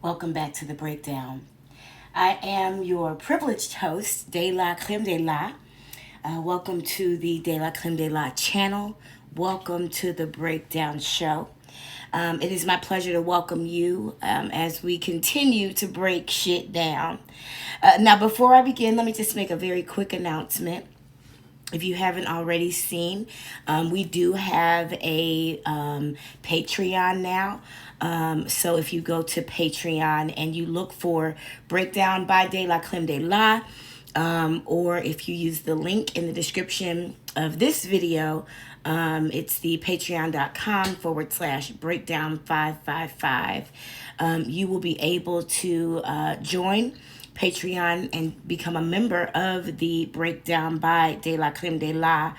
Welcome back to the breakdown. I am your privileged host, DELACREMEDELA. Welcome to the DELACREMEDELA channel. Welcome to the breakdown show. It is my pleasure to welcome you as we continue to break shit down. Now, before I begin, let me just make a very quick announcement. If you haven't already seen, we do have a Patreon now. So if you go to Patreon and you look for Breakdown by De La Creme de La, or if you use the link in the description of this video, it's the patreon.com/breakdown555. You will be able to join Patreon and become a member of the Breakdown by De La Creme de La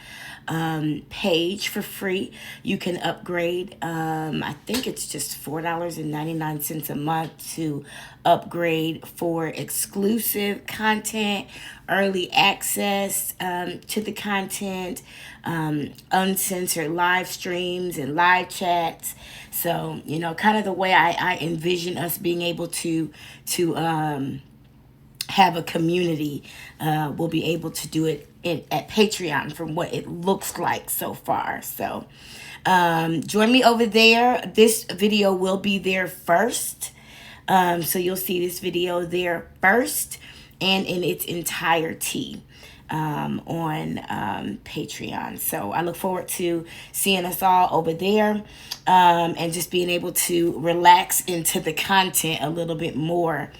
page for free. You can upgrade. I think it's just $4.99 a month to upgrade for exclusive content, early access to the content, uncensored live streams and live chats. So, kind of the way I envision us being able to have a community. We'll be able to do it at Patreon from what it looks like so far. So join me over there. This video will be there first. So you'll see this video there first and in its entirety on Patreon. So I look forward to seeing us all over there and just being able to relax into the content a little bit more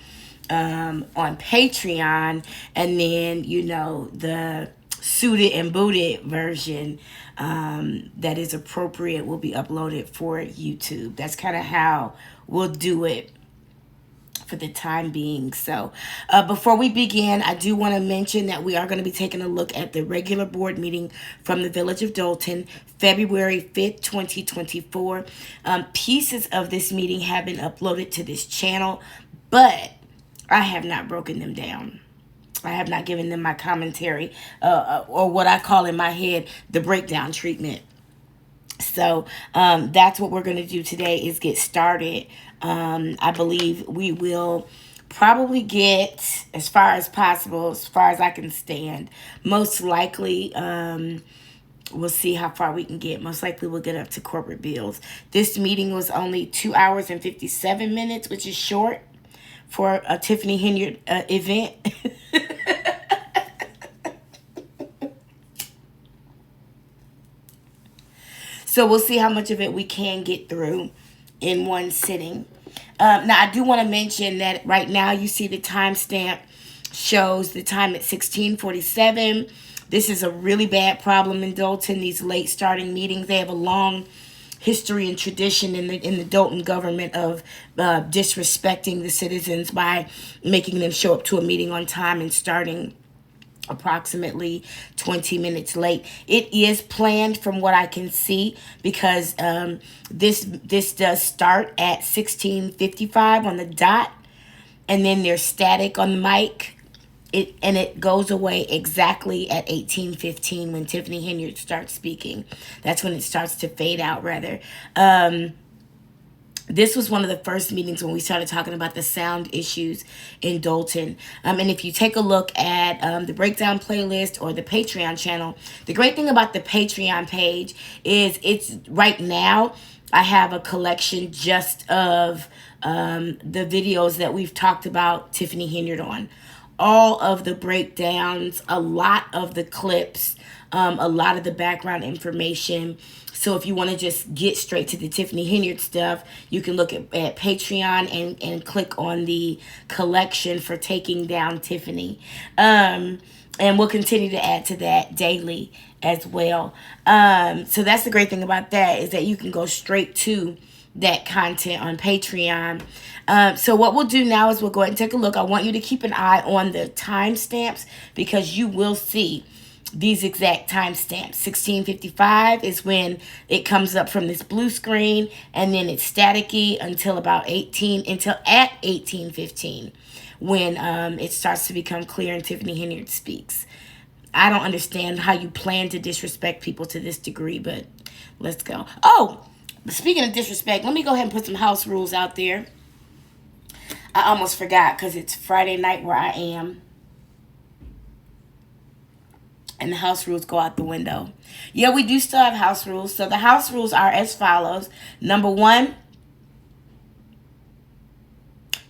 on Patreon, and then the suited and booted version that is appropriate will be uploaded for YouTube. That's kind of how we'll do it for the time being. So before we begin, I do want to mention that we are going to be taking a look at the regular board meeting from the Village of Dolton, February 5th, 2024. Pieces of this meeting have been uploaded to this channel, but I have not broken them down. I have not given them my commentary, or what I call in my head, the breakdown treatment. So that's what we're going to do today, is get started. I believe we will probably get as far as possible, as far as I can stand. Most likely, we'll see how far we can get. Most likely we'll get up to corporate bills. This meeting was only 2 hours and 57 minutes, which is short for a Tiffany Henyard event. So we'll see how much of it we can get through in one sitting. Now, I do want to mention that right now you see the timestamp shows the time at 16:47. This is a really bad problem in Dolton, these late starting meetings. They have a long history and tradition in the Dolton government of disrespecting the citizens by making them show up to a meeting on time and starting approximately 20 minutes late. It is planned from what I can see, because this does start at 16:55 on the dot, and then there's static on the mic. It goes away exactly at 18:15 when Tiffany Henyard starts speaking. That's when it starts to fade out, rather. This was one of the first meetings when we started talking about the sound issues in Dolton. And if you take a look at the breakdown playlist or the Patreon channel, the great thing about the Patreon page is it's right now, I have a collection just of the videos that we've talked about Tiffany Henyard on. All of the breakdowns, a lot of the clips, a lot of the background information. So if you want to just get straight to the Tiffany Henyard stuff, you can look at Patreon and click on the collection for Taking Down Tiffany. And we'll continue to add to that daily as well. So that's the great thing about that, is that you can go straight to that content on Patreon. So what we'll do now is we'll go ahead and take a look. I want you to keep an eye on the timestamps, because you will see these exact timestamps. 16:55 is when it comes up from this blue screen, and then it's staticky until at 18:15, when it starts to become clear and Tiffany Henyard speaks. I don't understand how you plan to disrespect people to this degree, but let's go. Oh, speaking of disrespect, let me go ahead and put some house rules out there. I almost forgot because it's Friday night where I am. And the house rules go out the window. Yeah, we do still have house rules. So the house rules are as follows. Number one,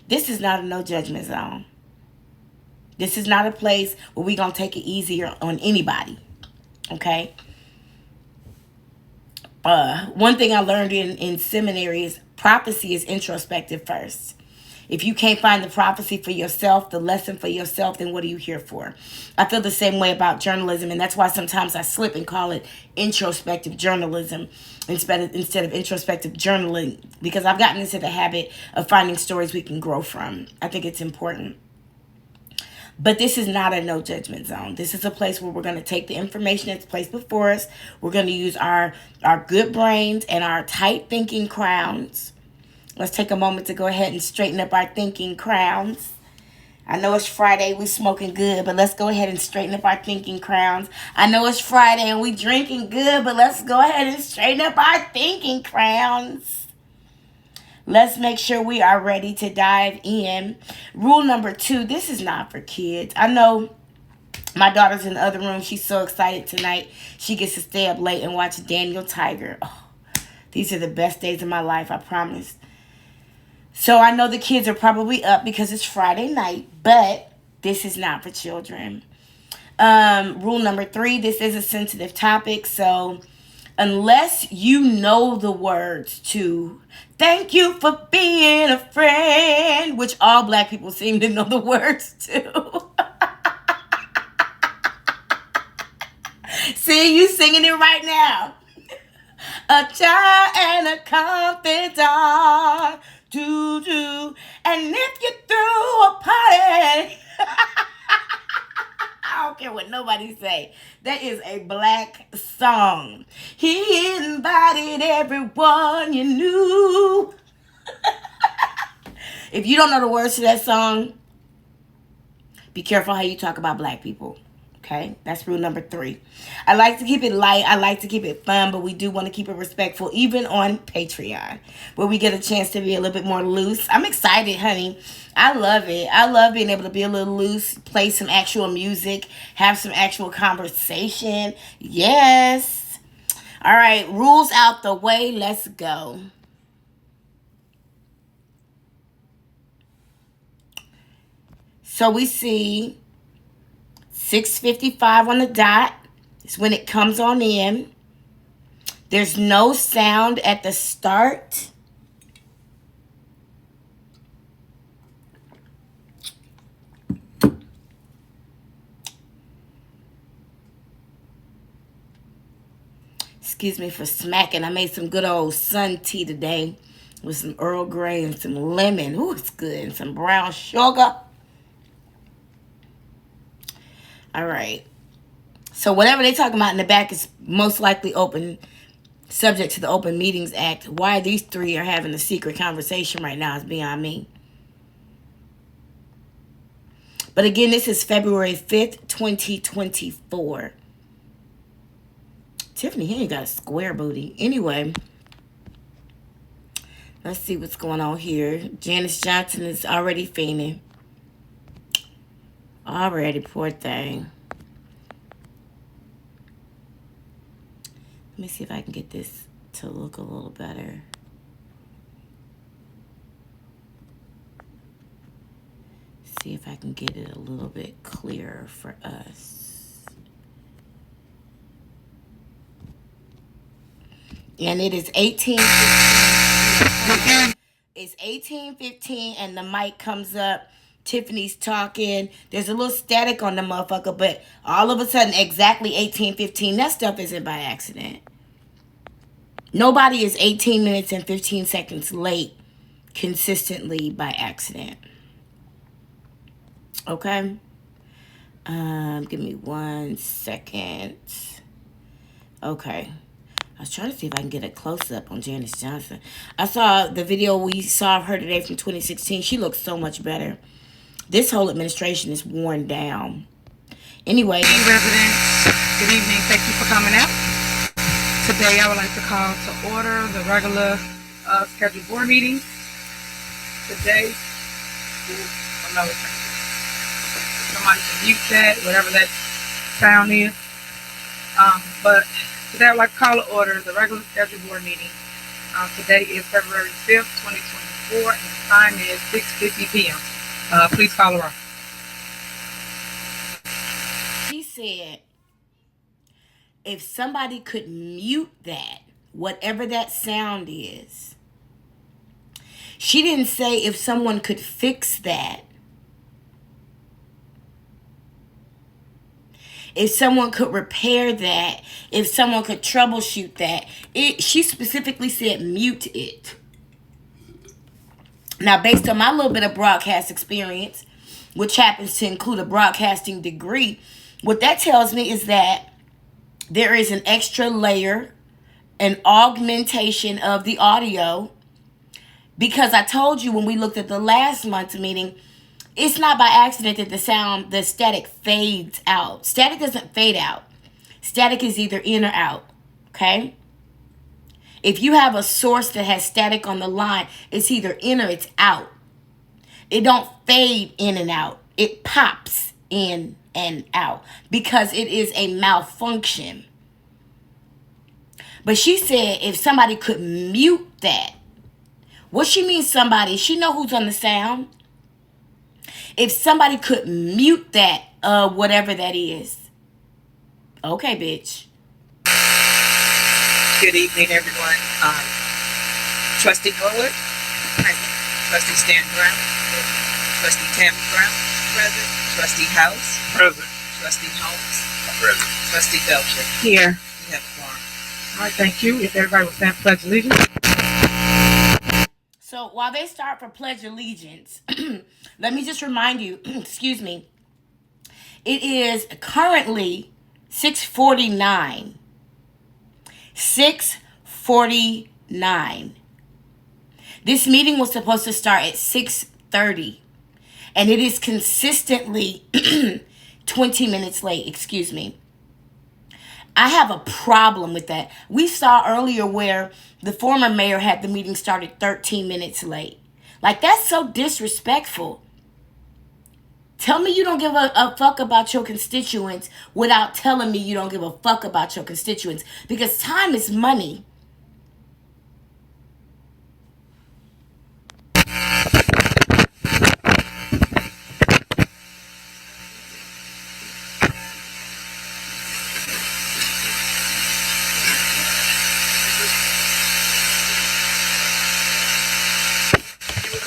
this is not a no judgment zone. This is not a place where we're going to take it easier on anybody. Okay? One thing I learned in seminary is prophecy is introspective first. If you can't find the prophecy for yourself, the lesson for yourself, then what are you here for? I feel the same way about journalism, and that's why sometimes I slip and call it introspective journalism instead of introspective journaling, because I've gotten into the habit of finding stories we can grow from. I think it's important. But this is not a no judgment zone. This is a place where we're going to take the information that's placed before us. We're going to use our good brains and our tight thinking crowns. Let's take a moment to go ahead and straighten up our thinking crowns. I know it's Friday, we smoking good, but let's go ahead and straighten up our thinking crowns. I know it's Friday and we drinking good, but let's go ahead and straighten up our thinking crowns. Let's make sure we are ready to dive in. Rule number 2, this is not for kids. I know my daughter's in the other room. She's so excited tonight. She gets to stay up late and watch Daniel Tiger. Oh, these are the best days of my life, I promise. So I know the kids are probably up because it's Friday night, but this is not for children. Rule number 3, this is a sensitive topic, so unless you know the words to "Thank you for being a friend," which all black people seem to know the words to. See, you singing it right now. A child and a confidant. Do. And if you threw a party, I don't care what nobody say. That is a black song. He invited everyone you knew. If you don't know the words to that song, be careful how you talk about black people. Okay, that's rule number 3. I like to keep it light. I like to keep it fun, but we do want to keep it respectful, even on Patreon, where we get a chance to be a little bit more loose. I'm excited, honey. I love it. I love being able to be a little loose, play some actual music, have some actual conversation. Yes. All right, rules out the way. Let's go. So we see 6:55 on the dot is when it comes on in. There's no sound at the start. Excuse me for smacking. I made some good old sun tea today with some Earl Grey and some lemon. Ooh, it's good. And some brown sugar. All right. So whatever they're talking about in the back is most likely open, subject to the Open Meetings Act. Why these 3 are having a secret conversation right now is beyond me. But again, this is February 5th, 2024. Tiffany Henry got a square booty. Anyway, let's see what's going on here. Janice Johnson is already fainting. Already, poor thing. Let me see if I can get this to look a little better. See if I can get it a little bit clearer for us. And it is 18:15. It's 18:15 and the mic comes up. Tiffany's talking. There's a little static on the motherfucker, but all of a sudden, exactly 18:15. That stuff isn't by accident. Nobody is 18 minutes and 15 seconds late consistently by accident. Okay? Give me 1 second. Okay. I was trying to see if I can get a close-up on Janice Johnson. I saw the video we saw of her today from 2016. She looks so much better. This whole administration is worn down. Anyway. Hey, residents. Good evening. Thank you for coming out. Today, I would like to call to order the regular scheduled board meeting. Today no, somebody can mute that, whatever that sound is. But today I'd like to call to order the regular scheduled board meeting. Today is February 5th, 2024, and the time is 6:50 p.m. Please call the roll. She said, if somebody could mute that, whatever that sound is. She didn't say if someone could fix that. If someone could repair that. If someone could troubleshoot that. She specifically said mute it. Now, based on my little bit of broadcast experience, which happens to include a broadcasting degree, what that tells me is that there is an extra layer, an augmentation of the audio. Because I told you when we looked at the last month's meeting, it's not by accident that the static fades out. Static doesn't fade out. Static is either in or out. Okay? If you have a source that has static on the line, it's either in or it's out. It don't fade in and out. It pops in and out because it is a malfunction. But she said if somebody could mute that. What she means somebody, she know who's on the sound. If somebody could mute that, whatever that is. Okay, bitch. Good evening, everyone. Trustee Norwood, present. Trustee Stanton Brown, Trustee Tammy Brown, present. Trustee House, Present. Trustee Holmes, Present. Trustee Belcher. Here. We have a quorum. All right, thank you. If everybody will stand pledge allegiance. So while they start for Pledge Allegiance, let me just remind you, excuse me, it is currently 6:49. 6:49. This meeting was supposed to start at 6:30, and it is consistently 20 minutes late, excuse me. I have a problem with that. We saw earlier where the former mayor had the meeting started 13 minutes late. Like, that's so disrespectful. Tell me you don't give a fuck about your constituents without telling me you don't give a fuck about your constituents. Because time is money.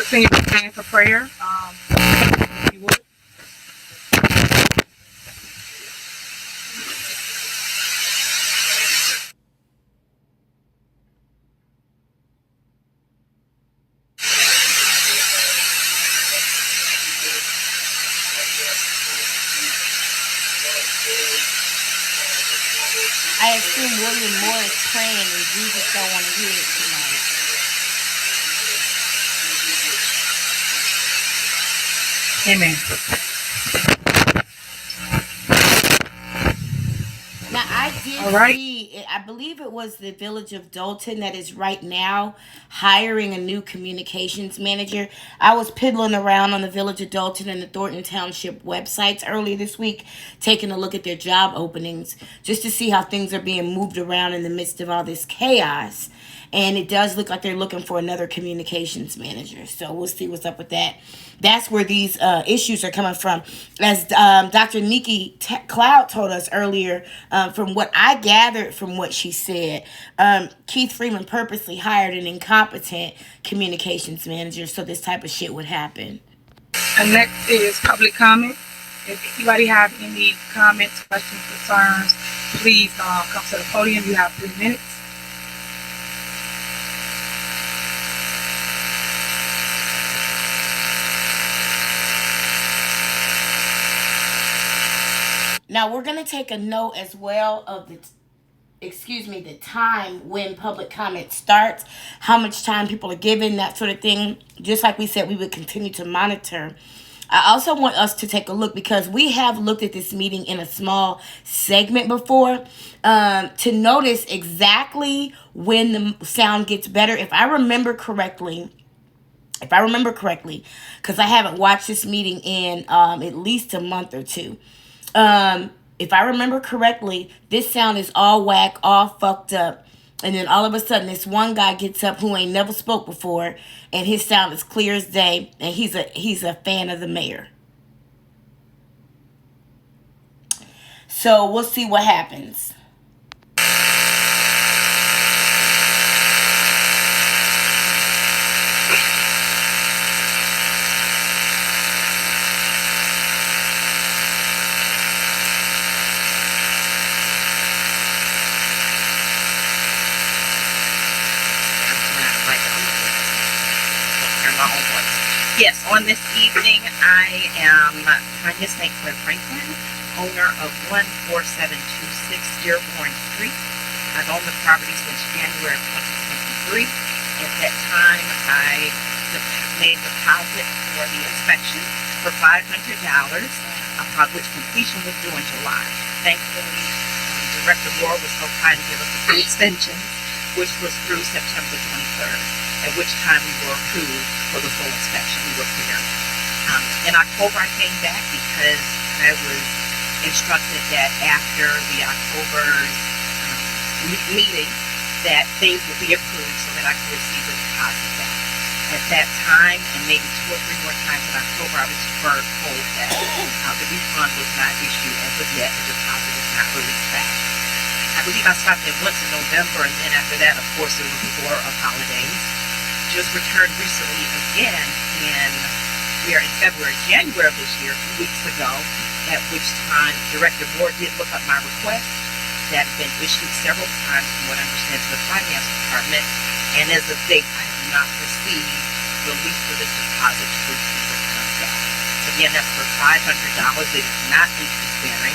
Continue to stand for prayer. If you would. I assume William Moore is praying and Jesus don't want to hear it tonight. Amen. Now, I did see, I believe it was the village of Dolton that is right now hiring a new communications manager. I was piddling around on the village of Dolton and the Thornton Township websites earlier this week, taking a look at their job openings, just to see how things are being moved around in the midst of all this chaos. And it does look like they're looking for another communications manager. So we'll see what's up with that. That's where these issues are coming from. As Dr. Nikki Cloud told us earlier, from what I gathered from what she said, Keith Freeman purposely hired an incompetent communications manager so this type of shit would happen. And next is public comment. If anybody have any comments, questions, concerns, please come to the podium. You have 3 minutes. Now, we're going to take a note as well of the time when public comment starts, how much time people are given, that sort of thing. Just like we said, we would continue to monitor. I also want us to take a look, because we have looked at this meeting in a small segment before, to notice exactly when the sound gets better. If I remember correctly, if I remember correctly, because I haven't watched this meeting in at least a month or two. If I remember correctly, this sound is all whack, all fucked up. And then all of a sudden, this one guy gets up who ain't never spoke before, and his sound is clear as day, and he's a fan of the mayor. So we'll see what happens. Yes, on this evening, I am trying to thank Fred Franklin, owner of 14726 Dearborn Street. I've owned the property since January of 2023. At that time, I made a deposit for the inspection for $500, upon which completion was due in July. Thankfully, Director Moore was so kind to give us a free extension, which was through September 23rd, at which time we were approved for the full inspection. We were clear. In October, I came back because I was instructed that after the October meeting that things would be approved so that I could receive the deposit back. At that time, and maybe 2 or 3 more times in October, I was told that the refund was not issued as of yet. The deposit was not released back. I believe I stopped in once in November, and then after that, of course, it was the blur of holidays. Just returned recently again, and we are in January of this year, 2 weeks ago, at which time Director Moore did look up my request that had been issued several times from what I understand to the Finance Department, and as of date, I have not received release for this deposit to receive the contract. Again, that's for $500. It is not interest bearing.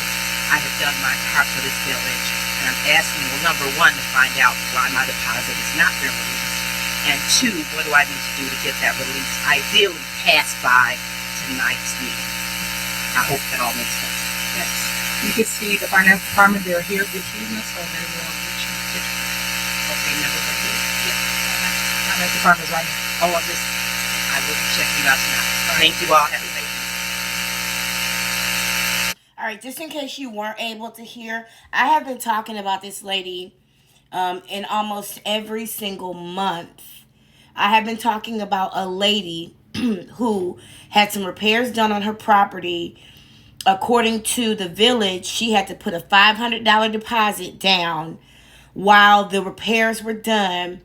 I have done my part for this village, and I'm asking, well, number one, to find out why my deposit is not being released. And 2, what do I need to do to get that release? Ideally, pass by tonight's meeting. I hope that all makes sense. Yes. You can see the Finance Department, they're here this evening, so they will reach you. Okay, never been here? Yes. Finance Department's right here. Oh, I will be checking you out tonight. Thank you all. Have a great day. All right, just in case you weren't able to hear, I have been talking about this lady in almost every single month. I have been talking about a lady who had some repairs done on her property. According to the village, she had to put a $500 deposit down while the repairs were done.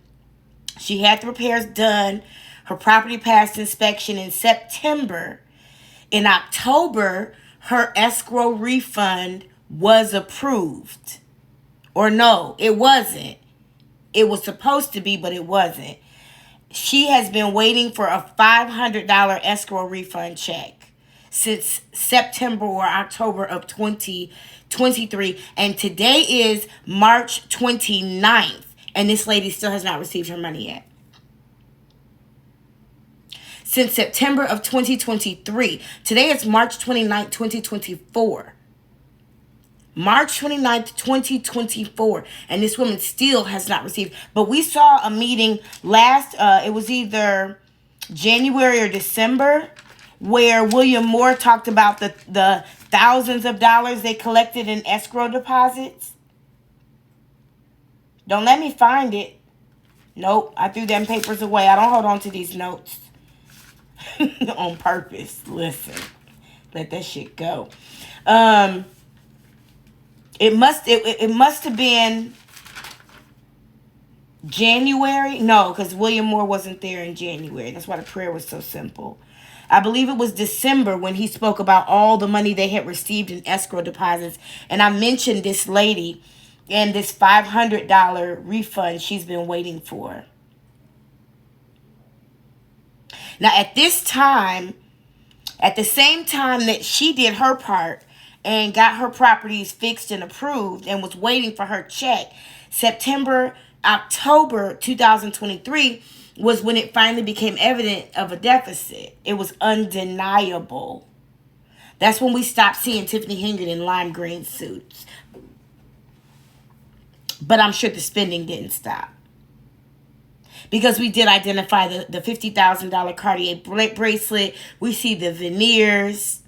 She had the repairs done. Her property passed inspection in September. In October, her escrow refund was approved. Or no, it wasn't. It was supposed to be, but it wasn't. She has been waiting for a $500 escrow refund check since September or October of 2023. And today is March 29th. And this lady still has not received her money yet. Since September of 2023. Today is March 29th, 2024. March 29th, 2024. And this woman still has not received. But we saw a meeting it was either January or December, where William Moore talked about the thousands of dollars they collected in escrow deposits. Don't let me find it. Nope, I threw them papers away. I don't hold on to these notes on purpose. Listen, let that shit go. It must have been January. No, because William Moore wasn't there in January. That's why the prayer was so simple. I believe it was December when he spoke about all the money they had received in escrow deposits. And I mentioned this lady and this $500 refund she's been waiting for. Now, at this time, at the same time that she did her part and got her properties fixed and approved and was waiting for her check, October 2023 was when it finally became evident of a deficit. It was undeniable. That's when we stopped seeing Tiffany Hingard in lime green suits. But I'm sure the spending didn't stop. because we did identify the $50,000 Cartier bracelet. We see the veneers.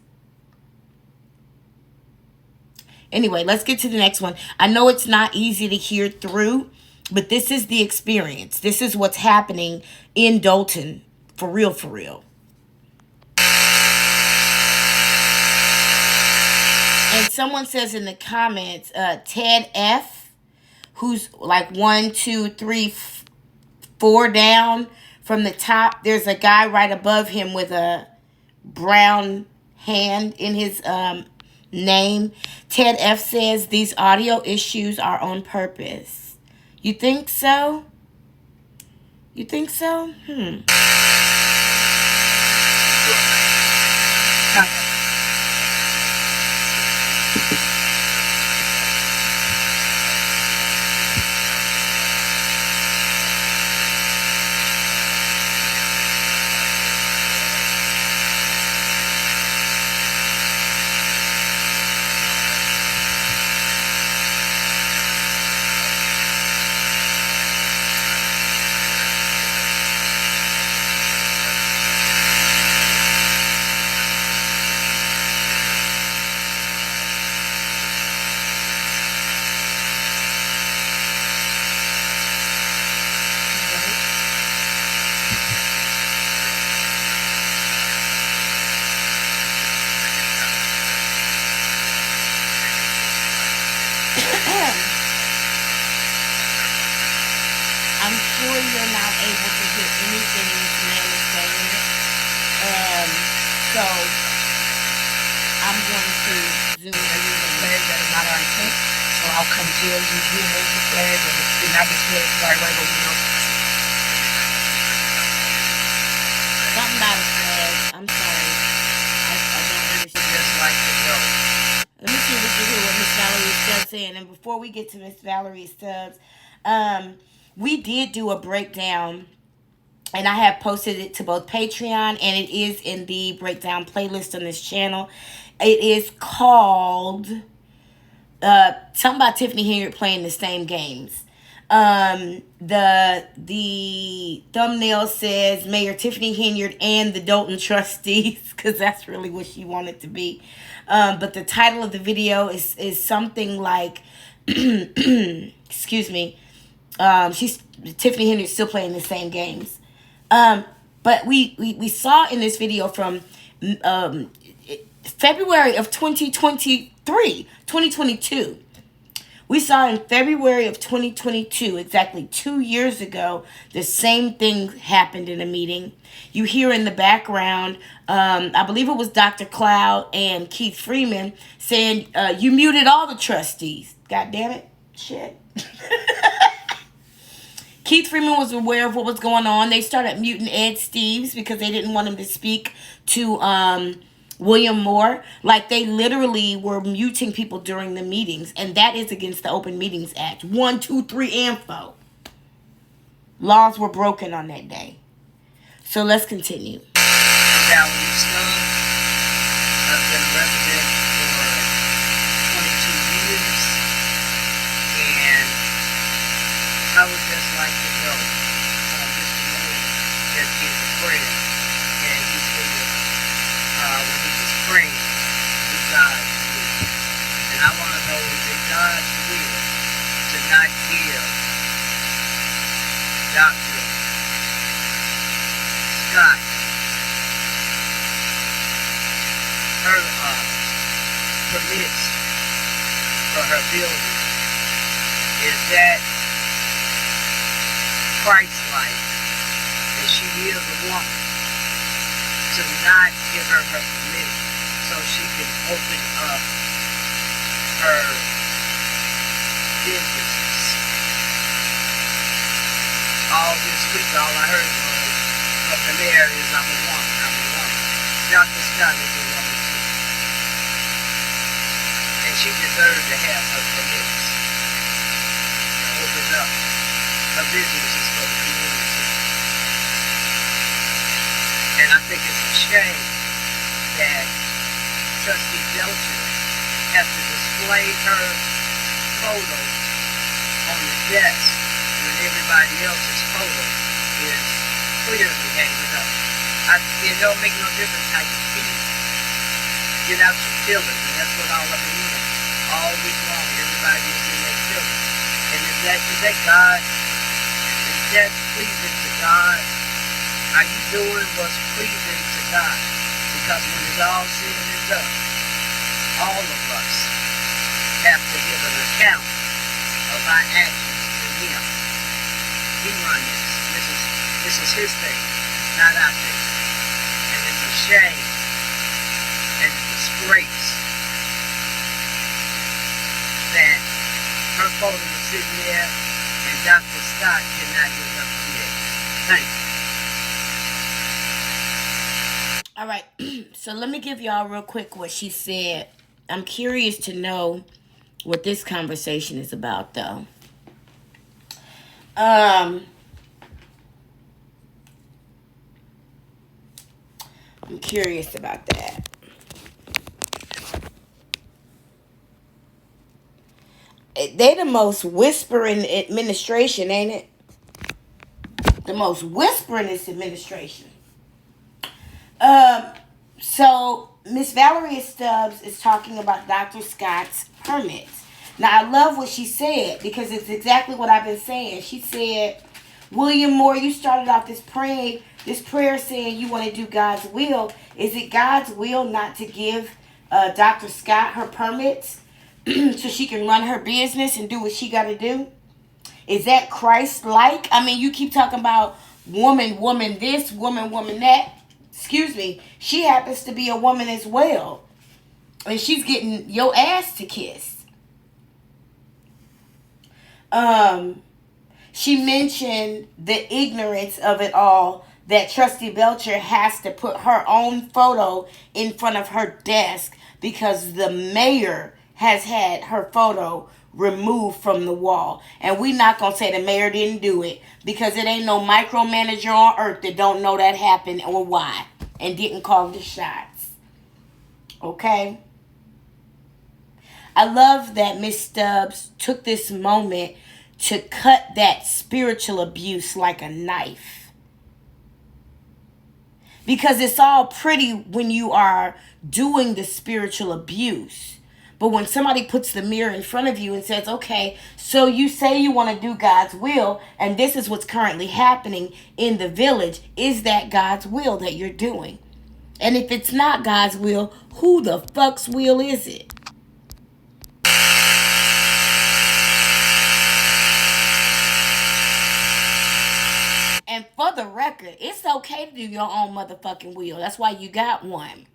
Anyway, let's get to the next one. I know it's not easy to hear through, but this is the experience. This is what's happening in Dolton. For real, for real. And someone says in the comments, Ted F, who's like 1, 2, 3, 4 down from the top. There's a guy right above him with a brown hand in his name. Ted F says these audio issues are on purpose. You think so? You think so? I'm sure you're not able to hear anything this man is saying. So I'm going to zoom in. Flags that are not our intent. So I'll come tell you, you move the flag, and it's not the flag right away, but we know. Something about a flag. I'm sorry. I don't understand. Just like the road. Let me see if we can hear what Miss Valerie Stubbs saying. And before we get to Miss Valerie Stubbs, we did do a breakdown, and I have posted it to both Patreon, and it is in the breakdown playlist on this channel. It is called something about Tiffany Henry playing the same games. The thumbnail says Mayor Tiffany Henyard and the Dolton Trustees, because that's really what she wanted to be. But the title of the video is something like, excuse me, Tiffany Henyard still playing the same games. But we saw in this video from February of 2022. We saw in February of 2022, exactly 2 years ago, the same thing happened in a meeting. You hear in the background, I believe it was Dr. Cloud and Keith Freeman saying, you muted all the trustees. God damn it. Shit. Keith Freeman was aware of what was going on. They started muting Ed Steves because they didn't want him to speak to William Moore. Like, they literally were muting people during the meetings, and that is against the Open Meetings Act. 1, 2, 3, and 4. Laws were broken on that day. So let's continue. Valerie Stubbs. I've been a resident for 22 years, and I would just like to know, Mr. Moore just did the prayer, and he said, when he was praying, to God's will. And I want to know, is it God's will to not give Dr. Scott her permits for her building? Is that Christ-like, that she is a woman, to not give her her permit so she can open up her businesses? All this week, all I heard was from the mayor is, I'm a woman, I'm a woman. Dr. Scott is a woman too. And she deserves to have her permits to open up her businesses for the community. And I think it's a shame that Trustee Dolton has to display her photo on the desk when everybody else's photo is clearly hanging up. It don't make no difference how you feel. Get out your feelings, and that's what all of them doing. All week long, everybody is in their feelings. And is that God? Is that pleasing to God? Are you doing what's pleasing to God? Because when it's all said and done, all of us have to give an account of our actions to Him. He runs this. This is His thing, not our thing. And it's a shame and a disgrace that her photo is sitting there and Dr. Scott cannot get her created. Thank you. All right, so let me give y'all real quick what she said. I'm curious to know what this conversation is about, though. I'm curious about that. They the most whispering administration, ain't it? The most whisperingest administration. So Miss Valeria Stubbs is talking about Dr. Scott's permits. Now, I love what she said because it's exactly what I've been saying. She said, William Moore, you started off this prayer saying you want to do God's will. Is it God's will not to give Dr. Scott her permits so she can run her business and do what she got to do? Is that Christ-like? I mean, you keep talking about woman this, woman that. Excuse me. She happens to be a woman as well. And she's getting your ass to kiss. She mentioned the ignorance of it all, that Trustee Belcher has to put her own photo in front of her desk because the mayor has had her photo removed from the wall. And we not going to say the mayor didn't do it because it ain't no micromanager on earth that don't know that happened or why and didn't call the shots. Okay? I love that Miss Stubbs took this moment to cut that spiritual abuse like a knife. Because it's all pretty when you are doing the spiritual abuse. But when somebody puts the mirror in front of you and says, okay, so you say you want to do God's will, and this is what's currently happening in the village, is that God's will that you're doing? And if it's not God's will, who the fuck's will is it? And for the record, it's okay to do your own motherfucking will. That's why you got one.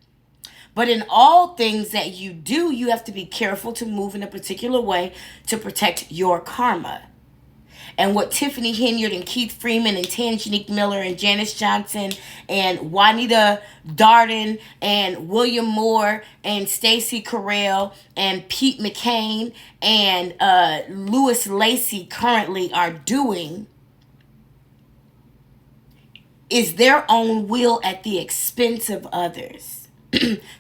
But in all things that you do, you have to be careful to move in a particular way to protect your karma. And what Tiffany Henyard and Keith Freeman and Tangenique Miller and Janice Johnson and Juanita Darden and William Moore and Stacey Carell and Pete McCain and Louis Lacey currently are doing is their own will at the expense of others.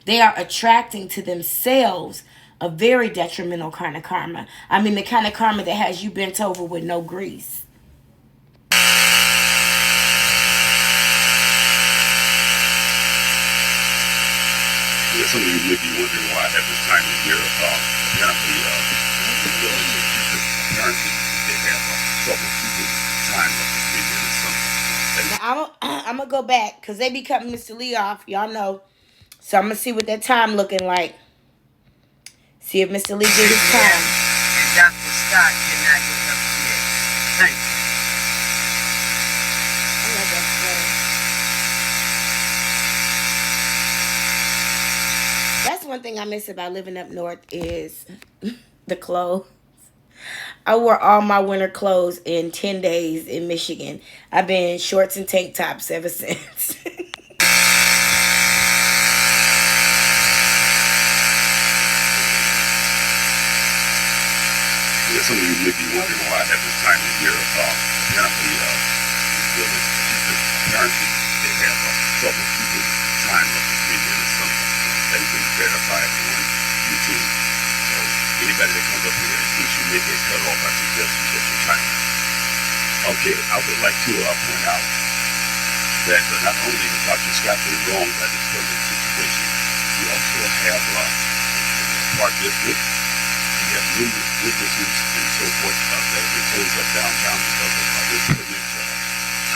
They are attracting to themselves a very detrimental kind of karma. I mean, the kind of karma that has you bent over with no grease. Yeah, some of you may be wondering why at this time of year, apparently they have trouble keeping time up to speed in the summer. Now, I'm going to go back because they be cutting Mr. Lee off. Y'all know. So I'm going to see what that time looking like. See if Mr. Lee did his time. And Dr. Scott cannot get her created. Thank you. I love that sweater. That's one thing I miss about living up north is the clothes. I wore all my winter clothes in 10 days in Michigan. I've been in shorts and tank tops ever since. Yeah, some of you may be wondering why at this time of year, apparently they have trouble keeping time up to speed in the summer. That has been verified on YouTube. So anybody that comes up here and thinks you may get cut off, I suggest you set your time. Okay, I would like to point out that not only is Dr. Scott wrong by this permanent situation, we also have Park District. We have numerous businesses and so forth that have been closed up downtown because of this permanent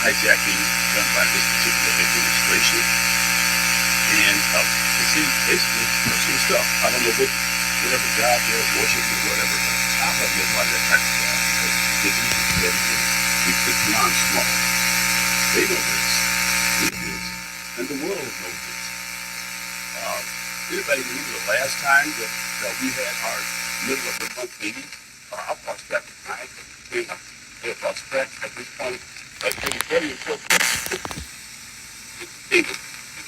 hijacking done by this particular administration. And it's basically personal stuff. I don't know whatever God they're worshiping or whatever, but I have no part of that type of God because this is competitive. We sit beyond small. They know this. We know this. And the world knows this. Anybody remember the last time that we had our middle of the month meeting? I've lost track of time. I've lost track at this point. But it's very important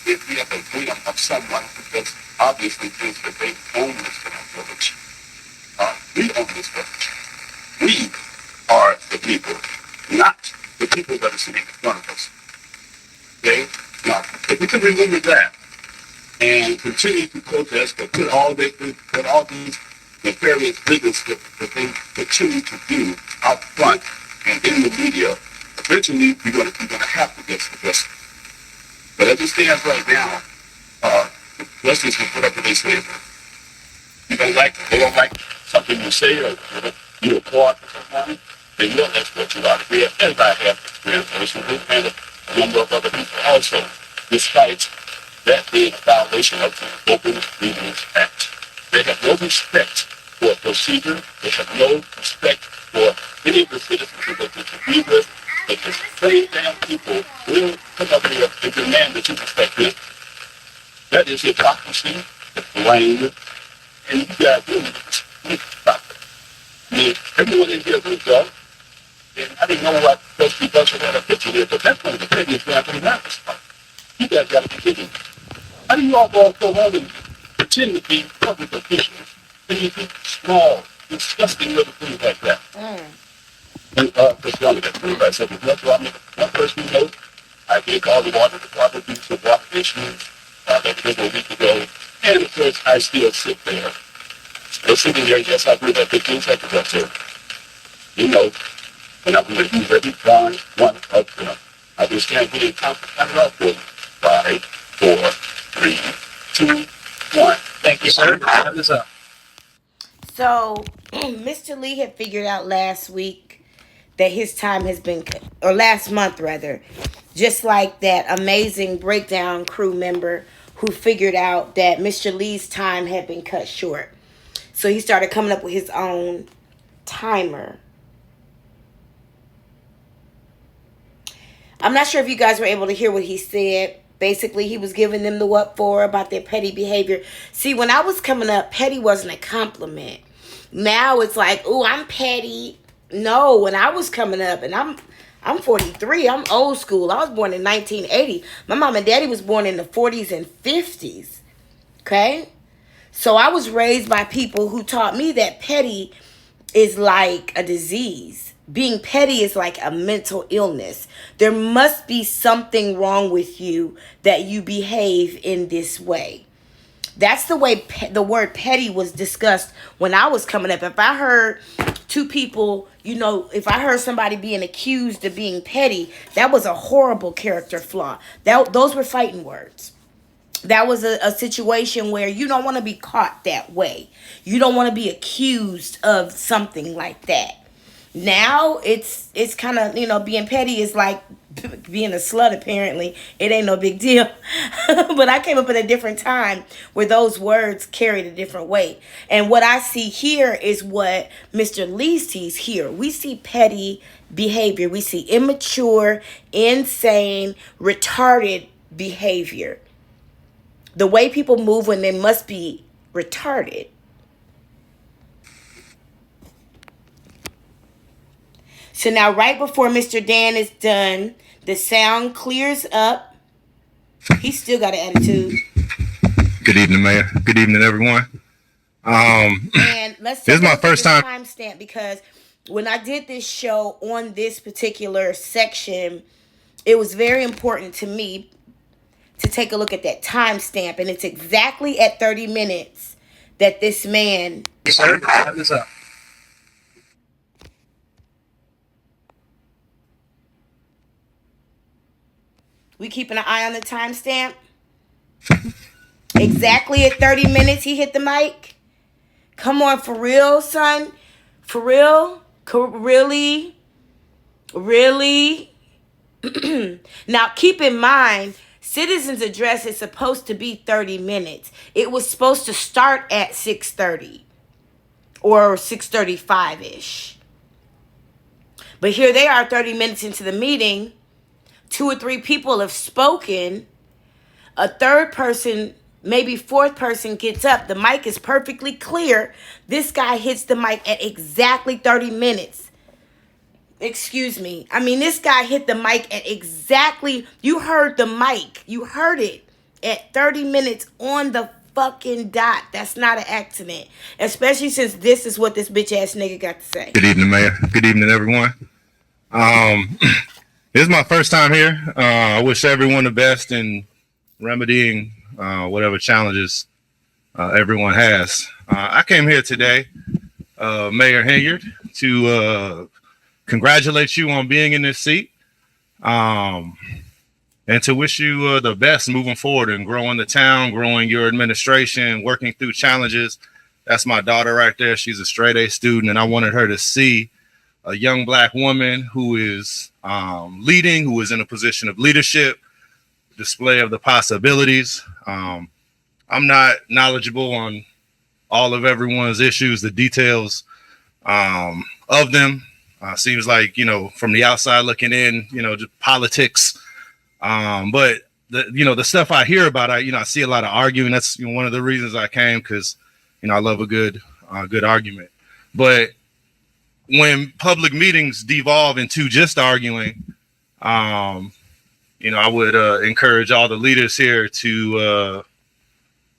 to be at the freedom of someone because obviously things that they own this village. We own this village. We are the people, not the people that are sitting in front of us. Okay? Now, if we can remember that and continue to protest, but put all these nefarious business that they continue to do out front and in the media, eventually you're going to have to get the justice. But as it stands right now, justice is whatever they say. They don't like something you say or you applaud someone, they will escort you out of here. Everybody has experience personally, and a number of other people also, despite that being a violation of the Open Meetings Act. They have no respect for procedure. They have no respect for any of the citizens that they disagree with. But the same damn people will come up here and demand that you respect them. That is hypocrisy, it's blame, and you guys really need to stop it. I mean, everyone in here will go. And I didn't know what Trustee Buster had a picture there, but that's one of the biggest examples of that. You guys got to be kidding me. How do you all go home and pretend to be public officials and you do small, disgusting little things like that? And just tell me that everybody said, that's why one person who knows, I did call the water department, do some water issues, that was a week ago, and of course I still sit there. Still sitting there, yes, I breathe that 15 seconds up there. You know, and I'm going to use every darn one of them. I just can't get it counted off with 5, 4, 3, 2, 1. Thank you, sir. Time is up. So, Mr. Lee had figured out last week that his time has been, or last month rather, just like that amazing breakdown crew member who figured out that Mr. Lee's time had been cut short. So he started coming up with his own timer. I'm not sure if you guys were able to hear what he said. Basically, he was giving them the what for about their petty behavior. See, when I was coming up, petty wasn't a compliment. Now it's like, oh, I'm petty. No, when I was coming up, and I'm 43, I'm old school. I was born in 1980. My mom and daddy was born in the 40s and 50s. Okay? So I was raised by people who taught me that petty is like a disease. Being petty is like a mental illness. There must be something wrong with you that you behave in this way. That's the way the word petty was discussed when I was coming up. If I heard two people, if I heard somebody being accused of being petty, that was a horrible character flaw. Those were fighting words. That was a situation where you don't want to be caught that way. You don't want to be accused of something like that. Now it's kind of, being petty is like being a slut, apparently. It ain't no big deal. But I came up at a different time where those words carried a different weight. And what I see here is what Mr. Lee sees here. We see petty behavior. We see immature, insane, retarded behavior. The way people move when they must be retarded. So now right before Mr. Dan is done, the sound clears up. He's still got an attitude. Good evening, Mayor. Good evening, everyone. And let's this is my first time timestamp, because when I did this show on this particular section, it was very important to me to take a look at that timestamp, and it's exactly at 30 minutes that this man. Sir, time is up. We keeping an eye on the timestamp. Exactly at 30 minutes he hit the mic. Come on, for real, son. For real? Really? Really? Now, keep in mind, Citizens Address is supposed to be 30 minutes. It was supposed to start at 6:30 or 6:35-ish. But here they are 30 minutes into the meeting. 2 or 3 people have spoken. A third person, maybe fourth person gets up. The mic is perfectly clear. This guy hits the mic at exactly 30 minutes. Excuse me. I mean, this guy hit the mic at exactly, you heard the mic. You heard it at 30 minutes on the fucking dot. That's not an accident. Especially since this is what this bitch ass nigga got to say. Good evening, Mayor. Good evening, everyone. This is my first time here. I wish everyone the best in remedying whatever challenges everyone has. I came here today, Mayor Hilliard, to congratulate you on being in this seat, and to wish you the best moving forward and growing the town, growing your administration, working through challenges. That's my daughter right there. She's a straight A student, and I wanted her to see a young Black woman who is leading, who is in a position of leadership, display of the possibilities. I'm not knowledgeable on all of everyone's issues, the details of them. Seems like, from the outside looking in, just politics. But the stuff I hear about, I see a lot of arguing. That's one of the reasons I came, because, I love a good argument. But when public meetings devolve into just arguing, I would encourage all the leaders here to,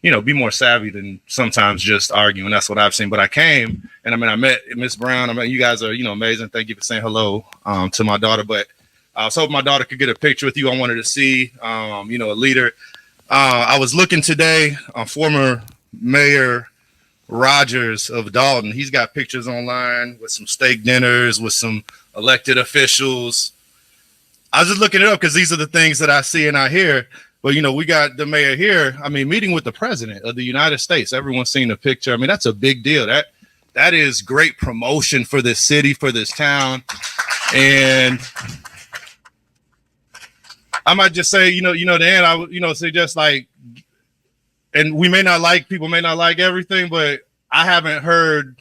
be more savvy than sometimes just arguing. That's what I've seen. But I came, and I met Miss Brown. You guys are, amazing. Thank you for saying hello to my daughter. But I was hoping my daughter could get a picture with you. I wanted to see, a leader. I was looking today, former Mayor Rogers of Dolton. He's got pictures online with some steak dinners, with some elected officials. I was just looking it up because these are the things that I see and I hear. But, we got the mayor here. Meeting with the president of the United States. Everyone's seen the picture. That's a big deal. That is great promotion for this city, for this town. And I might just say, Dan, I would, say just like, and people may not like everything, but I haven't heard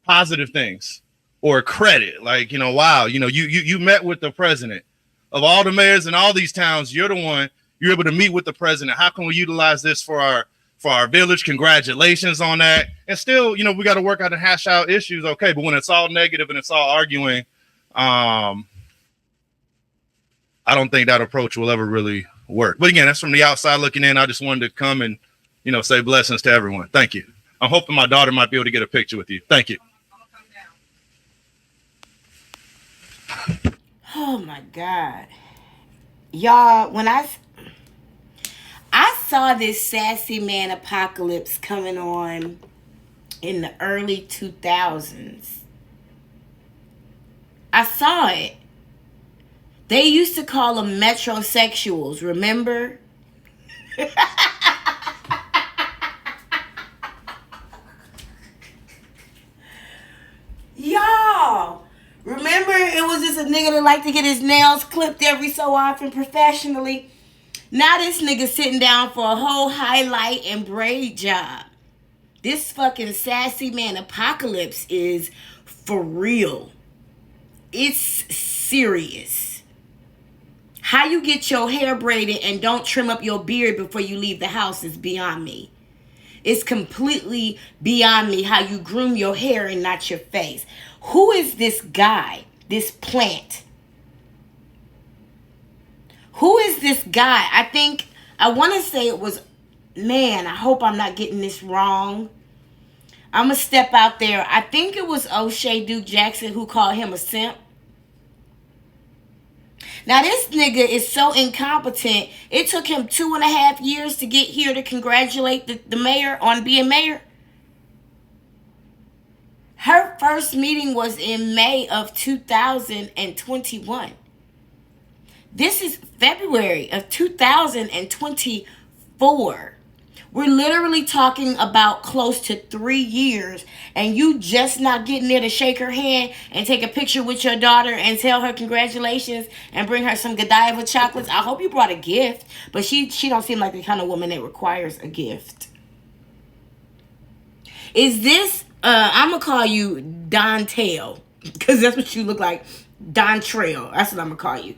positive things or credit. Like, wow, you met with the president of all the mayors in all these towns. You're able to meet with the president. How can we utilize this for our village? Congratulations on that. And still, we got to work out and hash out issues. Okay. But when it's all negative and it's all arguing, I don't think that approach will ever really work. But again, that's from the outside looking in. I just wanted to come and, say blessings to everyone. Thank you. I'm hoping my daughter might be able to get a picture with you. Thank you. Oh my God. Y'all, when I saw this sassy man apocalypse coming on in the early 2000s, I saw it. They used to call them metrosexuals, remember? Y'all, remember it was just a nigga that liked to get his nails clipped every so often professionally? Now this nigga sitting down for a whole highlight and braid job. This fucking sassy man apocalypse is for real. It's serious. How you get your hair braided and don't trim up your beard before you leave the house is beyond me. It's completely beyond me how you groom your hair and not your face. Who is this guy, this plant? Who is this guy? I want to say it was, man, I hope I'm not getting this wrong. I'm going to step out there. I think it was O'Shea Duke Jackson who called him a simp. Now, this nigga is so incompetent. It took him 2.5 years to get here to congratulate the mayor on being mayor. Her first meeting was in May of 2021. This is February of 2024. We're literally talking about close to 3 years, and you just not getting there to shake her hand and take a picture with your daughter and tell her congratulations and bring her some Godiva chocolates. I hope you brought a gift, but she don't seem like the kind of woman that requires a gift. Is this, I'm going to call you Dontel, because that's what you look like. Dontrell. That's what I'm going to call you.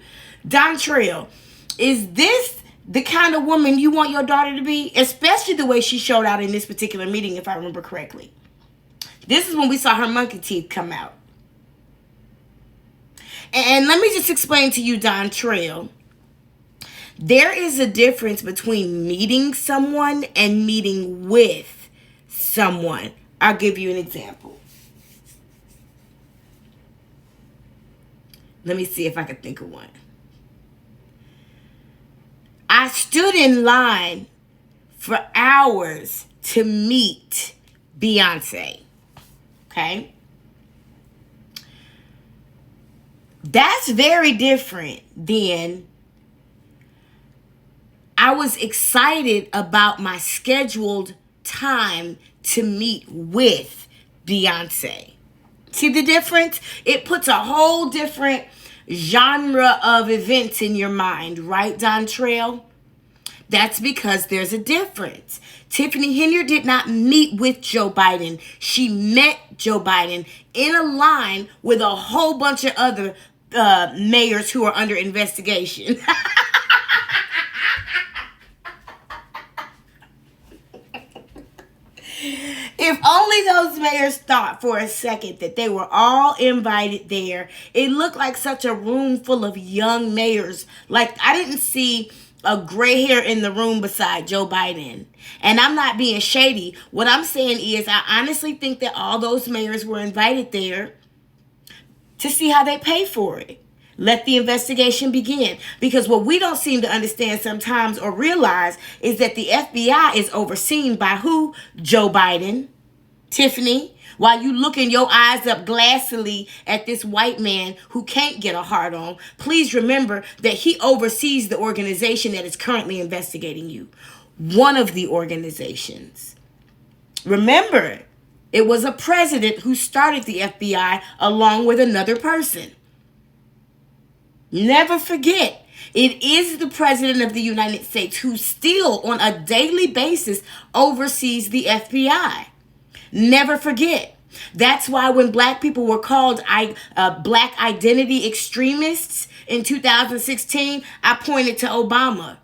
Dontrell. Is this the kind of woman you want your daughter to be? Especially the way she showed out in this particular meeting, if I remember correctly. This is when we saw her monkey teeth come out. And let me just explain to you, Dontrell. There is a difference between meeting someone and meeting with someone. I'll give you an example. Let me see if I can think of one. I stood in line for hours to meet Beyonce. Okay? That's very different than I was excited about my scheduled time to meet with Beyonce. See the difference? It puts a whole different genre of events in your mind, right, Dontrell? That's because there's a difference. Tiffany Henyard did not meet with Joe Biden. She met Joe Biden in a line with a whole bunch of other mayors who are under investigation. If only those mayors thought for a second that they were all invited there. It looked like such a room full of young mayors. Like, I didn't see a gray hair in the room beside Joe Biden. And I'm not being shady. What I'm saying is I honestly think that all those mayors were invited there to see how they pay for it. Let the investigation begin. Because what we don't seem to understand sometimes or realize is that the FBI is overseen by who? Joe Biden. Tiffany, while you looking your eyes up glassily at this white man who can't get a hard on, please remember that he oversees the organization that is currently investigating you. One of the organizations. Remember, it was a president who started the FBI along with another person. Never forget, it is the president of the United States who still on a daily basis oversees the FBI. Never forget. That's why when black people were called black identity extremists in 2016, I pointed to Obama.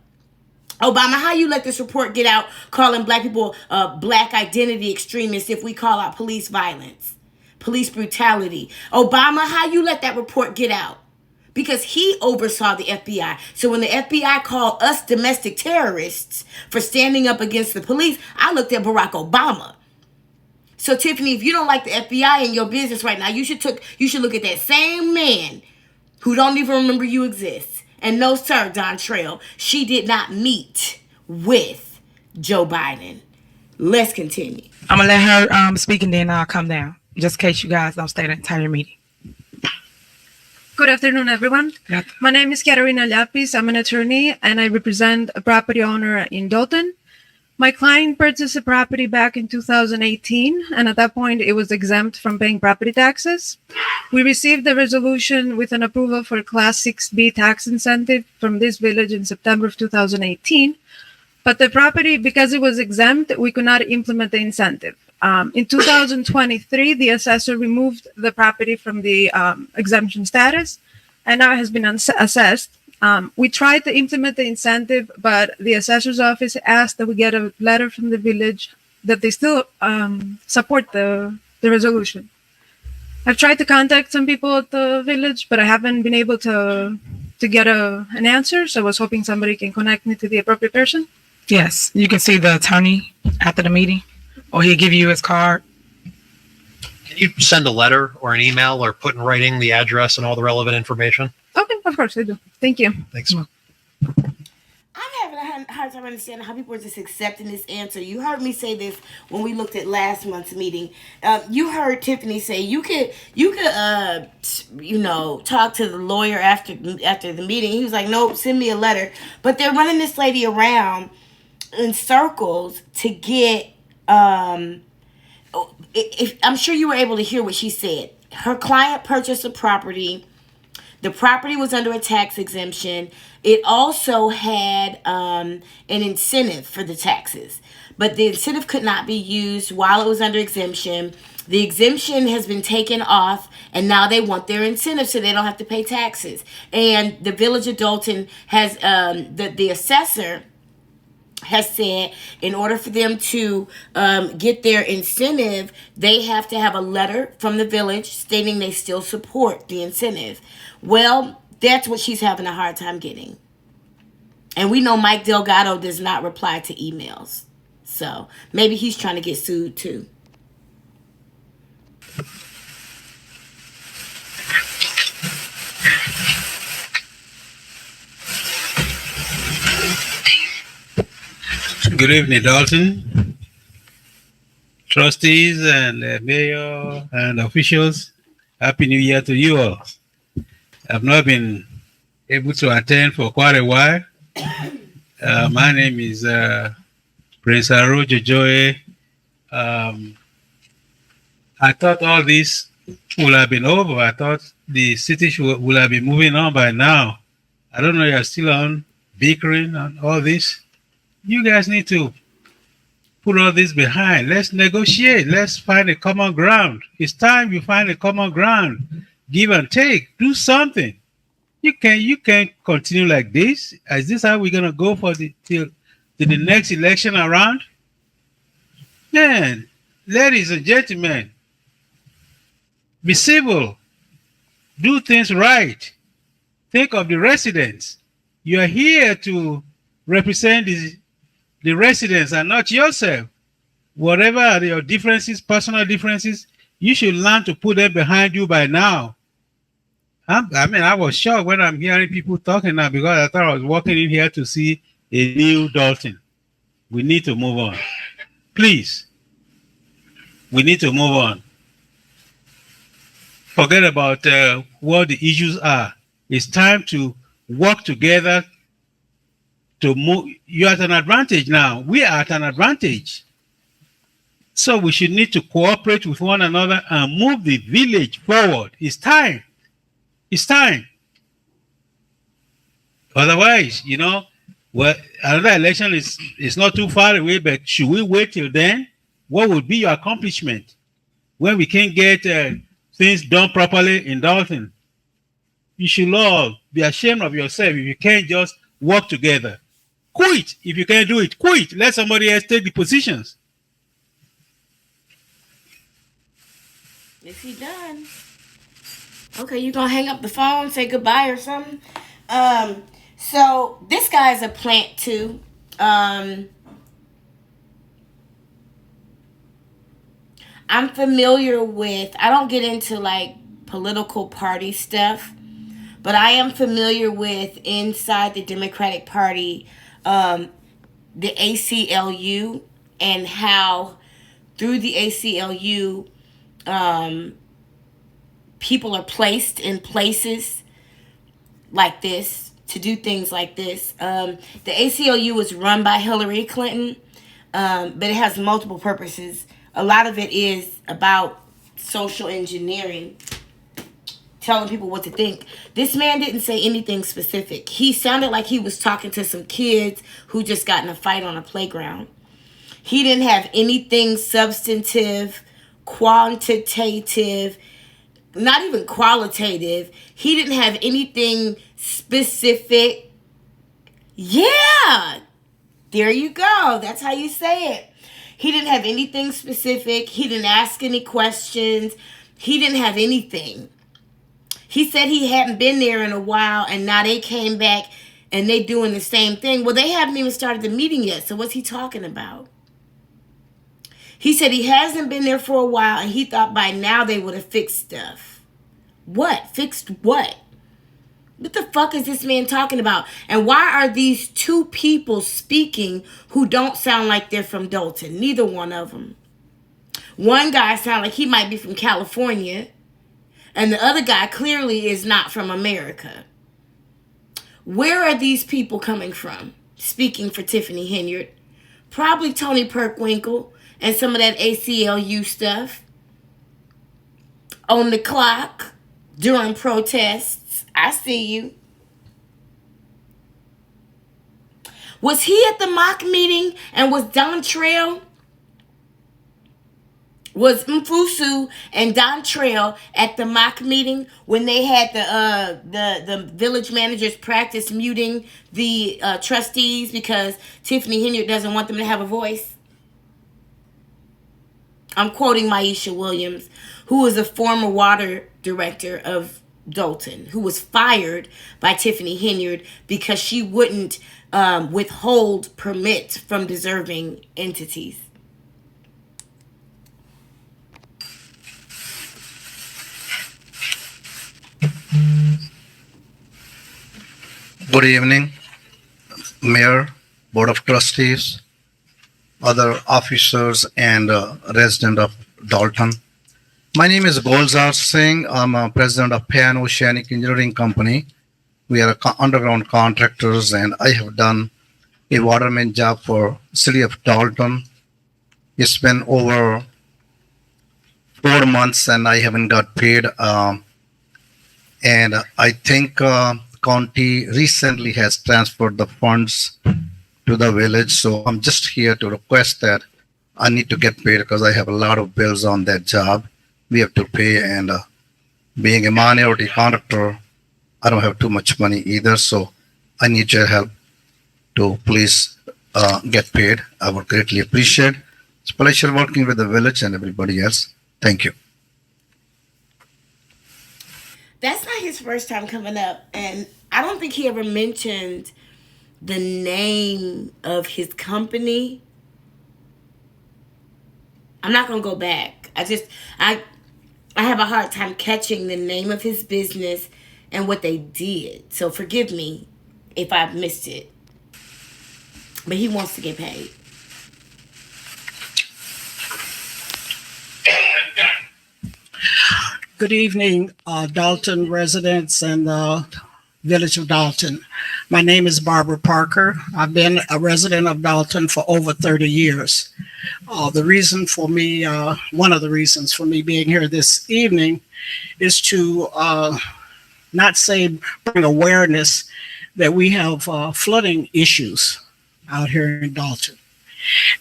Obama, how you let this report get out calling black people black identity extremists if we call out police violence, police brutality? Obama, how you let that report get out? Because he oversaw the FBI. So when the FBI called us domestic terrorists for standing up against the police, I looked at Barack Obama. So Tiffany, if you don't like the FBI in your business right now, you should look at that same man who don't even remember you exist. And no, sir, Dontrell, she did not meet with Joe Biden. Let's continue. I'm going to let her speak and then I'll come down, just in case you guys don't stay the entire meeting. Good afternoon, everyone. Yeah. My name is Carolina Lapis. I'm an attorney and I represent a property owner in Dolton. My client purchased a property back in 2018, and at that point, it was exempt from paying property taxes. We received a resolution with an approval for Class 6B tax incentive from this village in September of 2018. But the property, because it was exempt, we could not implement the incentive. In 2023, the assessor removed the property from the exemption status, and now it has been assessed. We tried to implement the incentive, but the assessor's office asked that we get a letter from the village that they still support the resolution. I've tried to contact some people at the village, but I haven't been able to get an answer. So I was hoping somebody can connect me to the appropriate person. Yes, you can see the attorney after the meeting, or he'll give you his card. Can you send a letter or an email or put in writing the address and all the relevant information? Okay, of course I do. Thank you. Thanks. I'm having a a hard time understanding how people are just accepting this answer. You heard me say this when we looked at last month's meeting. You heard Tiffany say you could talk to the lawyer after the meeting. He was like, nope, send me a letter. But they're running this lady around in circles to get. If I'm sure you were able to hear what she said. Her client purchased a property. The property was under a tax exemption. It also had an incentive for the taxes, but the incentive could not be used while it was under exemption. The exemption has been taken off, and now they want their incentive so they don't have to pay taxes. And the Village of Dolton has the assessor has said in order for them to get their incentive, they have to have a letter from the village stating they still support the incentive. Well, that's what she's having a hard time getting. And we know Mike Delgado does not reply to emails. So maybe he's trying to get sued too. Good evening, Dolton Trustees and Mayor and officials. Happy New Year to you all. I've not been able to attend for quite a while. My name is Prince Aro Jojoe. I thought all this would have been over. I thought the city would have been moving on by now. I don't know, you're still on bickering on all this. You guys need to put all this behind. Let's negotiate. Let's find a common ground. It's time you find a common ground. Give and take. Do something. You can't continue like this. Is this how we're gonna go for till the next election around? Man, ladies and gentlemen, be civil. Do things right. Think of the residents. You are here to represent the residents and not yourself. Whatever are your differences, personal differences, you should learn to put them behind you by now. I was shocked when I'm hearing people talking now because I thought I was walking in here to see a new Dolton. We need to move on. Please. We need to move on. Forget about what the issues are. It's time to work together to move. You're at an advantage now. We are at an advantage. So we should need to cooperate with one another and move the village forward. It's time. It's time. Otherwise, another election is not too far away, but should we wait till then? What would be your accomplishment when we can't get things done properly in Dolton? You should all be ashamed of yourself if you can't just work together. Quit. If you can't do it, quit. Let somebody else take the positions. Is he done? Okay, you gonna hang up the phone, say goodbye or something? So this guy's a plant too. I'm familiar with, I don't get into like political party stuff, but I am familiar with inside the Democratic Party, the ACLU, and how through the ACLU, people are placed in places like this to do things like this. The ACLU was run by Hillary Clinton, but it has multiple purposes. A lot of it is about social engineering, telling people what to think. This man didn't say anything specific. He sounded like he was talking to some kids who just got in a fight on a playground. He didn't have anything substantive, quantitative, not even qualitative. He didn't have anything specific. Yeah, there you go. That's how you say it. He didn't have anything specific. He didn't ask any questions. He didn't have anything. He said he hadn't been there in a while, and now they came back and they doing the same thing. Well, they haven't even started the meeting yet, so what's he talking about? He said he hasn't been there for a while, and he thought by now they would have fixed stuff. What? Fixed what? What the fuck is this man talking about? And why are these two people speaking who don't sound like they're from Dolton? Neither one of them. One guy sounds like he might be from California, and the other guy clearly is not from America. Where are these people coming from? Speaking for Tiffany Henyard. Probably Tony Perkwinkle and some of that ACLU stuff. On the clock during protests. I see you. Was he at the mock meeting, and was Dontrell, was Mfusu and Dontrell at the mock meeting when they had the village managers practice muting the trustees because Tiffany Henyard doesn't want them to have a voice? I'm quoting Maisha Williams, who is a former water director of Dolton, who was fired by Tiffany Henyard because she wouldn't withhold permits from deserving entities. Good evening, Mayor, Board of Trustees, other officers, and resident of Dolton. My name is Golzar Singh. I'm president of Pan Oceanic Engineering Company. We are underground contractors, and I have done a waterman job for city of Dolton. It's been over 4 months, and I haven't got paid. And I think county recently has transferred the funds to the village. So I'm just here to request that I need to get paid because I have a lot of bills on that job. We have to pay, and being a minority contractor, I don't have too much money either. So I need your help to please get paid. I would greatly appreciate. It's a pleasure working with the village and everybody else. Thank you. That's not his first time coming up, and I don't think he ever mentioned the name of his company. I'm not gonna go back. I have a hard time catching the name of his business and what they did. So forgive me if I've missed it. But he wants to get paid. Good evening, Dolton residents and the village of Dolton. My name is Barbara Parker. I've been a resident of Dolton for over 30 years. The reason for me, one of the reasons for me being here this evening is to not say bring awareness that we have flooding issues out here in Dolton.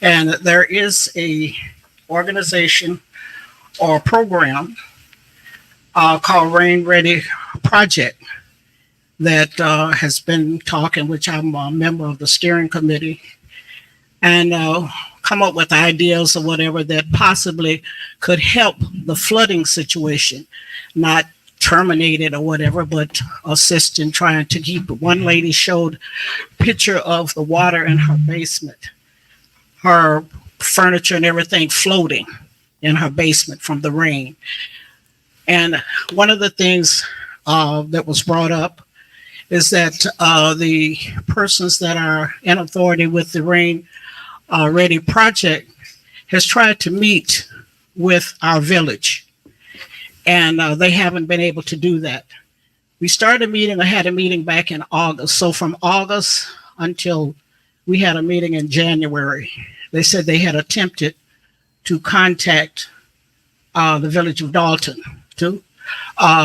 And there is a organization or program called Rain Ready Project that has been talking, which I'm a member of the steering committee, and come up with ideas or whatever that possibly could help the flooding situation, not terminate it or whatever, but assist in trying to keep it. One lady showed a picture of the water in her basement, her furniture and everything floating in her basement from the rain. And one of the things that was brought up is that the persons that are in authority with the Rain Ready Project has tried to meet with our village, and they haven't been able to do that. We started a meeting, I had a meeting back in August. So from August until we had a meeting in January, they said they had attempted to contact the village of Dolton to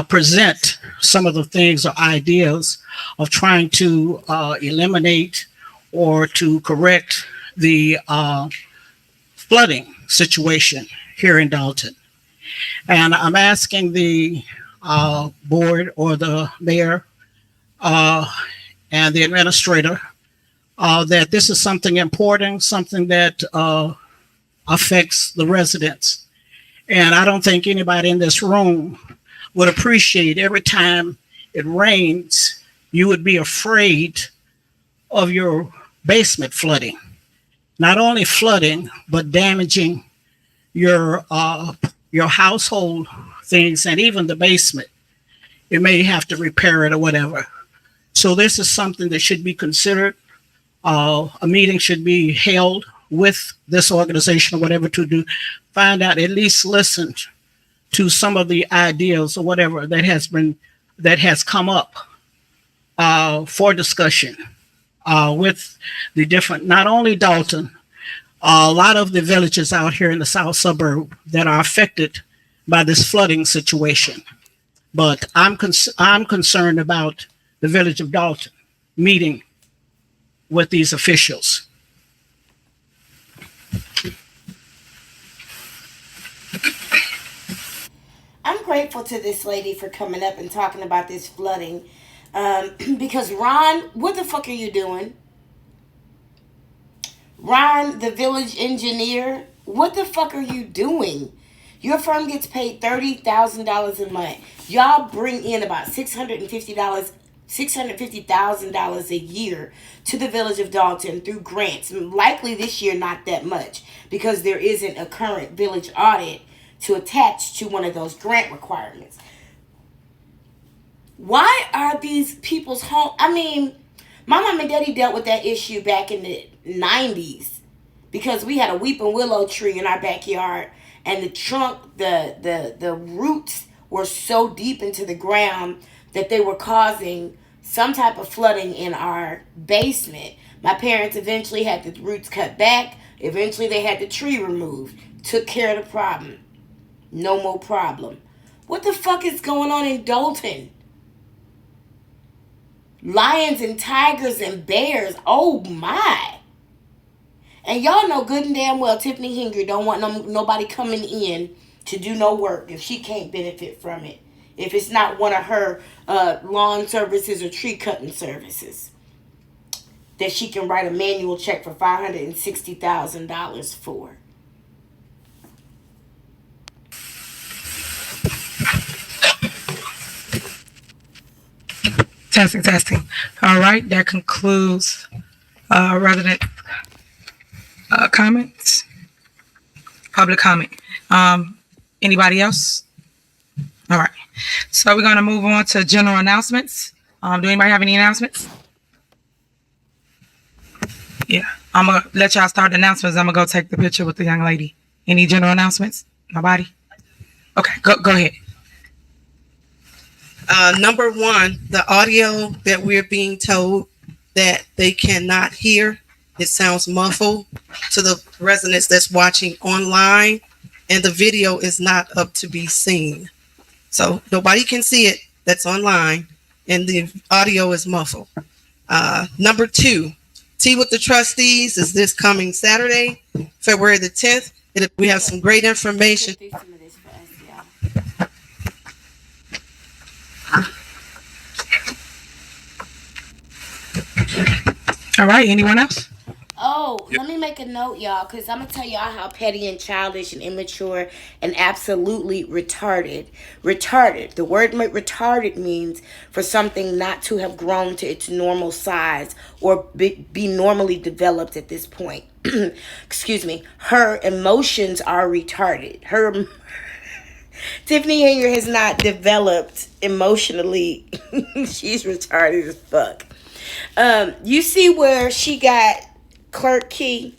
present some of the things or ideas of trying to eliminate or to correct the flooding situation here in Dolton. And I'm asking the board or the mayor and the administrator that this is something important, something that affects the residents. And I don't think anybody in this room would appreciate every time it rains, you would be afraid of your basement flooding. Not only flooding, but damaging your household things and even the basement. You may have to repair it or whatever. So this is something that should be considered. A meeting should be held with this organization or whatever to do, find out, at least listen to some of the ideas or whatever that has come up for discussion with the different, not only Dolton, a lot of the villages out here in the south suburb that are affected by this flooding situation. But I'm concerned about the village of Dolton meeting with these officials. I'm grateful to this lady for coming up and talking about this flooding. Because Ron, what the fuck are you doing? Ron, the village engineer, what the fuck are you doing? Your firm gets paid $30,000 a month. Y'all bring in about $650,000 a year to the village of Dolton through grants. Likely this year not that much because there isn't a current village audit to attach to one of those grant requirements. Why are these people's home? I mean, my mom and daddy dealt with that issue back in the 90s because we had a weeping willow tree in our backyard, and the trunk, the roots were so deep into the ground that they were causing some type of flooding in our basement. My parents eventually had the roots cut back. Eventually they had the tree removed. Took care of the problem. No more problem. What the fuck is going on in Dolton? Lions and tigers and bears. Oh my. And y'all know good and damn well Tiffany Hinger don't want nobody coming in to do no work if she can't benefit from it. If it's not one of her lawn services or tree cutting services that she can write a manual check for $560,000 for. Testing. All right, that concludes resident comments, public comment. Anybody else? All right, so we're going to move on to general announcements. Do anybody have any announcements? Yeah, I'm going to let y'all start the announcements. I'm going to go take the picture with the young lady. Any general announcements? Nobody? Okay, go ahead. Number one, the audio that we're being told that they cannot hear, it sounds muffled to the residents that's watching online, and the video is not up to be seen. So nobody can see it that's online, and the audio is muffled. Number two, Tea with the Trustees is this coming Saturday, February the 10th. We have some great information. All right, anyone else? Oh, let me make a note, y'all, because I'm going to tell y'all how petty and childish and immature and absolutely retarded. Retarded. The word retarded means for something not to have grown to its normal size or be normally developed at this point. Excuse me. Her emotions are retarded. Tiffany Hanger has not developed emotionally. She's retarded as fuck. You see where she got Clerk Key?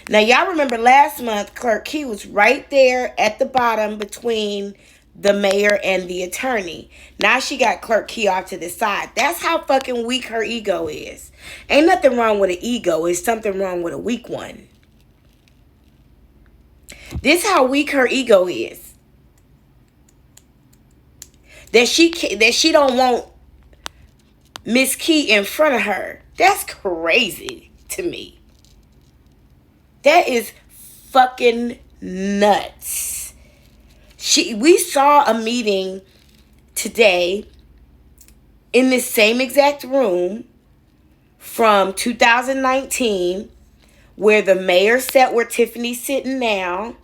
Now, y'all remember last month, Clerk Key was right there at the bottom between the mayor and the attorney. Now she got Clerk Key off to the side. That's how fucking weak her ego is. Ain't nothing wrong with an ego. It's something wrong with a weak one. This how weak her ego is. That she don't want Miss Key in front of her. That's crazy to me. That is fucking nuts. We saw a meeting today in this same exact room from 2019 where the mayor sat where Tiffany's sitting now.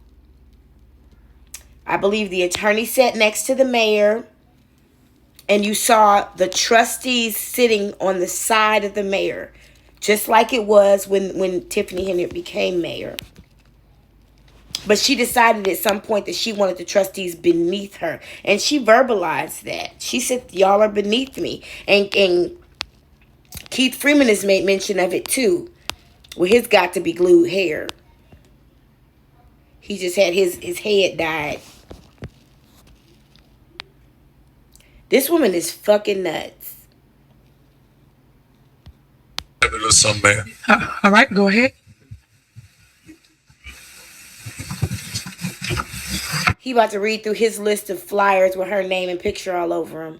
I believe the attorney sat next to the mayor. And you saw the trustees sitting on the side of the mayor, just like it was when Tiffany Henry became mayor. But she decided at some point that she wanted the trustees beneath her. And she verbalized that. She said, y'all are beneath me. And Keith Freeman has made mention of it too, with his got to be glued hair. He just had his head dyed. This woman is fucking nuts. All right, go ahead. He about to read through his list of flyers with her name and picture all over them.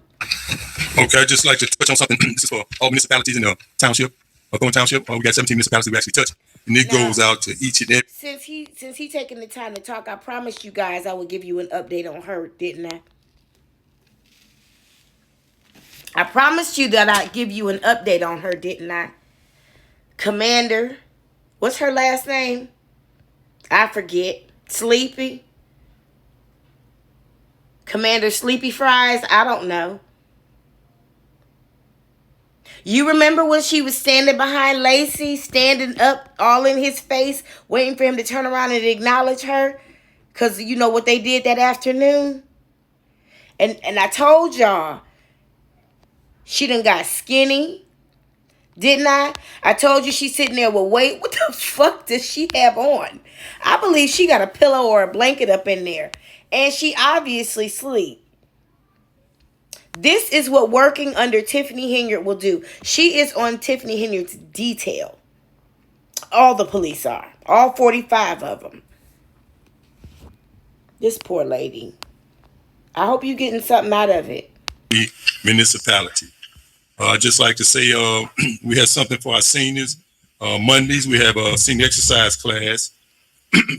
Okay, I'd just like to touch on something. This is for all municipalities in the township, Thorn Township. We got 17 municipalities we actually touch, and it goes out to each and every. Since he taking the time to talk, I promised you guys I would give you an update on her, didn't I? I promised you that I'd give you an update on her, didn't I? Commander, what's her last name? I forget. Sleepy? Commander Sleepy Fries? I don't know. You remember when she was standing behind Lacey, standing up all in his face, waiting for him to turn around and acknowledge her? Because you know what they did that afternoon? And I told y'all, she done got skinny. Didn't I? I told you she's sitting there with weight. What the fuck does she have on? I believe she got a pillow or a blanket up in there. And she obviously sleep. This is what working under Tiffany Henyard will do. She is on Tiffany Henyard's detail. All the police are. All 45 of them. This poor lady. I hope you're getting something out of it. Municipality. I'd just like to say we have something for our seniors. Mondays, we have a senior exercise class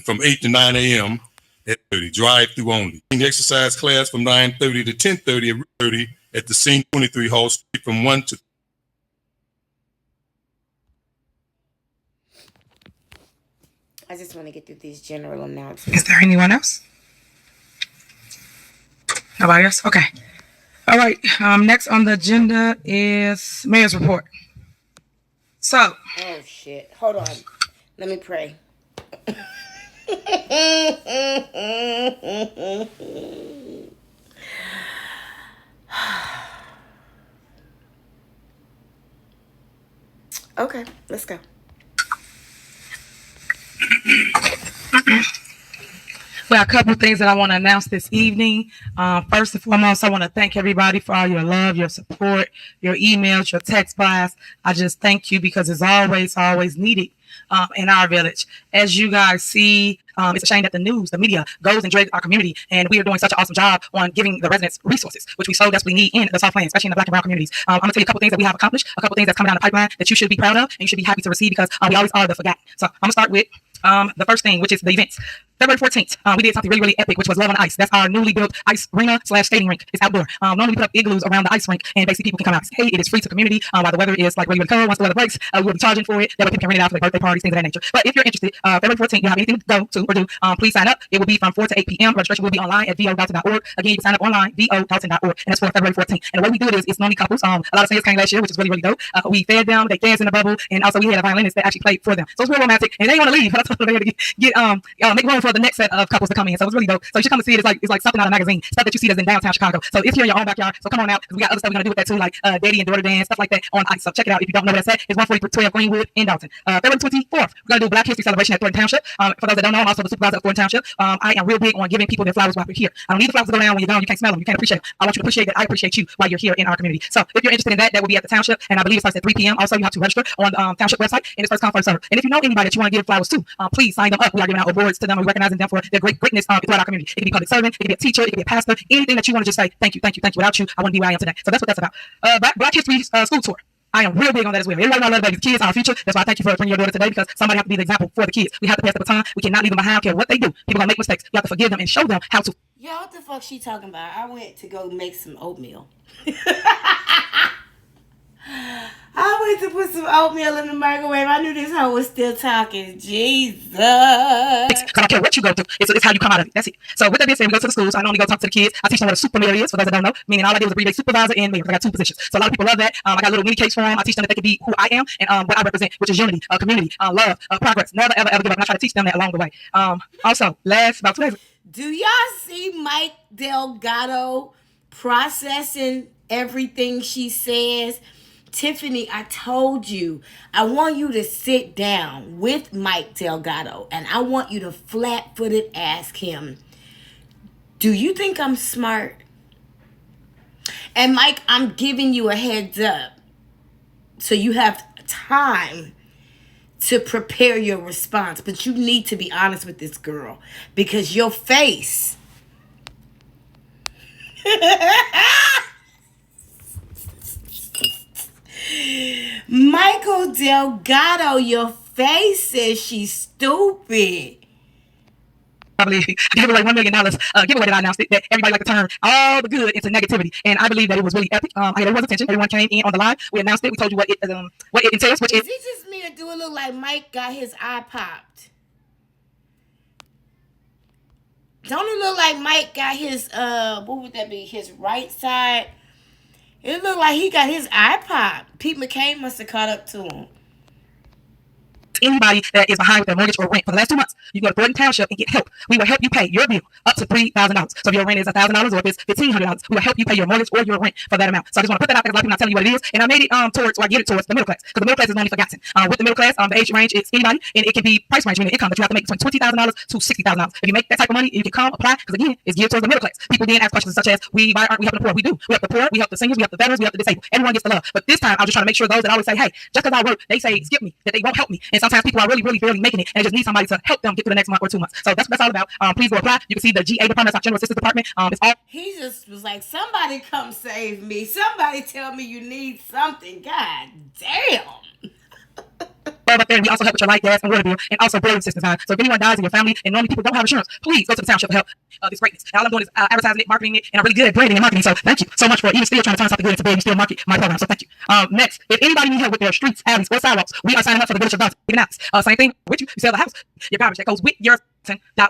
from 8 to 9 a.m. at 30, drive-through only. Senior exercise class from 9:30 to 10:30 at the Scene 23 Hall Street from 1 to. I just want to get through these general announcements. Is there anyone else? Nobody else? Okay. All right. Next on the agenda is Mayor's report. So. Oh, shit. Hold on. Let me pray. Okay, let's go. Well, a couple of things that I want to announce this evening. First and foremost, I want to thank everybody for all your love, your support, your emails, your text blasts. I just thank you because it's always needed in our village. As you guys see, it's a shame that the news, the media goes and drags our community, and we are doing such an awesome job on giving the residents resources, which we so desperately need in the South Plains, especially in the Black and brown communities. I'm going to tell you a couple things that we have accomplished, a couple things that's coming down the pipeline that you should be proud of and you should be happy to receive because we always are the forgotten. So I'm going to start with the first thing, which is the events. February 14th, we did something really epic, which was Love on Ice. That's our newly built ice arena / skating rink. It's outdoor. Normally we put up igloos around the ice rink, and basically people can come out and say, hey, it is free to community. While the weather is like really cold, once the weather breaks, we will be charging for it. That way people can rent it out for their birthday parties, things of that nature. But if you're interested, February 14th, you have anything to go to or do, please sign up. It will be from 4 to 8 p.m. Registration will be online at vo.dalton.org. Again, you can sign up online, vo.dalton.org, and that's for February 14th. And the way we do it is it's normally couples. A lot of singers came last year, which is really dope. We fed them, they danced in the bubble, and also we had a violinist that actually played for them. So it's real romantic, and they want to leave. But I told them they had to make room for the next set of couples to come in. So it's really dope. So you should come and see it. It's like something out of a magazine, stuff that you see that's in downtown Chicago. So if you're in your own backyard, so come on out because we got other stuff we're gonna do with that too, like daddy and daughter dance, stuff like that on ice. So check it out if you don't know where that's at. It's 14312 Greenwood in Dalton. February 24th, we're gonna do Black History Celebration at Thornton Township. For those that don't know, I'm also the supervisor of Thornton Township. I am real big on giving people their flowers while we're here. I don't need the flowers to go down when you're gone. You can't smell them. You can't appreciate them. I want you to appreciate that I appreciate you while you're here in our community. So if you're interested in that, that will be at the township, and I believe it starts at 3 p.m. Also, you have to register on the township website, and it's first come first serve. And if you know anybody that you want to give flowers to, please sign them up. We are giving out awards to them. We're recognizing them for their greatness throughout our community. It can be public servant, it can be a teacher, it can be a pastor, anything that you want to just say thank you. Without you, I wouldn't be where I am today. So that's what that's about. Black History School Tour. I am real big on that as well. Everybody knows babies, kids are our future. That's why I thank you for bringing your daughter today, because somebody has to be the example for the kids. We have to pass the baton. We cannot leave them behind. Care what they do. People gonna make mistakes. You have to forgive them and show them how to. Yo, what the fuck she talking about? I went to go make some oatmeal. I went to put some oatmeal in the microwave. I knew this hoe was still talking. Jesus. I don't care what you go through. It's how you come out of it. That's it. So with that being said, we go to the schools. I normally go talk to the kids. I teach them what a super mayor is, for those that don't know. Meaning all I did was abbreviate supervisor and mayor. I got two positions. So a lot of people love that. I got little mini cakes for them. I teach them that they can be who I am and what I represent, which is unity, community, love, progress. Never, ever give up. And I try to teach them that along the way. Also, last about 2 days. Do y'all see Mike Delgado processing everything she says? Tiffany, I told you, I want you to sit down with Mike Delgado and I want you to flat-footed ask him, do you think I'm smart? And Mike, I'm giving you a heads up so you have time to prepare your response. But you need to be honest with this girl because your face... Michael Delgado, your face says she's stupid. I believe I gave away $1 million giveaway that I announced that everybody like to turn all the good into negativity, and I believe that it was really epic. I had everyone's attention. Everyone came in on the live. We announced it. We told you what it entails, which is. Is it just me or do it look like Mike got his eye popped? Don't it look like Mike got his what would that be? His right side. It looked like he got his eye popped. Pete McCain must have caught up to him. Anybody that is behind with their mortgage or rent for the last 2 months, you go to Thornton Township and get help. We will help you pay your bill up to $3,000. So if your rent is $1,000 or if it's $1,500, we will help you pay your mortgage or your rent for that amount. So I just want to put that out there because a lot of people not telling you what it is. And I made it towards the middle class because the middle class is only forgotten. With the middle class, the age range is anybody, and it can be price range, meaning income that you have to make between $20,000 to $60,000. If you make that type of money, you can come apply because again, it's geared towards the middle class. People then ask questions such as, why aren't we helping the poor? We do. We help the poor, we help the seniors, we help the veterans, we help the disabled. Everyone gets the love. But this time, I'm just trying to make sure those that always say, hey, just because I work, they say skip me, that they won't help me. And sometimes people are really barely making it and they just need somebody to help them get through the next month or 2 months. So that's what that's all about. Please go apply. You can see the GA department, our general assistance department. It's all. He just was like, somebody come save me. Somebody tell me you need something. God damn. Up there, and we also help with your light, gas, and water bill, and also boiler assistance. So if anyone dies in your family, and normally people don't have insurance, please go to the township to help this greatness. And all I'm doing is advertising it, marketing it, and I'm really good at branding and marketing. So thank you so much for even still trying to turn something good into big and still market my program. So thank you. Next, if anybody needs help with their streets, alleys, or sidewalks, we are signing up for the Village of Dolton. Same thing with you. You sell the house, your garbage that goes with your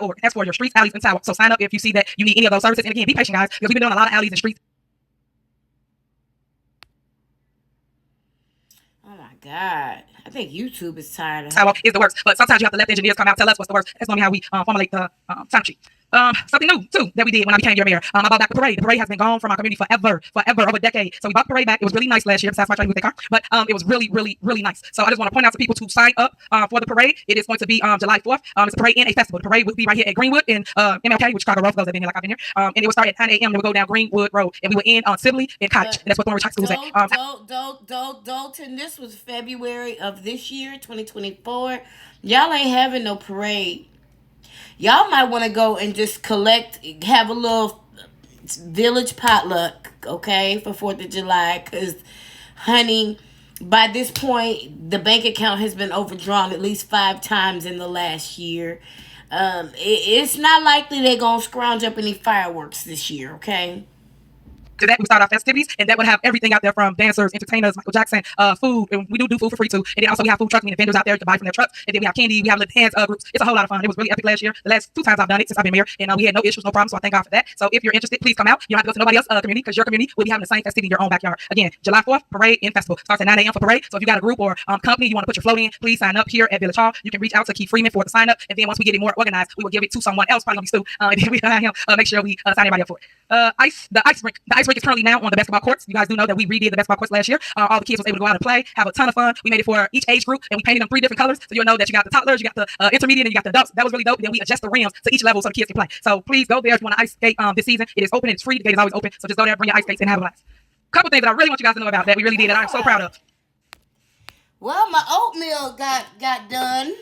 .org. That's for your streets, alleys, and sidewalks. So sign up if you see that you need any of those services. And again, be patient, guys, because we've been doing a lot of alleys and streets. Oh my God. I think YouTube is tired of Sidewalk is the worst, but sometimes you have to let the engineers come out, tell us what's the worst. That's normally how we formulate the time sheet. Something new too that we did when I became your mayor. I bought back the parade. The parade has been gone from our community forever, over a decade. So we bought the parade back. It was really nice last year, besides my trying to move the car, but it was really nice. So I just want to point out to people to sign up for the parade. It is going to be July 4th. It's a parade and a festival. The parade will be right here at Greenwood in MLK, which Chicago Road, those that been here like I've been here. And it will start at 9 a.m. and we'll go down Greenwood Road, and we will end on Sibley and Cottage. And that's what Thornridge High School is at. Dolton, this was February of this year, 2024. Y'all ain't having no parade. Y'all might want to go and just have a little village potluck, okay, for 4th of July. Because, honey, by this point, the bank account has been overdrawn at least 5 times in the last year. It's not likely they're going to scrounge up any fireworks this year, okay? To that, we start our festivities, and that would have everything out there from dancers, entertainers, Michael Jackson, food, and we do food for free too. And then also we have food trucks, meaning vendors out there to buy from their trucks. And then we have candy, we have little dance groups. It's a whole lot of fun. It was really epic last year. The last 2 times I've done it since I've been mayor, and we had no issues, no problems. So I thank God for that. So if you're interested, please come out. You don't have to go to nobody else's community because your community will be having the same festivity in your own backyard. Again, July 4th, parade and festival starts at 9 a.m. for parade. So if you got a group or company you want to put your float in, please sign up here at Village Hall. You can reach out to Keith Freeman for the sign up, and then once we get it more organized, we will give it to someone else. Probably gonna be Stu. And then we make sure we sign everybody up for it. The ice rink is currently now on the basketball courts. You guys do know that we redid the basketball courts last year. All the kids was able to go out and play, have a ton of fun. We made it for each age group, and we painted them 3 different colors. So you'll know that you got the toddlers, you got the intermediate, and you got the adults. That was really dope. And then we adjust the rims to each level so the kids can play. So please go there if you want to ice skate this season. It is open and it's free. The gate is always open. So just go there, bring your ice skates, and have a blast. Couple things that I really want you guys to know about that we really did that I'm so proud of. Well, my oatmeal got done.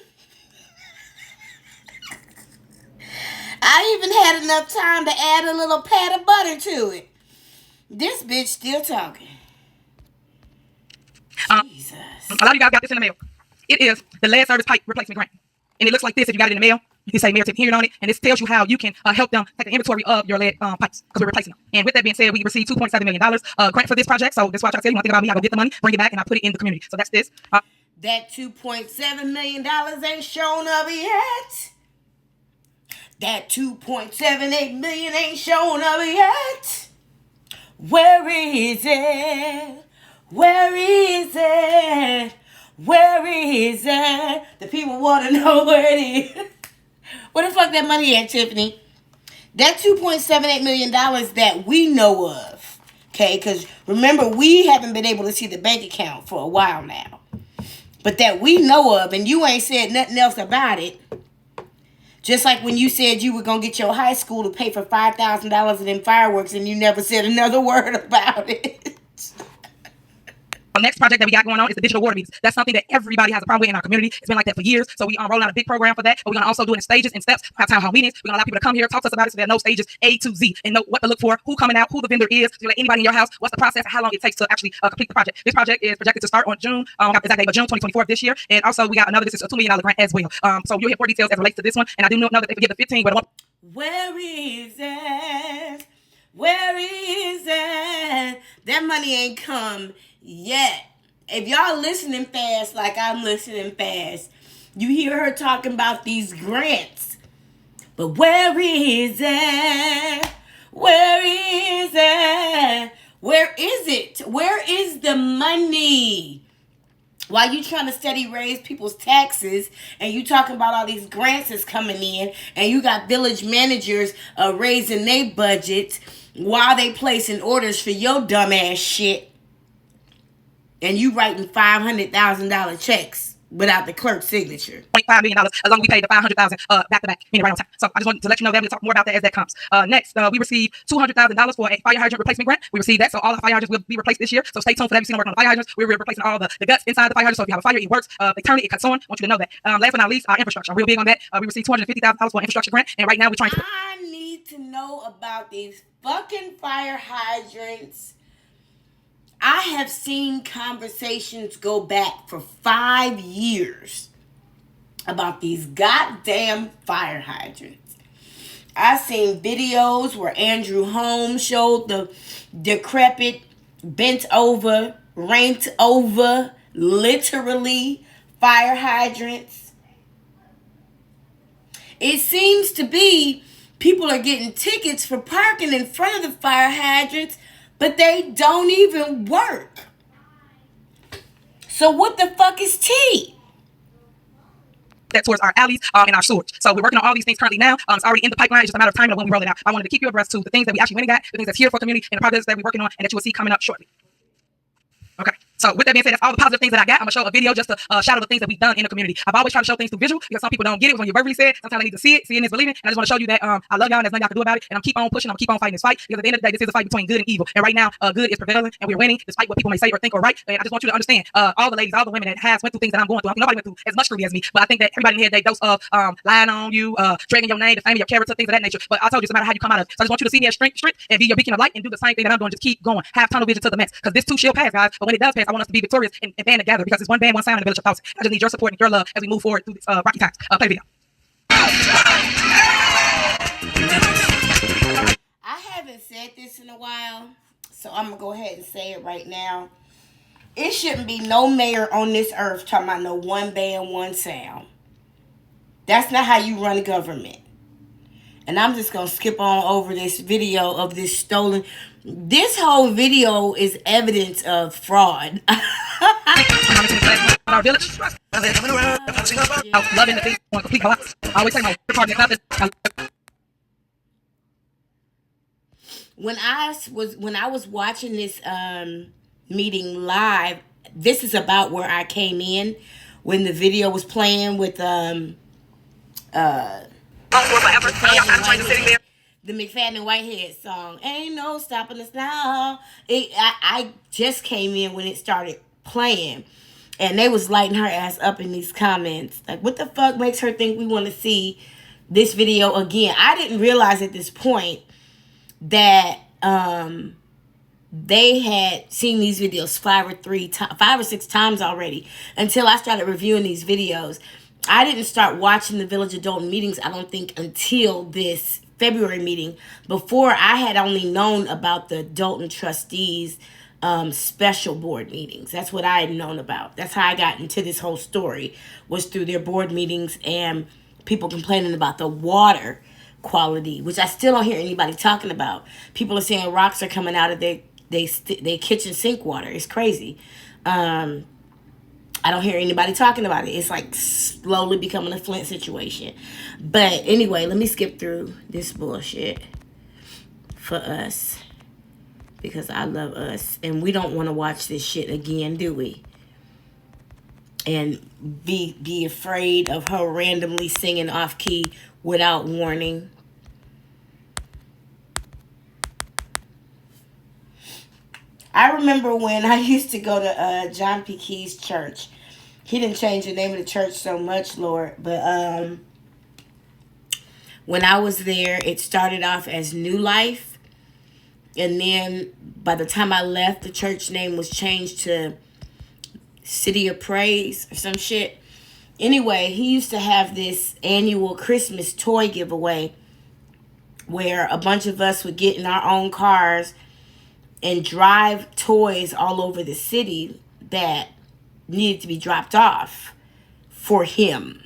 I even had enough time to add a little pat of butter to it. This bitch still talking. Jesus. A lot of you guys got this in the mail. It is the lead service pipe replacement grant. And it looks like this if you got it in the mail. You can say Mayor Tim Hearing on it. And this tells you how you can help them take an inventory of your lead pipes because we're replacing them. And with that being said, we received $2.7 million grant for this project. So that's why I try to tell you, one thing about me, I go get the money, bring it back, and I put it in the community. So that's this. That $2.7 million ain't shown up yet. That $2.78 million ain't shown up yet. Where is it? Where is it? Where is it? The people want to know where it is. Where the fuck that money at, Tiffany? That $2.78 million that we know of, Okay, because remember, we haven't been able to see the bank account for a while now. But that we know of, and you ain't said nothing else about it. Just like when you said you were going to get your high school to pay for $5,000 in fireworks and you never said another word about it. The next project that we got going on is the digital water meters. That's something that everybody has a problem with in our community. It's been like that for years. So we rolling out a big program for that. But we're going to also do it in stages and steps. Have town hall meetings. We're going to allow people to come here, talk to us about it so they know stages A to Z and know what to look for, who coming out, who the vendor is, so let anybody in your house, what's the process, and how long it takes to actually complete the project. This project is projected to start on June, got the exact date, but June 2024 of this year. And also we got another, this is a $2 million grant as well. So you'll hear more details as relates to this one. And I do know that they forget the 15, but where is it? Where is it? That money ain't come yet. If y'all listening fast like I'm listening fast, you hear her talking about these grants. But where is it? Where is it? Where is it? Where is the money? While you trying to steady raise people's taxes and you talking about all these grants that's coming in and you got village managers raising their budgets while they placing orders for your dumb ass shit. And you writing $500,000 checks without the clerk's signature. $0.5 million as long as we pay the $500,000 back to back, meaning right on time. So I just wanted to let you know that. We'll talk more about that as that comes. Next, we received $200,000 for a fire hydrant replacement grant. We received that, so all the fire hydrants will be replaced this year. So stay tuned for that. We've seen them working on the fire hydrants. We're replacing all the guts inside the fire hydrant. So if you have a fire, it works. They turn it, it cuts on. I want you to know that. Last but not least, our infrastructure. I'm real big on that. We received $250,000 for an infrastructure grant, and right now we're trying to. I need to know about these fucking fire hydrants. I have seen conversations go back for 5 years about these goddamn fire hydrants. I've seen videos where Andrew Holmes showed the decrepit, bent over, ranked over, literally fire hydrants. It seems to be people are getting tickets for parking in front of the fire hydrants, but they don't even work. So what the fuck is T? That towards our alleys and our sewage. So we're working on all these things currently now. It's already in the pipeline. It's just a matter of time of when we roll it out. I wanted to keep you abreast to the things that we actually went and got, the things that's here for community, and the projects that we're working on and that you will see coming up shortly. Okay. So with that being said, that's all the positive things that I got. I'm going to show a video just to shadow the things that we've done in the community. I've always tried to show things through visual because some people don't get it when you verbally say it. Sometimes they need to see it. Seeing is believing. And I just want to show you that I love y'all and there's nothing y'all can do about it. And I'm keep on pushing. I'm keep on fighting this fight because at the end of the day, this is a fight between good and evil. And right now, good is prevailing and we're winning despite what people may say or think or write. And I just want you to understand all the ladies, all the women that has went through things that I'm going through. Nobody went through as much scrutiny as me, but I think that everybody in here, they dose of lying on you, dragging your name, defaming your character, things of that nature. But I told you, it's no matter how you come out of it. So I just want you to see me as strength and be your beacon of light and do the same thing that I'm doing. Just keep going. Have tunnel vision to the max because this too shall pass, guys. But when it does pass, I want us to be victorious and band together because it's one band, one sound in the village of thoughts. I just need your support and your love as we move forward through this rocky times. Play video. I haven't said this in a while, so I'm going to go ahead and say it right now. It shouldn't be no mayor on this earth talking about no one band, one sound. That's not how you run a government. And I'm just going to skip on over this video of this stolen. This whole video is evidence of fraud. Our village. Loving the things on complete collapse. I always say my part is nothing. When I was watching this meeting live, this is about where I came in when the video was playing with the McFadden Whitehead song. Ain't no stopping us now. I just came in when it started playing. And they was lighting her ass up in these comments. Like, what the fuck makes her think we want to see this video again? I didn't realize at this point that they had seen these videos 5 or 6 times already until I started reviewing these videos. I didn't start watching the Village of Dolton meetings, I don't think, until this February meeting. Before, I had only known about the Dolton Trustees special board meetings. That's what I had known about. That's how I got into this whole story, was through their board meetings and people complaining about the water quality, which I still don't hear anybody talking about. People are saying rocks are coming out of their kitchen sink water. It's crazy. I don't hear anybody talking about it. It's like slowly becoming a Flint situation. But anyway, let me skip through this bullshit for us. because I love us. And we don't want to watch this shit again, do we? And be afraid of her randomly singing off key without warning. I remember when I used to go to John P. Key's church. He didn't change the name of the church so much, Lord. But when I was there, it started off as New Life. And then by the time I left, the church name was changed to City of Praise or some shit. Anyway, he used to have this annual Christmas toy giveaway where a bunch of us would get in our own cars and drive toys all over the city that needed to be dropped off for him.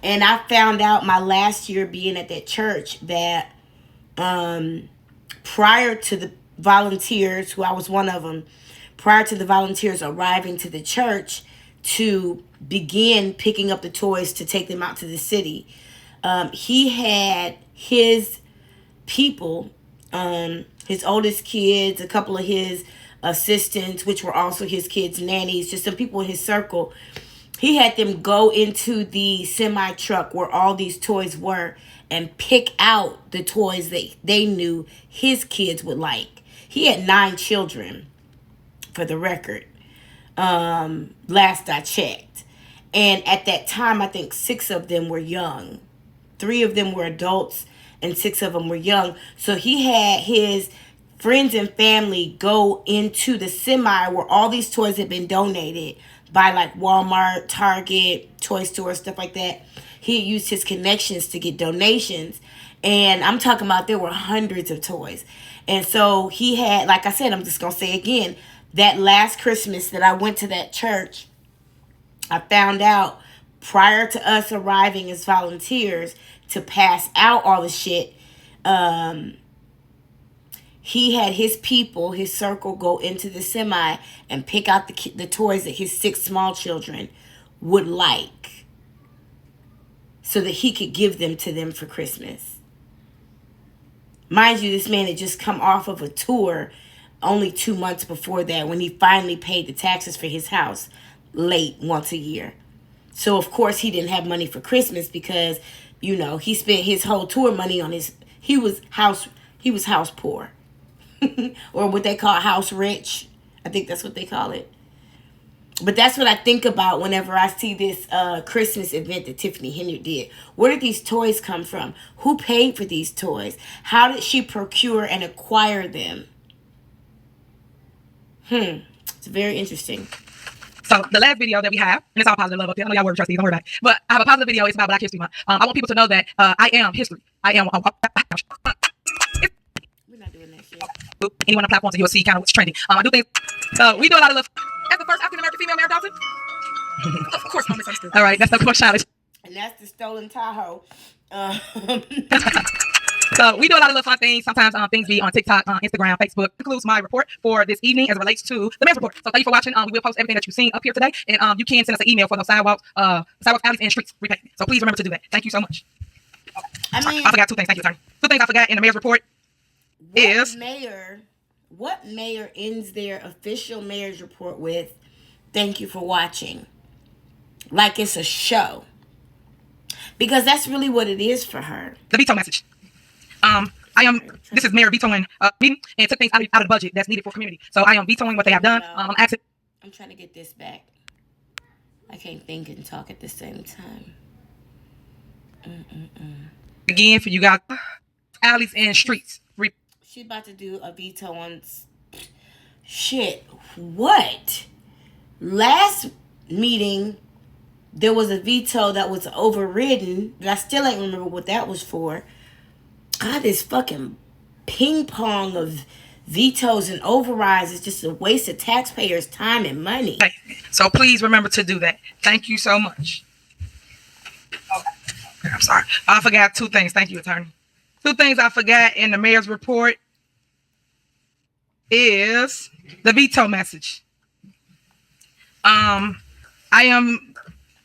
And I found out my last year being at that church that prior to the volunteers, who I was one of them, prior to the volunteers arriving to the church to begin picking up the toys to take them out to the city, he had his people, his oldest kids, a couple of his assistants, which were also his kids' nannies, just some people in his circle. He had them go into the semi truck where all these toys were and pick out the toys that they knew his kids would like. He had 9 children, for the record, last I checked. And at that time, I think 6 of them were young. 3 of them were adults and 6 of them were young. So he had his friends and family go into the semi where all these toys had been donated by like Walmart, Target, toy stores, stuff like that. He used his connections to get donations. And I'm talking about there were hundreds of toys. And so he had, like I said, I'm just going to say again, that last Christmas that I went to that church, I found out prior to us arriving as volunteers to pass out all the shit, he had his people, his circle, go into the semi and pick out the toys that his 6 small children would like so that he could give them to them for Christmas. Mind you, this man had just come off of a tour only 2 months before that when he finally paid the taxes for his house late once a year. So, of course, he didn't have money for Christmas because, you know, he spent his whole tour money on he was house poor. Or what they call house rich. I think that's what they call it. But that's what I think about whenever I see this Christmas event that Tiffany Henry did. Where did these toys come from? Who paid for these toys? How did she procure and acquire them? It's very interesting. So the last video that we have, and it's all positive love up here. I know y'all were trustees, don't worry about it. But I have a positive video. It's about Black History Month. I want people to know that I am history. I am. We're not doing that shit. Anyone on the platform, so you'll see kind of what's trending. I do things. We do a lot of love. As the first African American female mayor, Dolton. Of course, I'm misunderstood. All right, that's the first challenge. And that's the stolen Tahoe. So we do a lot of little fun things. Sometimes things be on TikTok, Instagram, Facebook. Includes my report for this evening as it relates to the mayor's report. So thank you for watching. We will post everything that you've seen up here today, and you can send us an email for those sidewalks, alleys, and streets repaving. So please remember to do that. Thank you so much. I forgot 2 things. Thank you, attorney. 2 things I forgot in the mayor's report what mayor ends their official mayor's report with "Thank you for watching," like it's a show, because that's really what it is for her. The veto message. This is Mayor vetoing meeting and took things out of the budget that's needed for community. So I am vetoing what they have done. I'm trying to get this back. I can't think and talk at the same time. Again, for you guys, alleys and streets. She about to do a veto on shit. What? Last meeting, there was a veto that was overridden, but I still ain't remember what that was for. God, this fucking ping pong of vetoes and overrides is just a waste of taxpayers' time and money. So please remember to do that. Thank you so much. Okay, I'm sorry. I forgot 2 things. Thank you, attorney. 2 things I forgot in the mayor's report is the veto message.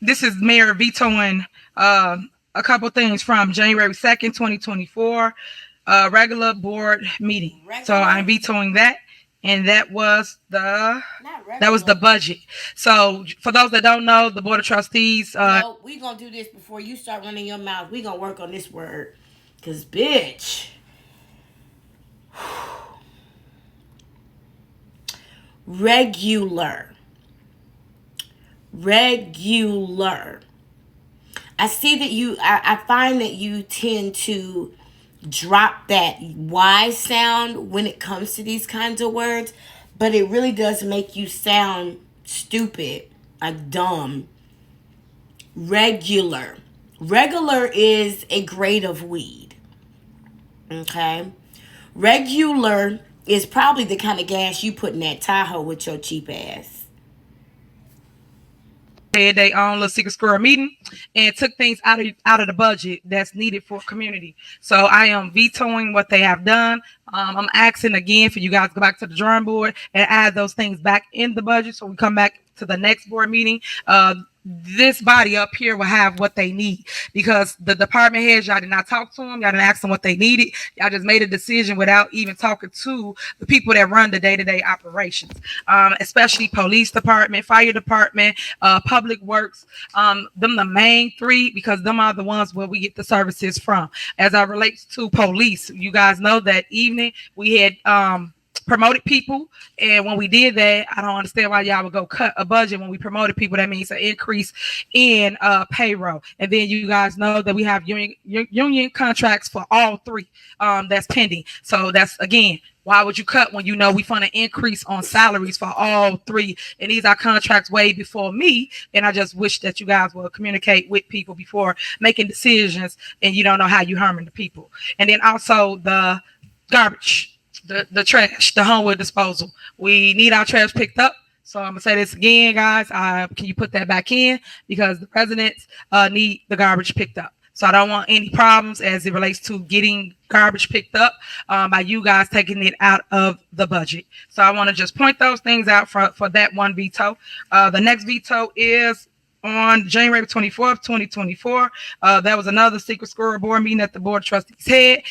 This is Mayor vetoing a couple things from January 2nd, 2024. regular board meeting. So I'm vetoing that. And that was the budget. So for those that don't know, the board of trustees. No, we gonna do this before you start running your mouth. We gonna work on this word, cause bitch. Regular. I see that I find that you tend to drop that Y sound when it comes to these kinds of words, but it really does make you sound stupid, like dumb. Regular. Regular is a grade of weed. Okay? Regular is probably the kind of gas you put in that Tahoe with your cheap ass. Had their own little secret squirrel meeting and took things out of the budget that's needed for community. So I am vetoing what they have done. I'm asking again for you guys to go back to the drawing board and add those things back in the budget so we come back to the next board meeting. This body up here will have what they need, because the department heads, y'all did not talk to them. Y'all didn't ask them what they needed. Y'all just made a decision without even talking to the people that run the day-to-day operations, especially police department, fire department, public works. Them the main three, because them are the ones where we get the services from. As I relates to police, you guys know that evening we had promoted people, and when we did that, I don't understand why y'all would go cut a budget when we promoted people. That means an increase in payroll. And then you guys know that we have union contracts for all three that's pending. So that's, again, why would you cut when you know we fund an increase on salaries for all three? And these are contracts way before me. And I just wish that you guys will communicate with people before making decisions, and you don't know how you harming the people. And then also the garbage. The trash, the homewood disposal. We need our trash picked up. So I'm gonna say this again, guys. Can you put that back in, because the residents need the garbage picked up. So I don't want any problems as it relates to getting garbage picked up by you guys taking it out of the budget. So I want to just point those things out for that one veto. The next veto is on January 24th, 2024. That was another secret squirrel board meeting that the board of trustees had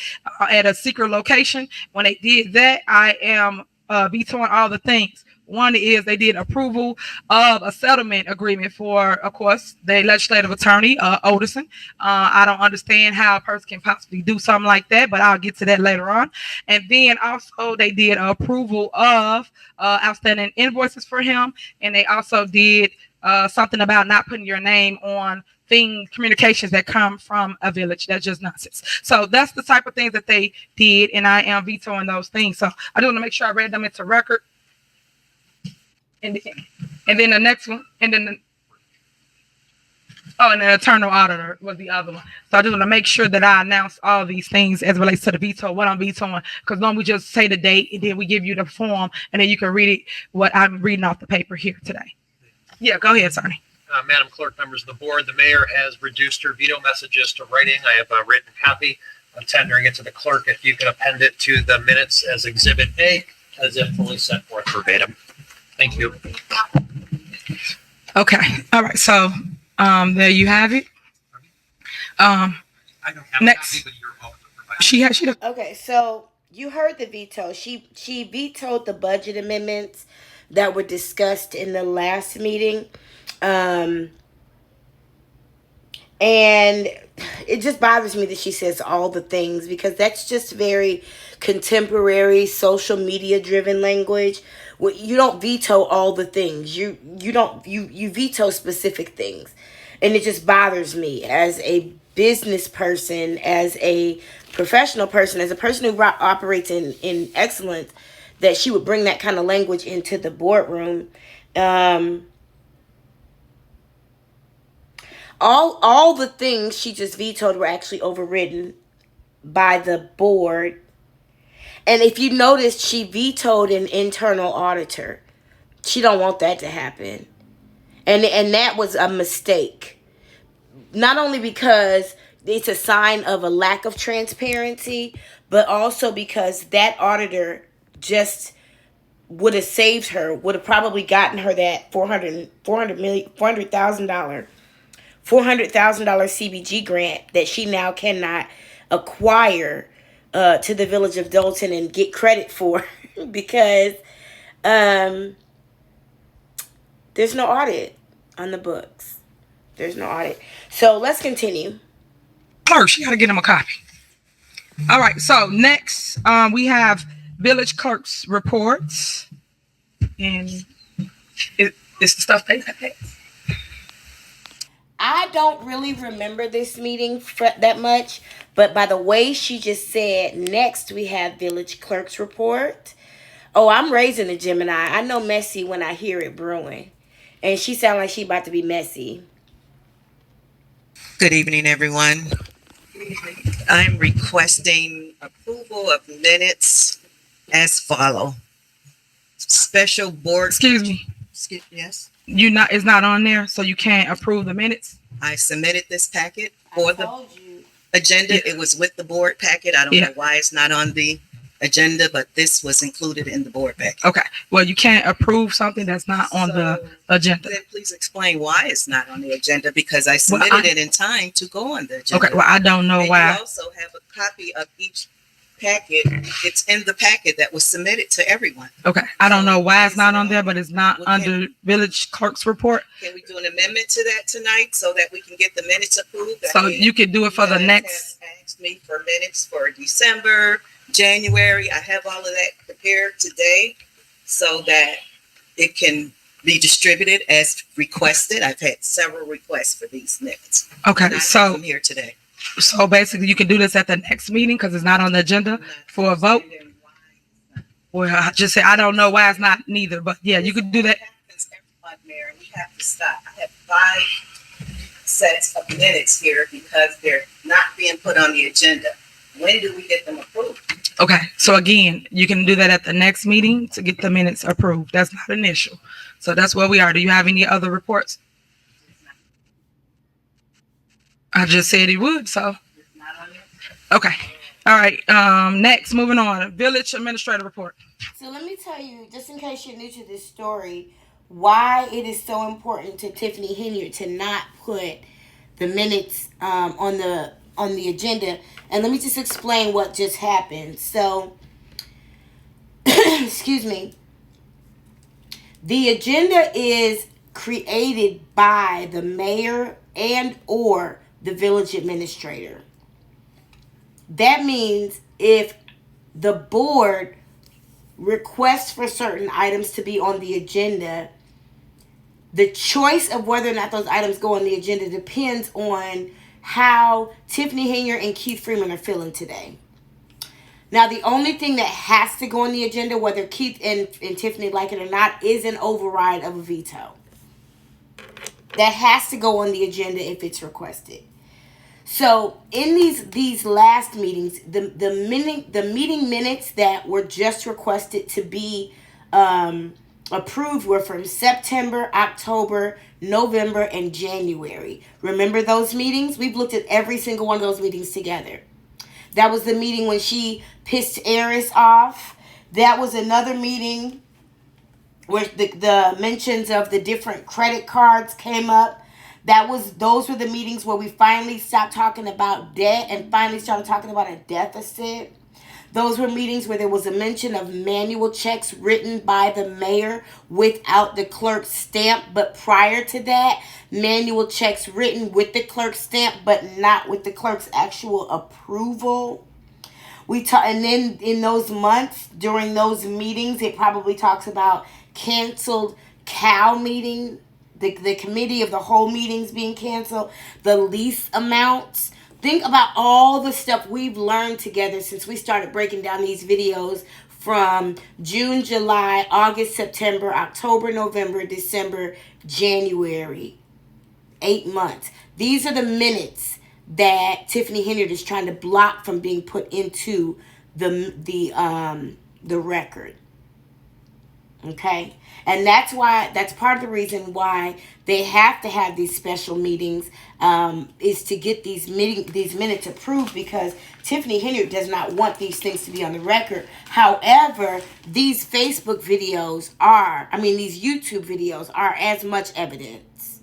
at a secret location. When they did that, I am vetoing all the things. One is they did approval of a settlement agreement for, of course, the legislative attorney, Oderson. I don't understand how a person can possibly do something like that, but I'll get to that later on. And then also they did approval of outstanding invoices for him. And they also did something about not putting your name on communications that come from a village. That's just nonsense. So that's the type of things that they did, and I am vetoing those things. So I do want to make sure I read them into record. And then the next one, and then and the internal auditor was the other one. So I just want to make sure that I announce all these things as it relates to the veto, what I'm vetoing, because normally we just say the date and then we give you the form, and then you can read it, what I'm reading off the paper here today. Yeah, go ahead, Sonny. Madam Clerk, members of the board, the mayor has reduced her veto messages to writing. I have a written copy. I'm tendering it to the clerk. If you can append it to the minutes as Exhibit A, as if fully set forth verbatim. Thank you. Okay. All right. So there you have it. I don't have next. a copy, but you're welcome to provide. Okay, so you heard the veto. She vetoed the budget amendments that were discussed in the last meeting. And it just bothers me that she says all the things, because that's just very contemporary social media driven language. You don't veto all the things. You veto specific things. And it just bothers me as a business person, as a professional person, as a person who operates in excellence, that she would bring that kind of language into the boardroom. All the things she just vetoed were actually overridden by the board. And if you notice, she vetoed an internal auditor. She don't want that to happen. And that was a mistake. Not only because it's a sign of a lack of transparency, but also because that auditor just would have saved her, would have probably gotten her that $400,000 CBG grant that she now cannot acquire to the village of Dolton and get credit for because there's no audit on the books. There's no audit. So let's continue. Clerk, you gotta get him a copy. All right, so next we have village clerk's reports. And it's the stuff they had. I don't really remember this meeting that much, but by the way she just said, next we have village clerk's report. Oh, I'm raising a Gemini. I know messy when I hear it brewing. And she sound like she about to be messy. Good evening, everyone. I'm requesting approval of minutes as follow. Special board. Excuse me. Yes. It's not on there, so you can't approve the minutes. I submitted this packet for the told you. agenda. Yeah. It was with the board packet. I don't know why it's not on the agenda, but this was included in the board packet. Okay. Well, you can't approve something that's not on the agenda. Then please explain why it's not on the agenda, because I submitted it in time to go on the agenda. Okay. Well, I don't know And why. you also have a copy of each packet. It's in the packet that was submitted to everyone. Okay. I don't know why it's not on there, but it's not under village clerk's report. Can we do an amendment to that tonight so that we can get the minutes approved? So you could do it for the guys next. have asked me for minutes for December, January. I have all of that prepared today so that it can be distributed as requested. I've had several requests for these minutes. Okay. And I have So them here today. basically you can do this at the next meeting because it's not on the agenda for a vote. Well, I just say I don't know why it's not neither, but yeah, you could do that. Happens every month, Mayor. We have to stop. I have 5 sets of minutes here because they're not being put on the agenda. When do we get them approved? Okay. So again, you can do that at the next meeting to get the minutes approved. That's not an issue. So that's where we are. Do you have any other reports? I just said he would, so. Okay. All right. Next, moving on. Village administrator report. So let me tell you, just in case you're new to this story, why it is so important to Tiffany Henyard to not put the minutes on the agenda. And let me just explain what just happened. So, excuse me. The agenda is created by the mayor and or the village administrator. That means if the board requests for certain items to be on the agenda, the choice of whether or not those items go on the agenda depends on how Tiffany Henyard and Keith Freeman are feeling today. Now, the only thing that has to go on the agenda, whether Keith and Tiffany like it or not, is an override of a veto. That has to go on the agenda if it's requested. So in these last meetings, the meeting minutes that were just requested to be approved were from September, October, November, and January. Remember those meetings? We've looked at every single one of those meetings together. That was the meeting when she pissed Eris off. That was another meeting where the mentions of the different credit cards came up. Those were the meetings where we finally stopped talking about debt and finally started talking about a deficit. Those were meetings where there was a mention of manual checks written by the mayor without the clerk's stamp. But prior to that, manual checks written with the clerk's stamp, but not with the clerk's actual approval. And then in those months, during those meetings, it probably talks about canceled CAL meeting, the committee of the whole meetings being canceled, the lease amounts. Think about all the stuff we've learned together since we started breaking down these videos from June, July, August, September, October, November, December, January. 8 months. These are the minutes that Tiffany Henyard is trying to block from being put into the record. Okay? And that's part of the reason why they have to have these special meetings, is to get these minutes approved, because Tiffany Henyard does not want these things to be on the record. However, these Facebook videos these YouTube videos are as much evidence.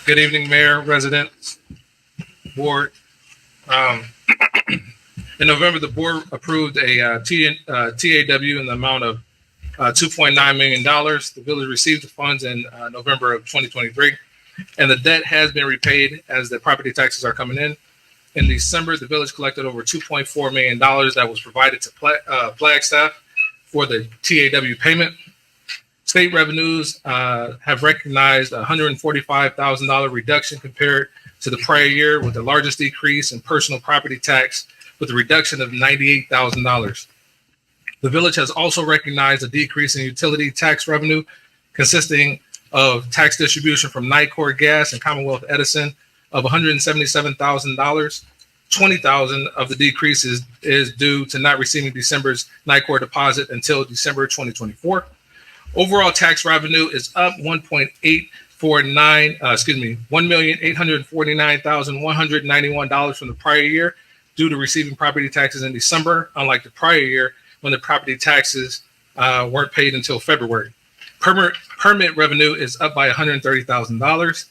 Good evening, Mayor, residents, board. In November, the board approved a TAW in the amount of $2.9 million. The village received the funds in November of 2023, and the debt has been repaid as the property taxes are coming in. In December, the village collected over $2.4 million that was provided to Flagstaff for the TAW payment. State revenues have recognized a $145,000 reduction compared to the prior year, with the largest decrease in personal property tax with a reduction of $98,000. The village has also recognized a decrease in utility tax revenue, consisting of tax distribution from Nicor Gas and Commonwealth Edison of $177,000. $20,000 of the decrease is due to not receiving December's Nicor deposit until December 2024. Overall tax revenue is up $1,849,191 from the prior year due to receiving property taxes in December, unlike the prior year when the property taxes weren't paid until February. Permit revenue is up by $130,000.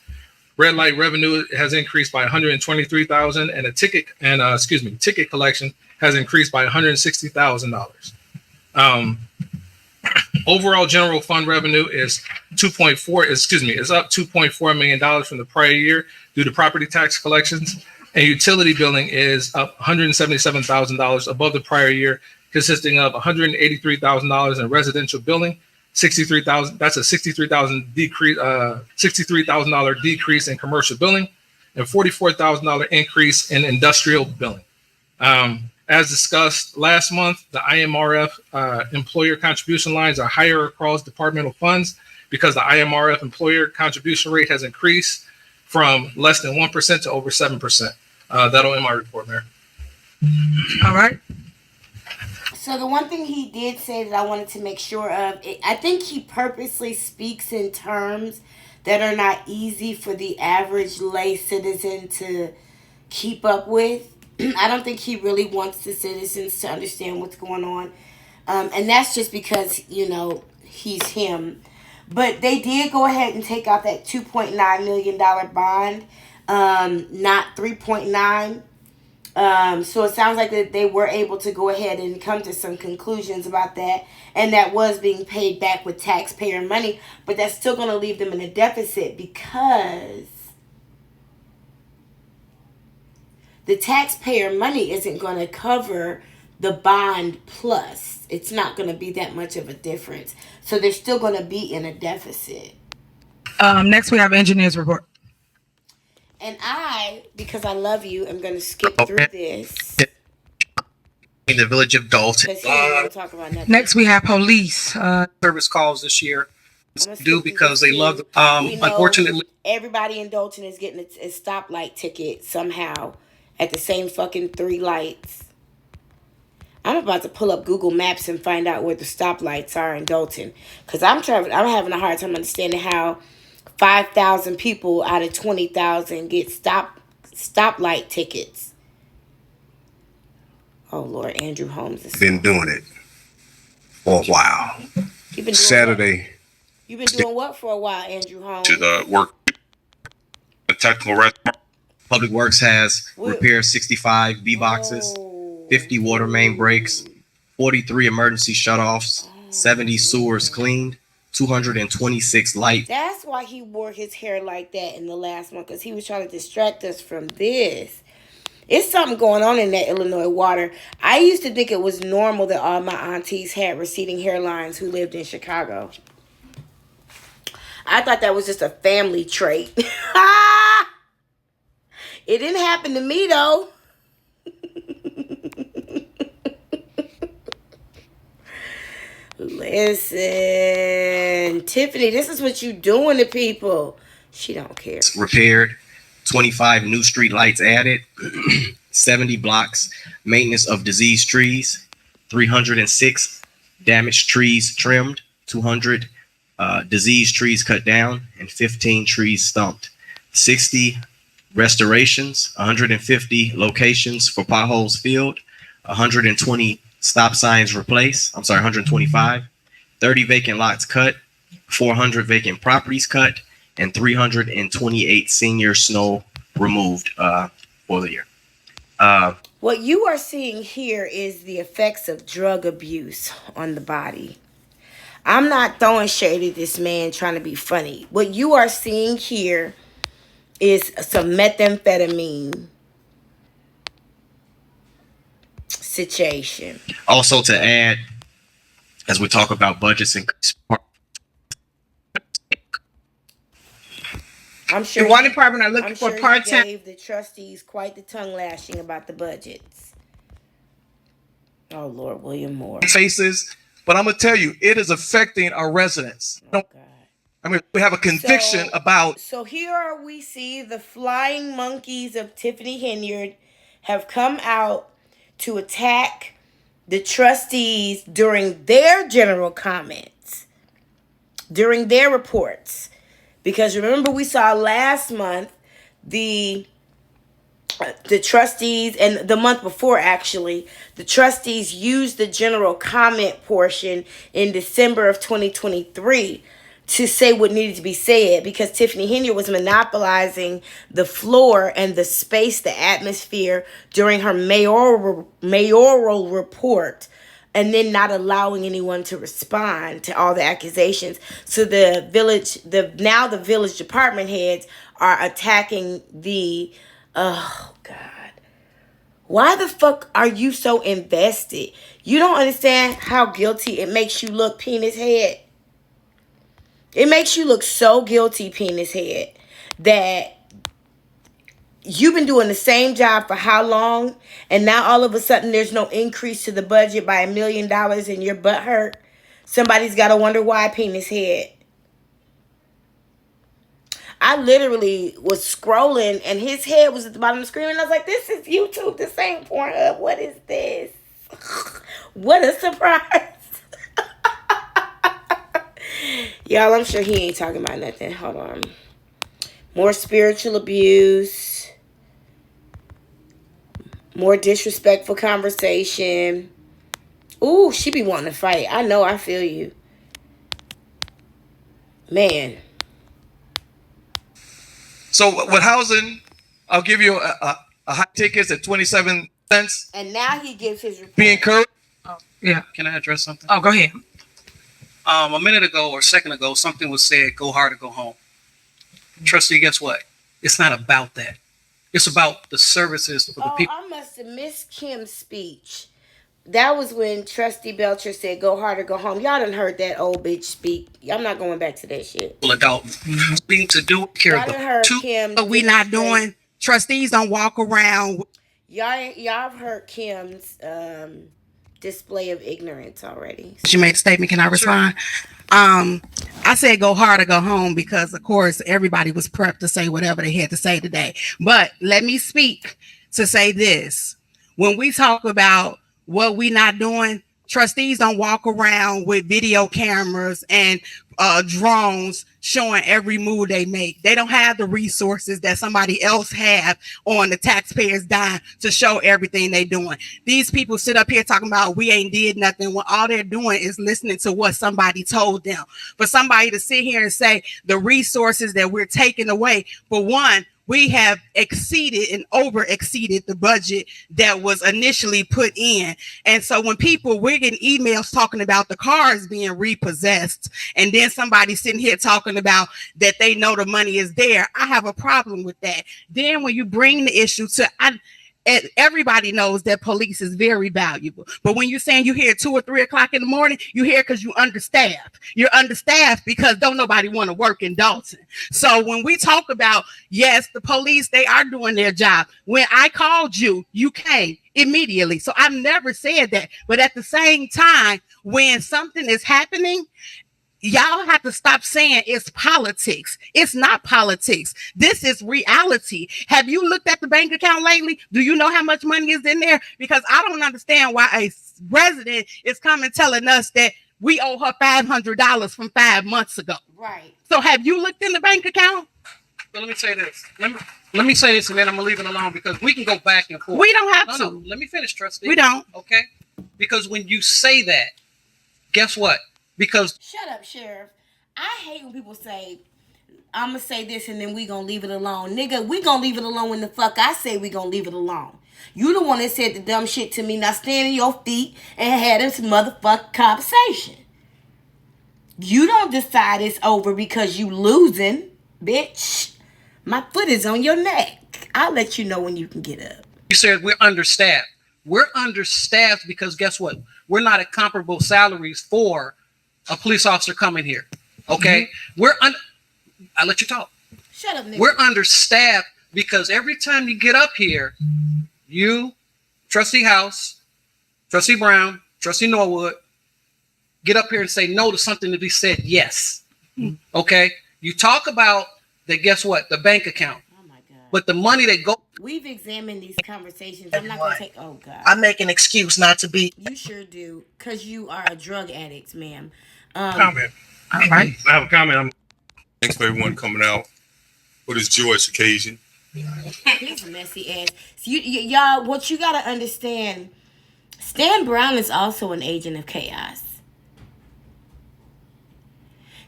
Red light revenue has increased by $123,000, and ticket collection has increased by $160,000. Overall general fund revenue is up $2.4 million from the prior year due to property tax collections, and utility billing is up $177,000 above the prior year, consisting of $183,000 in residential billing, $63,000. That's a $63,000 decrease, $63,000 decrease in commercial billing, and $44,000 increase in industrial billing. As discussed last month, the IMRF employer contribution lines are higher across departmental funds because the IMRF employer contribution rate has increased from less than 1% to over 7%. That'll end my report, Mayor. All right. So the one thing he did say that I wanted to make sure of, I think he purposely speaks in terms that are not easy for the average lay citizen to keep up with. I don't think he really wants the citizens to understand what's going on. And that's just because, he's him. But they did go ahead and take out that $2.9 million bond, not 3.9. So it sounds like that they were able to go ahead and come to some conclusions about that. And that was being paid back with taxpayer money. But that's still going to leave them in a deficit because the taxpayer money isn't going to cover the bond plus. It's not going to be that much of a difference. So they're still going to be in a deficit. Next, we have engineers report. And I, because I love you, I'm going to skip through this. In the village of Dolton. Because he ain't going to talk about nothing. Next, we have police. Service calls this year do because they love We know unfortunately everybody in Dolton is getting a stoplight ticket somehow at the same fucking 3 lights. I'm about to pull up Google Maps and find out where the stoplights are in Dolton. Because I'm having a hard time understanding how 5,000 people out of 20,000 get stoplight tickets. Oh, Lord, Andrew Holmes is been doing it for a while. You've been doing Saturday. What? You've been doing what for a while, Andrew Holmes? To work a technical restaurant. Public Works has repaired 65 B boxes, 50 water main breaks, 43 emergency shutoffs, 70 sewers cleaned, 226 lights. That's why he wore his hair like that in the last one, because he was trying to distract us from this. It's something going on in that Illinois water. I used to think it was normal that all my aunties had receding hairlines who lived in Chicago. I thought that was just a family trait. It didn't happen to me, though. Listen, Tiffany, this is what you doing to people. She don't care. Repaired, 25 new street lights added, 70 blocks, maintenance of diseased trees, 306 damaged trees trimmed, 200 diseased trees cut down, and 15 trees stumped, 60 restorations, 150 locations for potholes filled, 120 stop signs replaced. 125, 30 vacant lots cut, 400 vacant properties cut, and 328 senior snow removed for the year. What you are seeing here is the effects of drug abuse on the body. I'm not throwing shade at this man trying to be funny. What you are seeing here is some methamphetamine situation. Also to add, as we talk about budgets and I'm sure The water department are looking I'm for sure part-time. he gave the trustees quite the tongue lashing about the budgets. Oh Lord, William Moore. Faces, but I'm gonna tell you, it is affecting our residents. Oh, God. I mean, we have a conviction about. So here we see the flying monkeys of Tiffany Henyard have come out to attack the trustees during their general comments, during their reports. Because remember, we saw last month the trustees, and the month before actually, the trustees used the general comment portion in December of 2023 to say what needed to be said, because Tiffany Henyard was monopolizing the floor and the space, the atmosphere during her mayoral report, and then not allowing anyone to respond to all the accusations. So the village department heads are attacking the, oh God. Why the fuck are you so invested? You don't understand how guilty it makes you look, penis head. It makes you look so guilty, penis head, that you've been doing the same job for how long, and now all of a sudden there's no increase to the budget by $1 million and your butt hurt? Somebody's got to wonder why, penis head. I literally was scrolling and his head was at the bottom of the screen, and I was like, this is YouTube, this ain't Pornhub. What is this? What a surprise. Y'all, I'm sure he ain't talking about nothing. Hold on. More spiritual abuse. More disrespectful conversation. Ooh, she be wanting to fight. I know, I feel you. Man. So with housing, I'll give you a high tickets at 27 cents. And now he gives his report. Be encouraged. Yeah. Can I address something? Oh, go ahead. A minute ago or a second ago, something was said, go hard or go home. Trustee, guess what? It's not about that. It's about the services for the people. I must have missed Kim's speech. That was when Trustee Belcher said, go hard or go home. Y'all done heard that old bitch speak. I'm not going back to that shit. Adult being to do care Y'all done heard Kim. But we not doing, trustees don't walk around. Y'all have heard Kim's display of ignorance already. She made a statement. Can I respond? I said go hard or go home because, of course, everybody was prepped to say whatever they had to say today. But let me speak to say this. When we talk about what we not doing, trustees don't walk around with video cameras and drones showing every move they make. They don't have the resources that somebody else have on the taxpayers' dime to show everything they doing. These people sit up here talking about we ain't did nothing when all they're doing is listening to what somebody told them. For somebody to sit here and say the resources that we're taking away, for one, we have exceeded and over exceeded the budget that was initially put in. And so when we're getting emails talking about the cars being repossessed, and then somebody sitting here talking about that they know the money is there, I have a problem with that. Then when you bring the issue to, everybody knows that police is very valuable. But when you're saying you hear 2 or 3 o'clock in the morning, you hear because you understaffed. You're understaffed because don't nobody want to work in Dolton. So when we talk about, yes, the police, they are doing their job. When I called you, you came immediately. So I've never said that. But at the same time, when something is happening, y'all have to stop saying it's politics. It's not politics. This is reality. Have you looked at the bank account lately? Do you know how much money is in there? Because I don't understand why a resident is coming telling us that we owe her $500 from 5 months ago. Right. So have you looked in the bank account? But let me say this. Let me say this, and then I'm gonna leave it alone because we can go back and forth. We don't have to. No, let me finish, trustee. We don't. Okay. Because when you say that, guess what? Because shut up, Sheriff. I hate when people say I'm going to say this and then we going to leave it alone. Nigga, we going to leave it alone when the fuck I say we going to leave it alone. You the one that said the dumb shit to me. Now stand on your feet and have this motherfucking conversation. You don't decide it's over because you losing, bitch. My foot is on your neck. I'll let you know when you can get up. You said we're understaffed. We're understaffed because guess what? We're not at comparable salaries for a police officer coming here. Okay? I'll let you talk. Shut up, nigga. We're understaffed because every time you get up here, you, Trustee House, Trustee Brown, Trustee Norwood, get up here and say no to something to be said yes. Okay? You talk about that, guess what? The bank account. Oh my God. But the money that go. We've examined these conversations. I'm not going to take. Oh God. I make an excuse not to be. You sure do, because you are a drug addict, ma'am. Comment. All right. I have a comment. Thanks for everyone coming out for this joyous occasion. He's messy ass. So y'all, what you got to understand, Stan Brown is also an agent of chaos.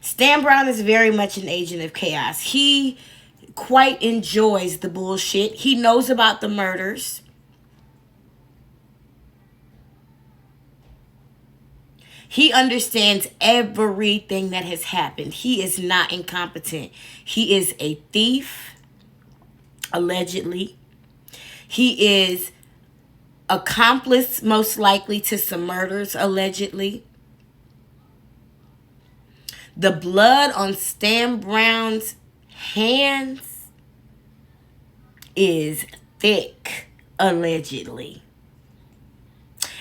Stan Brown is very much an agent of chaos. He quite enjoys the bullshit. He knows about the murders. He understands everything that has happened. He is not incompetent. He is a thief, allegedly. He is accomplice, most likely, to some murders, allegedly. The blood on Stan Brown's hands is thick, allegedly.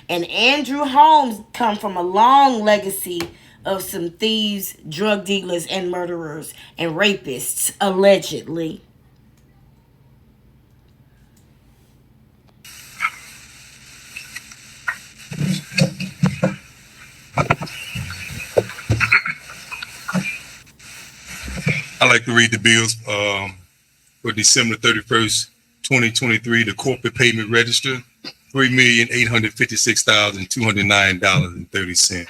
And Andrew Holmes come from a long legacy of some thieves, drug dealers, and murderers and rapists, allegedly. I'd like to read the bills for December 31st, 2023. The corporate payment register, $3,856,209.30.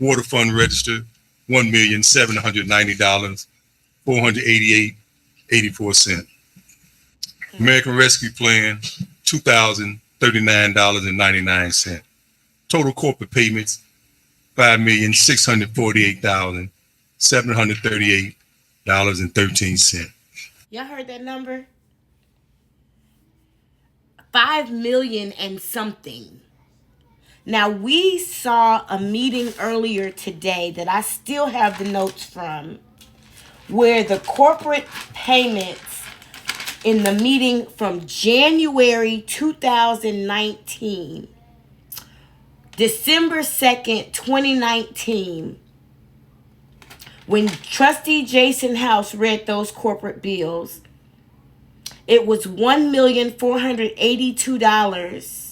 Water fund register, $1,790,488.84. American Rescue Plan, $2,039.99. Total corporate payments, $5,648,738.13. Y'all heard that number? 5 million and something. Now, we saw a meeting earlier today that I still have the notes from, where the corporate payments in the meeting from January 2019, December 2nd, 2019, when Trustee Jason House read those corporate bills, it was $1,482,000.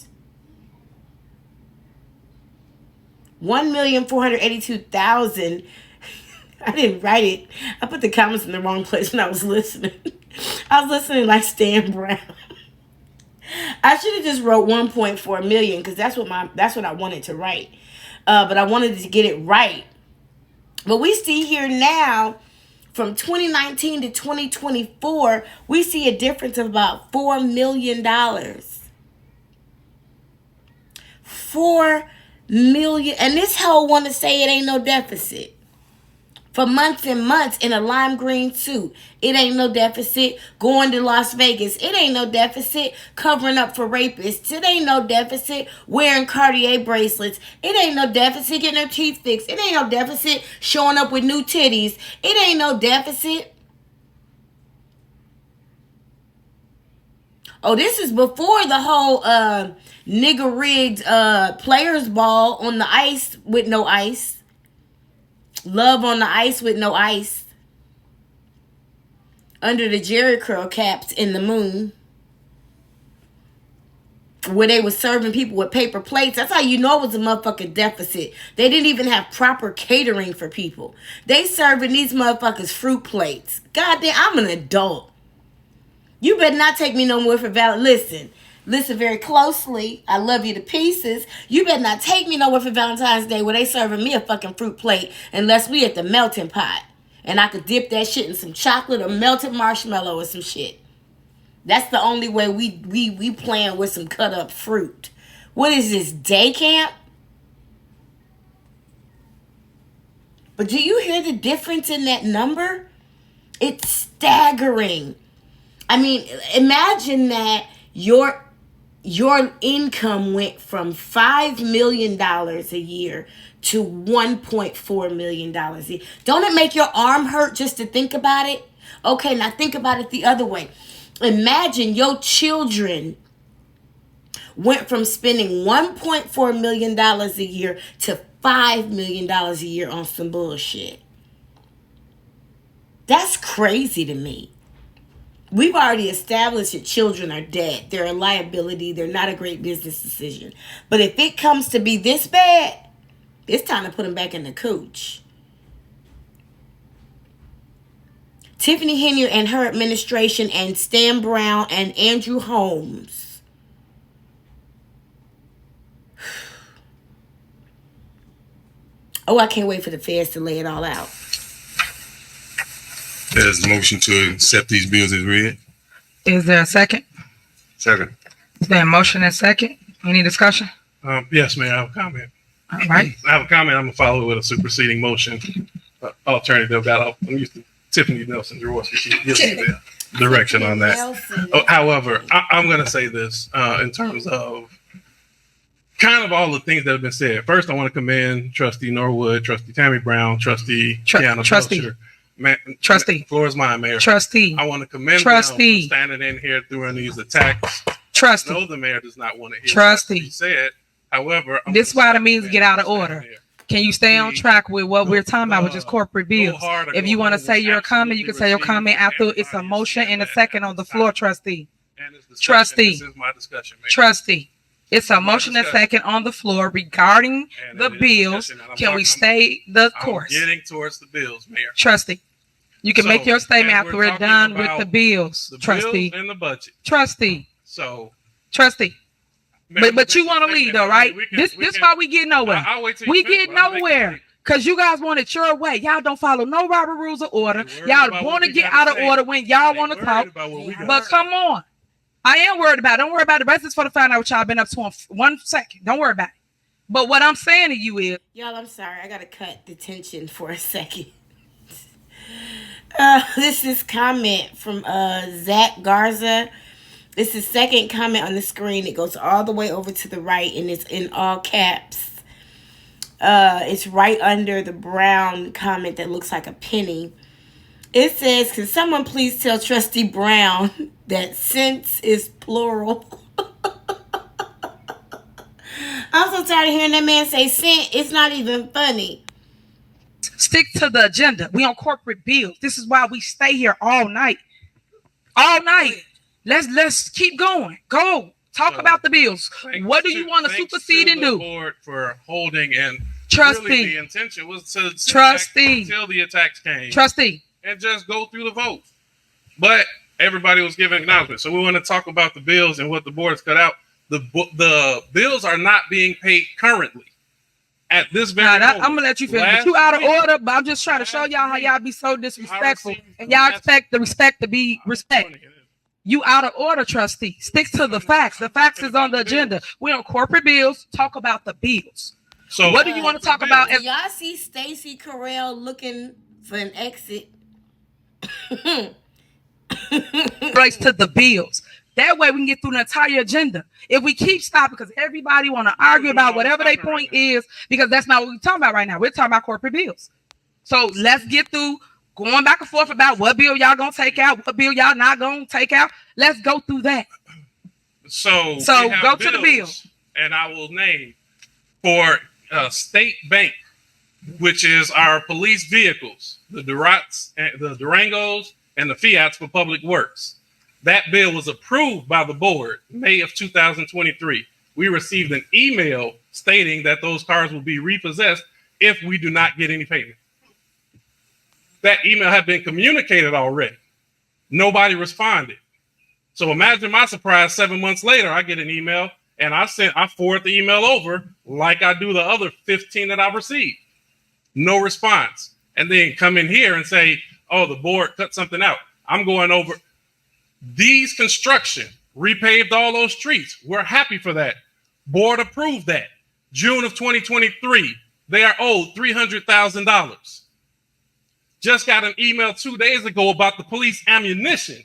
$1,482,000. I didn't write it. I put the comments in the wrong place when I was listening. I was listening like Stan Brown. I should have just wrote 1.4 million because that's what I wanted to write. But I wanted to get it right. But we see here now, from 2019 to 2024, we see a difference of about $4 million. $4 million. And this hoe want to say it ain't no deficit. For months and months in a lime green suit, it ain't no deficit. Going to Las Vegas, it ain't no deficit. Covering up for rapists, it ain't no deficit. Wearing Cartier bracelets, it ain't no deficit. Getting her teeth fixed, it ain't no deficit. Showing up with new titties, it ain't no deficit. Oh, this is before the whole nigger rigged players ball on the ice with no ice. Love on the ice with no ice. Under the Jerry curl caps in the moon. Where they were serving people with paper plates. That's how you know it was a motherfucking deficit. They didn't even have proper catering for people. They serving these motherfuckers fruit plates. Goddamn, I'm an adult. You better not take me no more for valid. Listen very closely. I love you to pieces. You better not take me nowhere for Valentine's Day where they serving me a fucking fruit plate unless we at the melting pot. And I could dip that shit in some chocolate or melted marshmallow or some shit. That's the only way we playing with some cut up fruit. What is this, day camp? But do you hear the difference in that number? It's staggering. I mean, imagine that your income went from $5 million a year to $1.4 million a year. Don't it make your arm hurt just to think about it? Okay, now think about it the other way. Imagine your children went from spending $1.4 million a year to $5 million a year on some bullshit. That's crazy to me. We've already established that children are dead. They're a liability. They're not a great business decision. But if it comes to be this bad, it's time to put them back in the cooch. Tiffany Henry and her administration and Stan Brown and Andrew Holmes. Oh, I can't wait for the feds to lay it all out. There's a motion to accept these bills as read. Is there a second? Second. Is there a motion and second? Any discussion? Yes, Mayor, I have a comment. All right. I have a comment. I'm going to follow it with a superseding motion alternative. I'm used to Tiffany Nelson Jaworski. She gives me the direction on that. However, I'm going to say this in terms of kind of all the things that have been said. First, I want to commend Trustee Norwood, Trustee Tammy Brown, Trustee Kiana Belcher. Trustee. Floor is mine, Mayor. Trustee. I want to commend them for standing in here during these attacks. Trustee. I know the mayor does not want to hear Trustee. what he said. However, this is why the meetings get out of order. Can you stay on track with what we're talking about, which is corporate bills? If you want to say your comment, you can say your comment after it's a motion and a second on the floor, Trustee. Trustee. This is my discussion, Mayor. Trustee. It's a motion and second on the floor regarding the bills. Can we stay the course? Getting towards the bills, Mayor. Trustee. You can make your statement after we're done with the bills, Trustee. And the budget. Trustee. So. Trustee. But you want to lead though, right? This why we get nowhere. We get nowhere. Because you guys want it your way. Y'all don't follow no Robert rules of order. Y'all want to get out of order when y'all want to talk. But come on. I am worried about it. Don't worry about it. The rest is for the find out what y'all been up to in 1 second. Don't worry about it. But what I'm saying to you is... Y'all, I'm sorry. I got to cut the tension for a second. This is comment from Zach Garza. This is second comment on the screen. It goes all the way over to the right, and it's in all caps. It's right under the brown comment that looks like a penny. It says, can someone please tell Trustee Brown that cents is plural? I'm so tired of hearing that man say cent. It's not even funny. Stick to the agenda. We on corporate bills. This is why we stay here all night. All night. Let's keep going. Go. Talk about the bills. What do you want to supersede and do? Board for holding and Trustee. Really the intention was to Trustee until the attacks came. Trustee. And just go through the vote. But everybody was giving acknowledgement. So we want to talk about the bills and what the board has cut out. The bills are not being paid currently at this very moment. I'm gonna let you finish. But you out of order, but I'm just trying to show y'all how y'all be so disrespectful. And y'all expect the respect to be respect. You out of order, Trustee. Stick to the facts. The facts is on the agenda. We're on corporate bills. Talk about the bills. So what do you want to talk about? Do y'all see Stacey Carell looking for an exit? Relates to the bills. That way we can get through the entire agenda. If we keep stopping because everybody want to argue about whatever their point is, because that's not what we're talking about right now. We're talking about corporate bills. So let's get through going back and forth about what bill y'all gonna take out, what bill y'all not gonna take out. Let's go through that. So go to the bill. And I will name for State Bank, which is our police vehicles, the Durangos and the Fiats for Public Works. That bill was approved by the board May of 2023. We received an email stating that those cars will be repossessed if we do not get any payment. That email had been communicated already. Nobody responded. So imagine my surprise 7 months later, I get an email and I forward the email over like I do the other 15 that I've received. No response. and then come in here and say, oh, the board cut something out. I'm going over these construction, repaved all those streets. We're happy for that. Board approved that. June of 2023, they are owed $300,000. Just got an email 2 days ago about the police ammunition.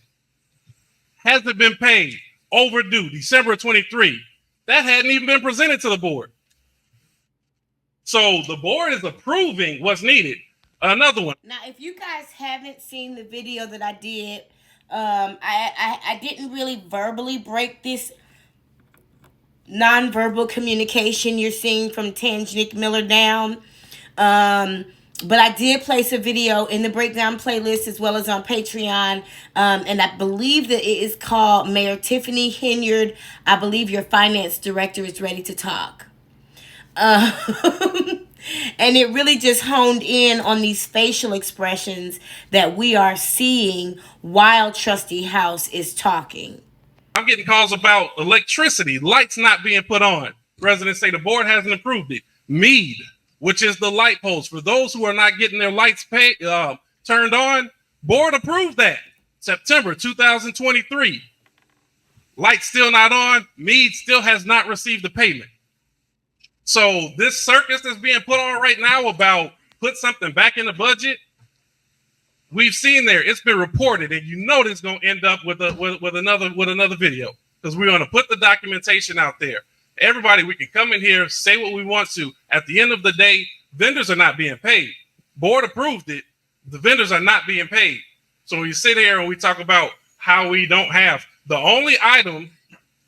Hasn't been paid. Overdue, December of 23. That hadn't even been presented to the board. So the board is approving what's needed. Another one. Now, if you guys haven't seen the video that I did, I didn't really verbally break this nonverbal communication you're seeing from Tangenique Miller down. But I did place a video in the breakdown playlist as well as on Patreon. And I believe that it is called Mayor Tiffany Henyard. I believe your finance director is ready to talk. And it really just honed in on these facial expressions that we are seeing while Trustee House is talking. I'm getting calls about electricity, lights not being put on. Residents say the board hasn't approved it. Mead, which is the light post. For those who are not getting their lights turned on, board approved that. September 2023. Lights still not on. Mead still has not received the payment. So this circus that's being put on right now about put something back in the budget, we've seen there. It's been reported, and you know this is going to end up with another video because we're going to put the documentation out there. Everybody, we can come in here, say what we want to. At the end of the day, vendors are not being paid. Board approved it. The vendors are not being paid. So when you sit here and we talk about how we don't have the only item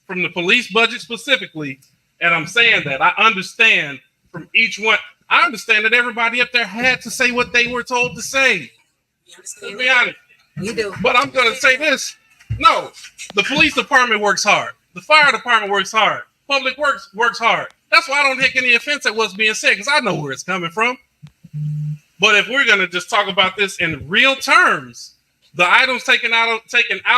from the police budget specifically, and I'm saying that I understand from each one. I understand that everybody up there had to say what they were told to say. Let's be honest. You do. But I'm going to say this. No, the police department works hard. The fire department works hard. Public Works works hard. That's why I don't take any offense at what's being said because I know where it's coming from. But if we're going to just talk about this in real terms, the items taken out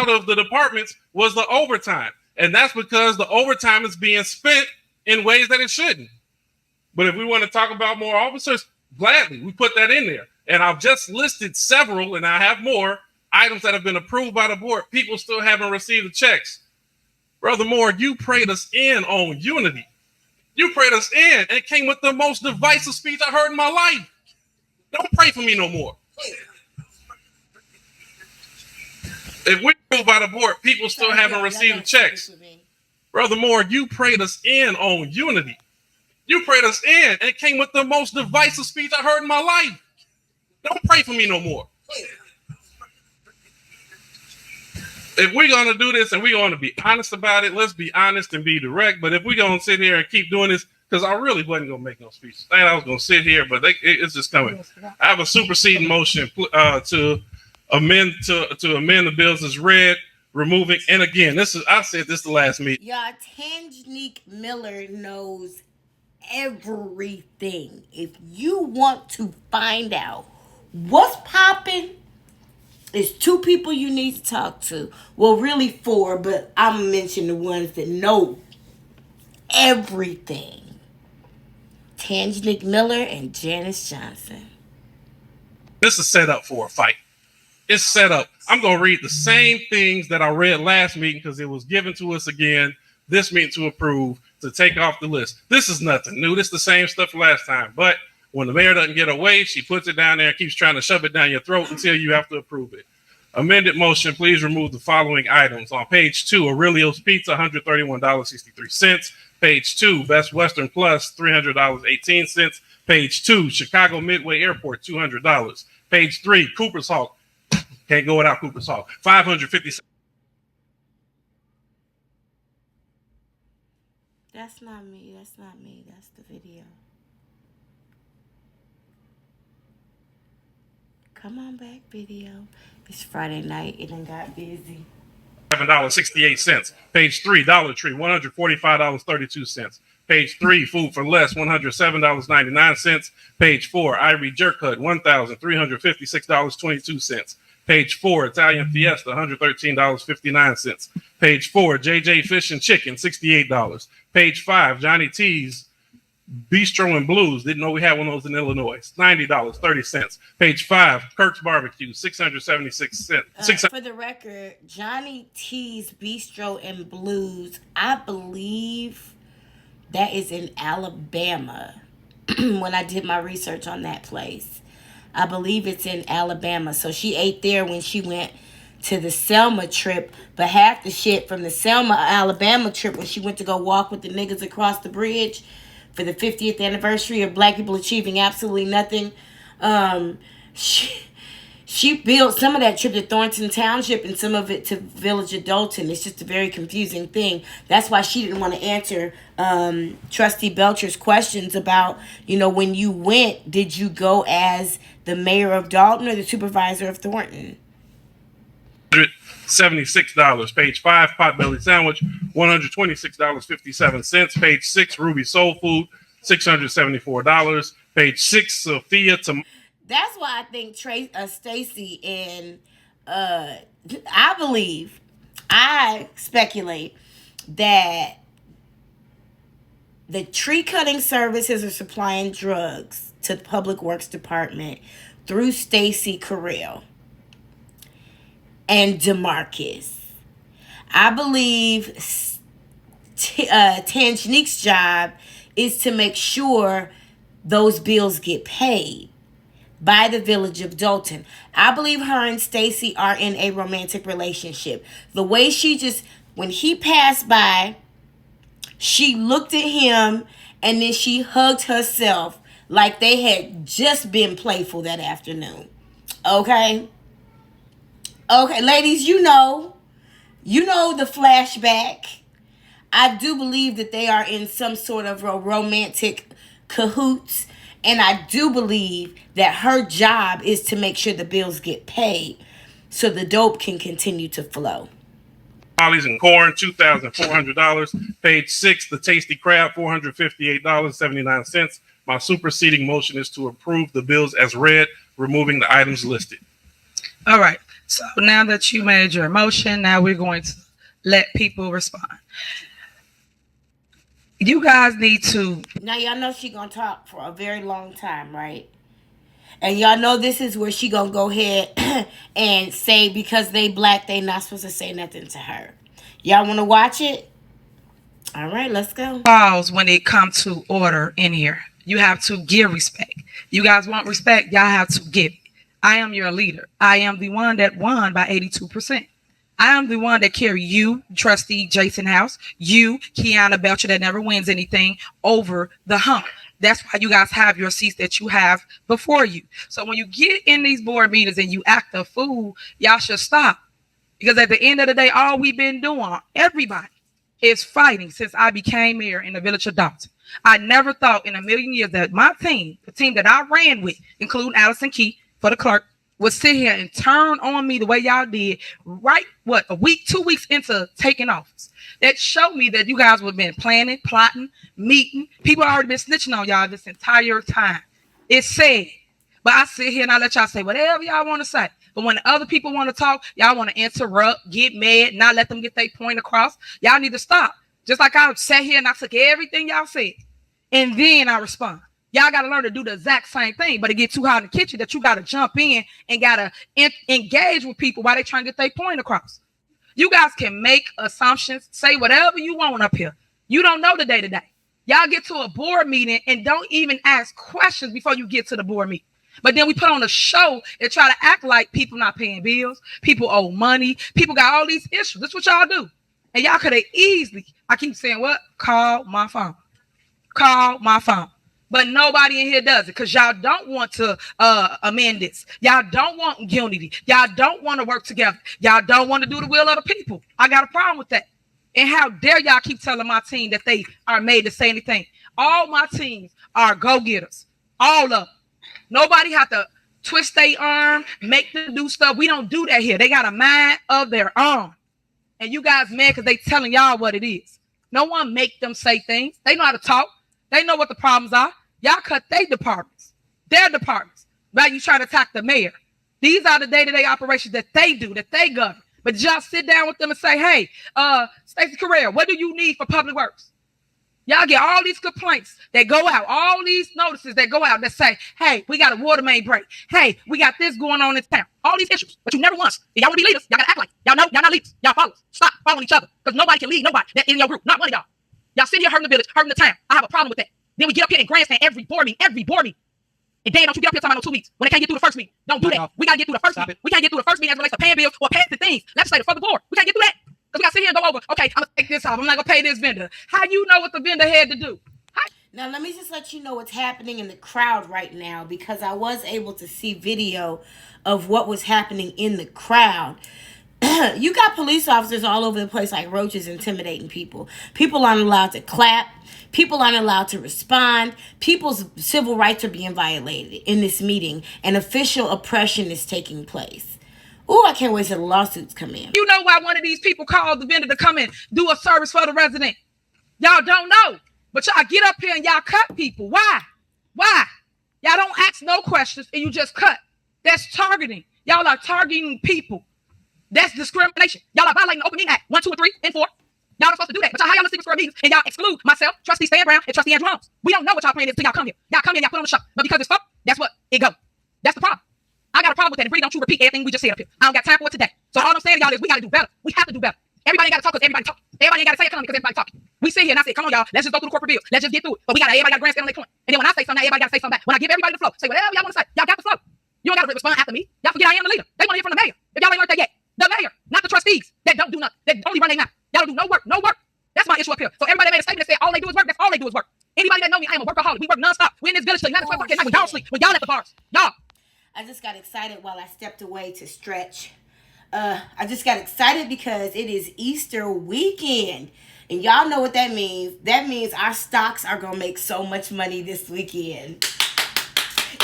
of the departments was the overtime. And that's because the overtime is being spent in ways that it shouldn't. But if we want to talk about more officers, gladly, we put that in there. And I've just listed several, and I have more items that have been approved by the board. People still haven't received the checks. Brother Moore, you prayed us in on unity. You prayed us in, and it came with the most divisive speech I heard in my life. Don't pray for me no more. If we approved by the board, people still haven't received the checks. Brother Moore, you prayed us in on unity. You prayed us in, and it came with the most divisive speech I heard in my life. Don't pray for me no more. If we're going to do this and we're going to be honest about it, let's be honest and be direct. But if we're going to sit here and keep doing this, because I really wasn't going to make no speeches. I was going to sit here, but it's just coming. I have a superseding motion to amend the bills as read, removing. And again, I said this the last meeting. Y'all, Tangenique Miller knows everything. If you want to find out what's popping, it's two people you need to talk to. Well, really four, but I'm going to mention the ones that know everything. Tangenique Miller and Janice Johnson. This is set up for a fight. It's set up. I'm going to read the same things that I read last meeting because it was given to us again, this meeting to approve, to take off the list. This is nothing new. This is the same stuff last time. But when the mayor doesn't get away, she puts it down there and keeps trying to shove it down your throat until you have to approve it. Amended motion, please remove the following items. On page 2, Aurelio's Pizza, $131.63. Page 2, Best Western Plus, $300.18. Page 2, Chicago Midway Airport, $200. Page 3, Cooper's Hawk. Can't go without Cooper's Hawk. $557. That's not me. That's not me. That's the video. Come on back, video. It's Friday night. It done got busy. $7.68. Page 3, Dollar Tree, $145.32. Page 3, Food for Less, $107.99. Page 4, Irie Jerk Hut, $1,356.22. Page 4, Italian Fiesta, $113.59. Page 4, JJ Fish and Chicken, $68. Page 5, Johnny T's, Bistro and Blues. Didn't know we had one of those in Illinois. It's $90.30. Page 5, Kirk's Barbecue, $676. For the record, Johnny T's Bistro and Blues, I believe that is in Alabama. When I did my research on that place, I believe it's in Alabama. So she ate there when she went to the Selma trip, but half the shit from the Selma, Alabama trip when she went to go walk with the niggas across the bridge for the 50th anniversary of Black people achieving absolutely nothing. She built some of that trip to Thornton Township and some of it to Village of Dolton. It's just a very confusing thing. That's why she didn't want to answer Trustee Belcher's questions about, when you went, did you go as the mayor of Dolton or the supervisor of Thornton? $76. Page 5, Potbelly Sandwich, $126.57. Page 6, Ruby Soul Food, $674. Page 6, Sophia Tomato. That's why I think Stacy and I speculate that the tree cutting services are supplying drugs to the Public Works Department through Stacy Carell and DeMarcus. I believe Tanjanique's job is to make sure those bills get paid by the Village of Dolton. I believe her and Stacy are in a romantic relationship. The way when he passed by, she looked at him and then she hugged herself like they had just been playful that afternoon. Okay, ladies, you know the flashback. I do believe that they are in some sort of a romantic cahoots. And I do believe that her job is to make sure the bills get paid so the dope can continue to flow. Ollies and corn, $2,400. Page 6, the Tasty Crab, $458.79. My superseding motion is to approve the bills as read, removing the items listed. All right. So now that you made your motion, now we're going to let people respond. You guys need to. Now y'all know she gonna talk for a very long time, right? And y'all know this is where she gonna go ahead and say because they black, they not supposed to say nothing to her. Y'all wanna watch it? All right, let's go. Pause when it comes to order in here. You have to give respect. You guys want respect, y'all have to give it. I am your leader. I am the one that won by 82%. I am the one that carry you, Trustee Jason House, you, Kiana Belcher, that never wins anything, over the hump. That's why you guys have your seats that you have before you. So when you get in these board meetings and you act a fool, y'all should stop. Because at the end of the day, all we've been doing, everybody, is fighting since I became mayor in the Village of Dolton. I never thought in a million years that my team, the team that I ran with, including Allison Key for the clerk, would sit here and turn on me the way y'all did right, a week, 2 weeks into taking office. That showed me that you guys would have been planning, plotting, meeting. People already been snitching on y'all this entire time. It's sad. But I sit here and I let y'all say whatever y'all want to say. But when other people want to talk, y'all want to interrupt, get mad, not let them get their point across. Y'all need to stop. Just like I sat here and I took everything y'all said. And then I respond. Y'all got to learn to do the exact same thing, but it get too hot in the kitchen that you got to jump in and got to engage with people while they trying to get their point across. You guys can make assumptions, say whatever you want up here. You don't know the day-to-day. Y'all get to a board meeting and don't even ask questions before you get to the board meeting. But then we put on a show and try to act like people not paying bills, people owe money, people got all these issues. That's what y'all do. And y'all could have easily, I keep saying what? Call my phone. Call my phone. But nobody in here does it because y'all don't want to amend this. Y'all don't want unity. Y'all don't want to work together. Y'all don't want to do the will of the people. I got a problem with that. And how dare y'all keep telling my team that they are made to say anything? All my teams are go-getters. All of them. Nobody have to twist their arm, make them do stuff. We don't do that here. They got a mind of their own. And you guys mad because they telling y'all what it is. No one make them say things. They know how to talk. They know what the problems are. Y'all cut their departments. Right? You try to attack the mayor. These are the day-to-day operations that they do, that they govern. But y'all sit down with them and say, hey, Stacey Carrera, what do you need for public works? Y'all get all these complaints that go out, all these notices that go out that say, hey, we got a water main break. Hey, we got this going on in town. All these issues, but you never once. If y'all want to be leaders, y'all got to act like y'all know y'all not leaders. Y'all followers. Stop following each other because nobody can lead nobody that's in your group. Not one of y'all. Y'all sitting here hurting the village, hurting the town. I have a problem with that. Then we get up here and grandstand every board meeting. And then don't you get up here talking about no 2 weeks when they can't get through the first meeting. Don't do that. We got to get through the first meeting. We can't get through the first meeting as it relates to paying bills or passing things. Legislative for the board. We can't get through that. Because we got to sit here and go over, okay, I'm going to take this off. I'm not going to pay this vendor. How you know what the vendor had to do? Now, let me just let you know what's happening in the crowd right now, because I was able to see video of what was happening in the crowd. You got police officers all over the place like roaches intimidating people. People aren't allowed to clap. People aren't allowed to respond. People's civil rights are being violated in this meeting, and official oppression is taking place. Oh, I can't wait till the lawsuits come in. You know why one of these people called the vendor to come and do a service for the resident? Y'all don't know. But y'all get up here and y'all cut people. Why? Why? Y'all don't ask no questions and you just cut. That's targeting. Y'all are targeting people. That's discrimination. Y'all are violating the Open Meeting Act 1, 2, and 3, and 4. Y'all are supposed to do that. But y'all, how y'all listen to meetings and y'all exclude myself, Trustee Stan Brown, and Trustee Andrew Holmes. We don't know what y'all plan is until y'all come here. Y'all come here and y'all put on the show. But because it's folk, that's what it goes. That's the problem. I got a problem with that. And really, don't you repeat everything we just said up here. I don't got time for it today. So all I'm saying to y'all is we got to do better. We have to do better. Everybody ain't got to talk because everybody talk. Everybody ain't got to say economy because everybody talking. We sit here and I say, come on, y'all, let's just go through the corporate bills. Let's just get through it. But everybody got to grandstand on their point. And then when I say something, everybody got to say something back. When I give everybody the flow, say whatever y'all want to say. Y'all got the flow. You don't got to respond after me. Y'all forget I am the leader. They want to hear from the mayor. If y'all ain't learned that yet, the mayor, not the trustees that don't do nothing, that only run their mouth. Y'all don't do no work, no work. That's my issue up here. So everybody that made a statement that said all they do is work. That's all they do is work. Anybody that know me, I am a workaholic. We work nonstop. We in this village till 9 o'clock at night when y'all sleep, when y'all at the bars. Y'all. I just got excited while I stepped away to stretch. I just got excited because it is Easter weekend. And y'all know what that means. That means our stocks are going to make so much money this weekend.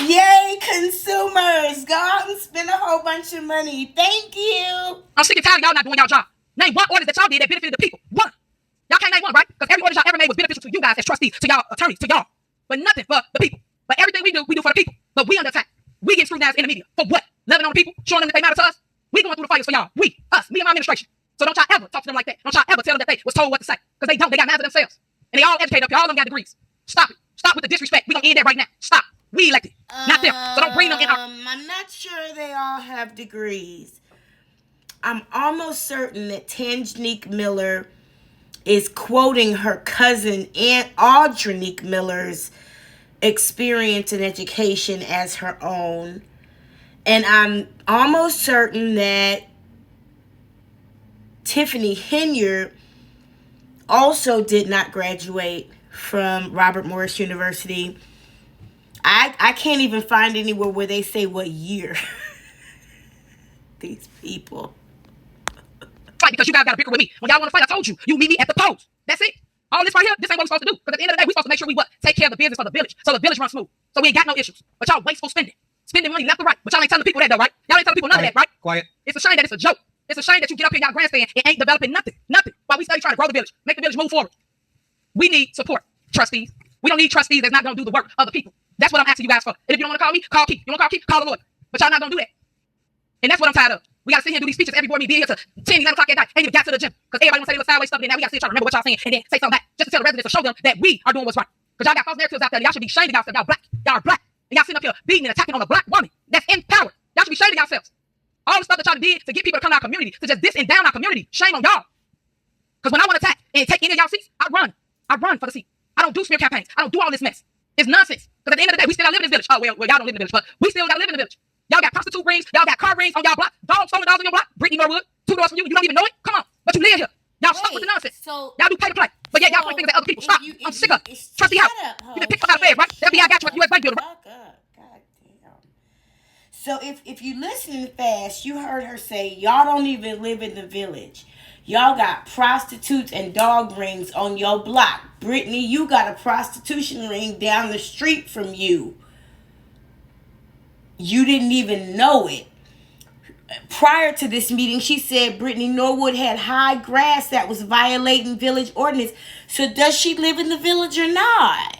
Yay, consumers. Go out and spend a whole bunch of money. Thank you. I'm sick and tired of y'all not doing y'all job. Name one order that y'all did that benefited the people. One. Y'all can't name one, right? Because every order y'all ever made was beneficial to you guys as trustees, to y'all attorneys, to y'all. But nothing for the people. But everything we do for the people. But we under attack. We get scrutinized in the media. For what? Loving on the people? Showing them that they matter to us? We going through the fires for y'all. We. Us. Me and my administration. So don't y'all ever talk to them like that. Don't y'all ever tell them that they was told what to say. Because they don't. They got mad at themselves. And they all educated up here. All of them got degrees. Stop it. Stop with the disrespect. We going to end that right now. Stop. We elected. Not them. So don't bring them in our... I'm not sure they all have degrees. I'm almost certain that Tanjanique Miller is quoting her cousin Aunt Audrinique Miller's experience and education as her own. And I'm almost certain that Tiffany Henyard also did not graduate from Robert Morris University. I can't even find anywhere where they say what year. These people. Fight because you guys got to bicker with me. When y'all want to fight, I told you. You meet me at the polls. That's it. All this right here, this ain't what we're supposed to do. Because at the end of the day, we're supposed to make sure we what? Take care of the business for the village. So the village runs smooth. So we ain't got no issues. But y'all wasteful spending. Spending money left and right. But y'all ain't telling the people that though, right? Y'all ain't telling people none of that, right? Quiet. It's a shame that it's a joke. It's a shame that you get up here, y'all grandstand, and ain't developing nothing. Nothing. While we study trying to grow the village. Make the village move forward. We need support, trustees. We don't need trustees that's not going to do the work of the people. That's what I'm asking you guys for. And if you don't want to call me, call Keith. You want to call Keith? Call the lawyer. But y'all not going to do that. And that's what I'm tired of. We got to sit here and do these speeches every board meeting, be here to 10, 11 o'clock at night. Ain't even got to the gym. Because everybody want to say little sideways stuff, and now we got to sit trying to remember what y'all saying and then say something back. Just to tell the residents to show them that we are doing what's right. Because y'all got false narratives out there. Y'all should be ashamed of yourselves. Y'all black. Y'all are black. And y'all sitting up here beating and attacking on a black woman that's in power. Y'all should be ashamed of yourselves. All the stuff that y'all did to get people to come to our community, to just diss and down our community. Shame on y'all. Because when I want to attack and take any of y'all seats, I run. I run for the seat. I don't do smear campaigns. I don't do all this mess. It's nonsense. Because at the end of the day, we still gotta live in this village. Oh, well, y'all don't live in the village, but we still gotta live in the village. Y'all got prostitute rings. Y'all got car rings on y'all block. Stolen dogs on your block. Brittany Norwood, 2 doors from you. You don't even know it. Come on. But you live here. Y'all stuck with the nonsense. So y'all do pay to play. But yeah, y'all point fingers at other people. Stop. I'm sick of it. Trustee House. You been picked up out of bed, right? FBI got you at the US Bank building. So if you listen fast, you heard her say, y'all don't even live in the village. Y'all got prostitutes and dog rings on your block. Brittany, you got a prostitution ring down the street from you. You didn't even know it. Prior to this meeting, she said Brittany Norwood had high grass that was violating village ordinance. So does she live in the village or not?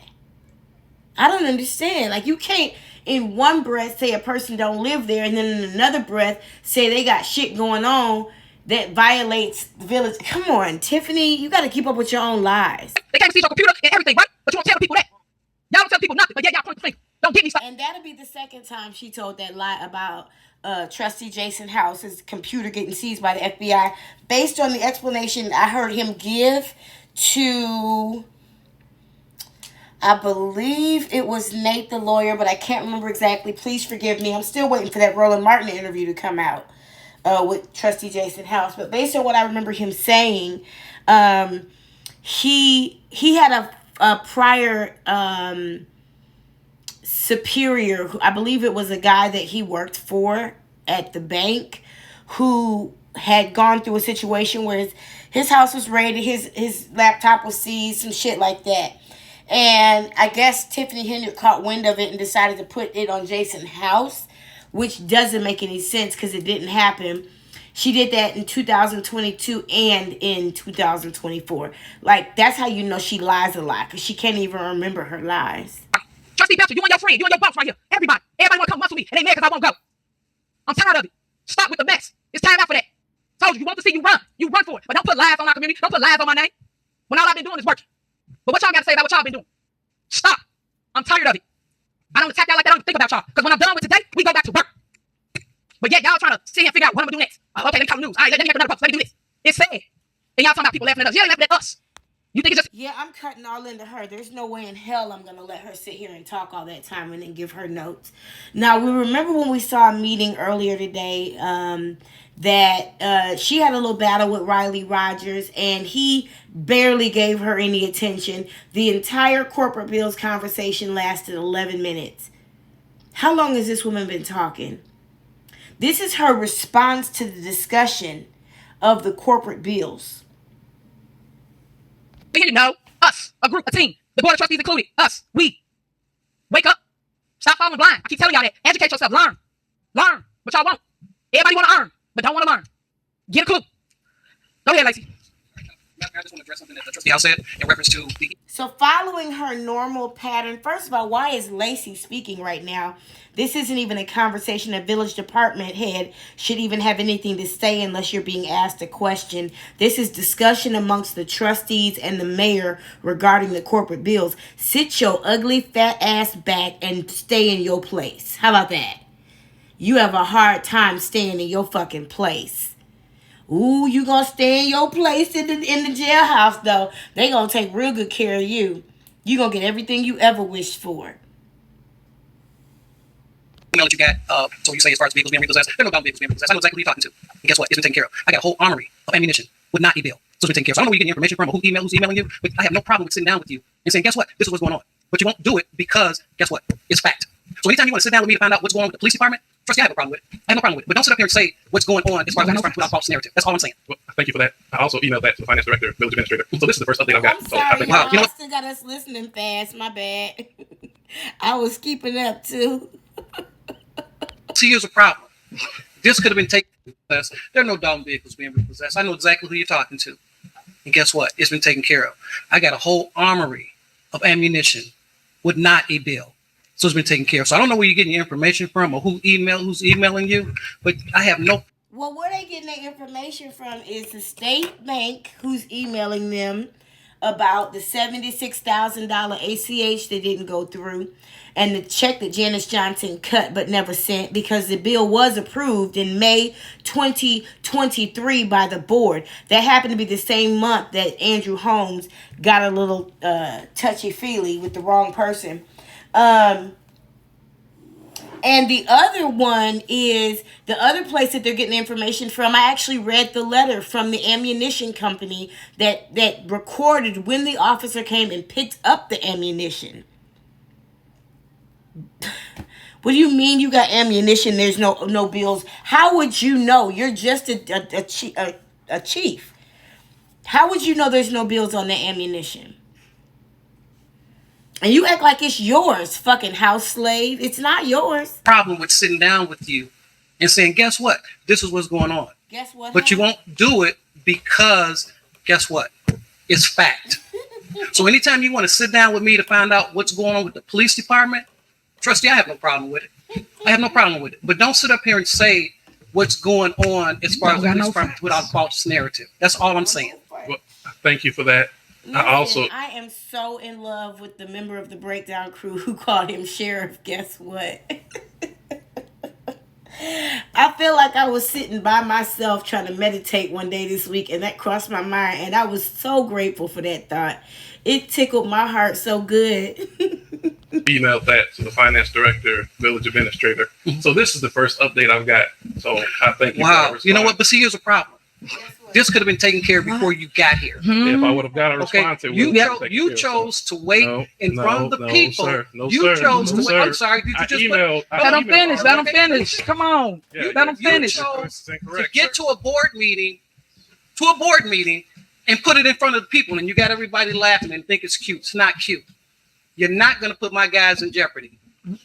I don't understand. Like, you can't in one breath say a person don't live there and then in another breath say they got shit going on that violates the village. Come on, Tiffany, you got to keep up with your own lies. They can't see your computer and everything, right? But you won't tell the people that. Y'all don't tell people nothing, but yeah, y'all point the finger. Don't get me started. And that'll be the second time she told that lie about Trustee Jason House's computer getting seized by the FBI, based on the explanation I heard him give to, I believe it was Nate the lawyer, but I can't remember exactly. Please forgive me. I'm still waiting for that Roland Martin interview to come out with Trustee Jason House. But based on what I remember him saying, he had a prior superior, I believe it was a guy that he worked for at the bank, who had gone through a situation where his house was raided, his laptop was seized, some shit like that. And I guess Tiffany Henry caught wind of it and decided to put it on Jason House, which doesn't make any sense because it didn't happen. She did that in 2022 and in 2024. Like, that's how you know she lies a lot, because she can't even remember her lies. Trustee Belcher, you and your friend, you and your boss right here. Everybody want to come muscle me, and they mad because I won't go. I'm tired of it. Stop with the mess. It's time out for that. Told you want to see you run. You run for it. But don't put lies on our community. Don't put lies on my name. When all I've been doing is working. But what y'all got to say about what y'all been doing? Stop. I'm tired of it. I don't attack y'all like that. I don't think about y'all. Because when I'm done with today, we go back to work. But yet y'all trying to sit here and figure out what I'm going to do next. Okay, let me call the news. All right, let me make another post. Let me do this. It's sad. And y'all talking about people laughing at us. You ain't laughing at us. You think it's just... Yeah, I'm cutting all into her. There's no way in hell I'm going to let her sit here and talk all that time and then give her notes. Now, we remember when we saw a meeting earlier today that she had a little battle with Riley Rogers, and he barely gave her any attention. The entire corporate bills conversation lasted 11 minutes. How long has this woman been talking? This is her response to the discussion of the corporate bills. You know, us, a group, a team, the board of trustees included, us, we. Wake up. Stop falling blind. I keep telling y'all that. Educate yourself. Learn. Learn. But y'all won't. Everybody want to earn, but don't want to learn. Get a clue. Go ahead, Lacey. I just want to address something that the trustee house said in reference to the... So following her normal pattern, first of all, why is Lacey speaking right now? This isn't even a conversation a village department head should even have anything to say unless you're being asked a question. This is discussion amongst the trustees and the mayor regarding the corporate bills. Sit your ugly fat ass back and stay in your place. How about that? You have a hard time staying in your fucking place. Ooh, you gonna stay in your place in the jailhouse, though. They gonna take real good care of you. You gonna get everything you ever wished for. Email that you got, so you say as far as vehicles being repossessed, there are no dumb vehicles being repossessed. I know exactly who you're talking to. And guess what? It's been taken care of. I got a whole armory of ammunition with not a bill. So it's been taken care of. So I don't know where you're getting information from or who's emailing you, but I have no problem with sitting down with you and saying, guess what? This is what's going on. But you won't do it because, guess what? It's fact. So anytime you want to sit down with me to find out what's going on with the police department, trust me, I have no problem with it. I have no problem with it. But don't sit up here and say what's going on as far as I know without false narrative. That's all I'm saying. Well, thank you for that. I also emailed that to the finance director, village administrator. So this is the first update I've got. I'm sorry, y'all. You still got us listening fast. My bad. I was keeping up, too. See, here's a problem. This could have been taken repossessed. There are no dumb vehicles being repossessed. I know exactly who you're talking to. And guess what? It's been taken care of. I got a whole armory of ammunition with not a bill. So it's been taken care of. So I don't know where you're getting your information from or who's emailing you, but I have no... Well, where they getting their information from is the state bank who's emailing them about the $76,000 ACH that didn't go through and the check that Janice Johnson cut but never sent because the bill was approved in May 2023 by the board. That happened to be the same month that Andrew Holmes got a little touchy-feely with the wrong person. And the other one is the other place that they're getting information from. I actually read the letter from the ammunition company that recorded when the officer came and picked up the ammunition. What do you mean you got ammunition? There's no bills. How would you know? You're just a chief. How would you know there's no bills on the ammunition? And you act like it's yours, fucking house slave. It's not yours. Problem with sitting down with you and saying, guess what? This is what's going on. Guess what? But you won't do it because, guess what? It's fact. So anytime you want to sit down with me to find out what's going on with the police department, trust me, I have no problem with it. I have no problem with it. But don't sit up here and say what's going on as far as the Got police no department without false narrative. That's all I'm saying. Well, thank you for that. Listen, I am so in love with the member of the breakdown crew who called him sheriff. Guess what? I feel like I was sitting by myself trying to meditate one day this week, and that crossed my mind, and I was so grateful for that thought. It tickled my heart so good. Emailed that to the finance director, village administrator. So this is the first update I've got. So I thank you. Wow. You know what? But see, here's a problem. This could have been taken care of before you got here. If I would have got a response, it would have been you chose to wait in front of the people. Sir. You chose to wait. I'm sorry. Did you just emailed? Let them finish. Let them finish. Come on. Let them finish. You chose to get to a board meeting, and put it in front of the people, and you got everybody laughing and think it's cute. It's not cute. You're not going to put my guys in jeopardy. I'm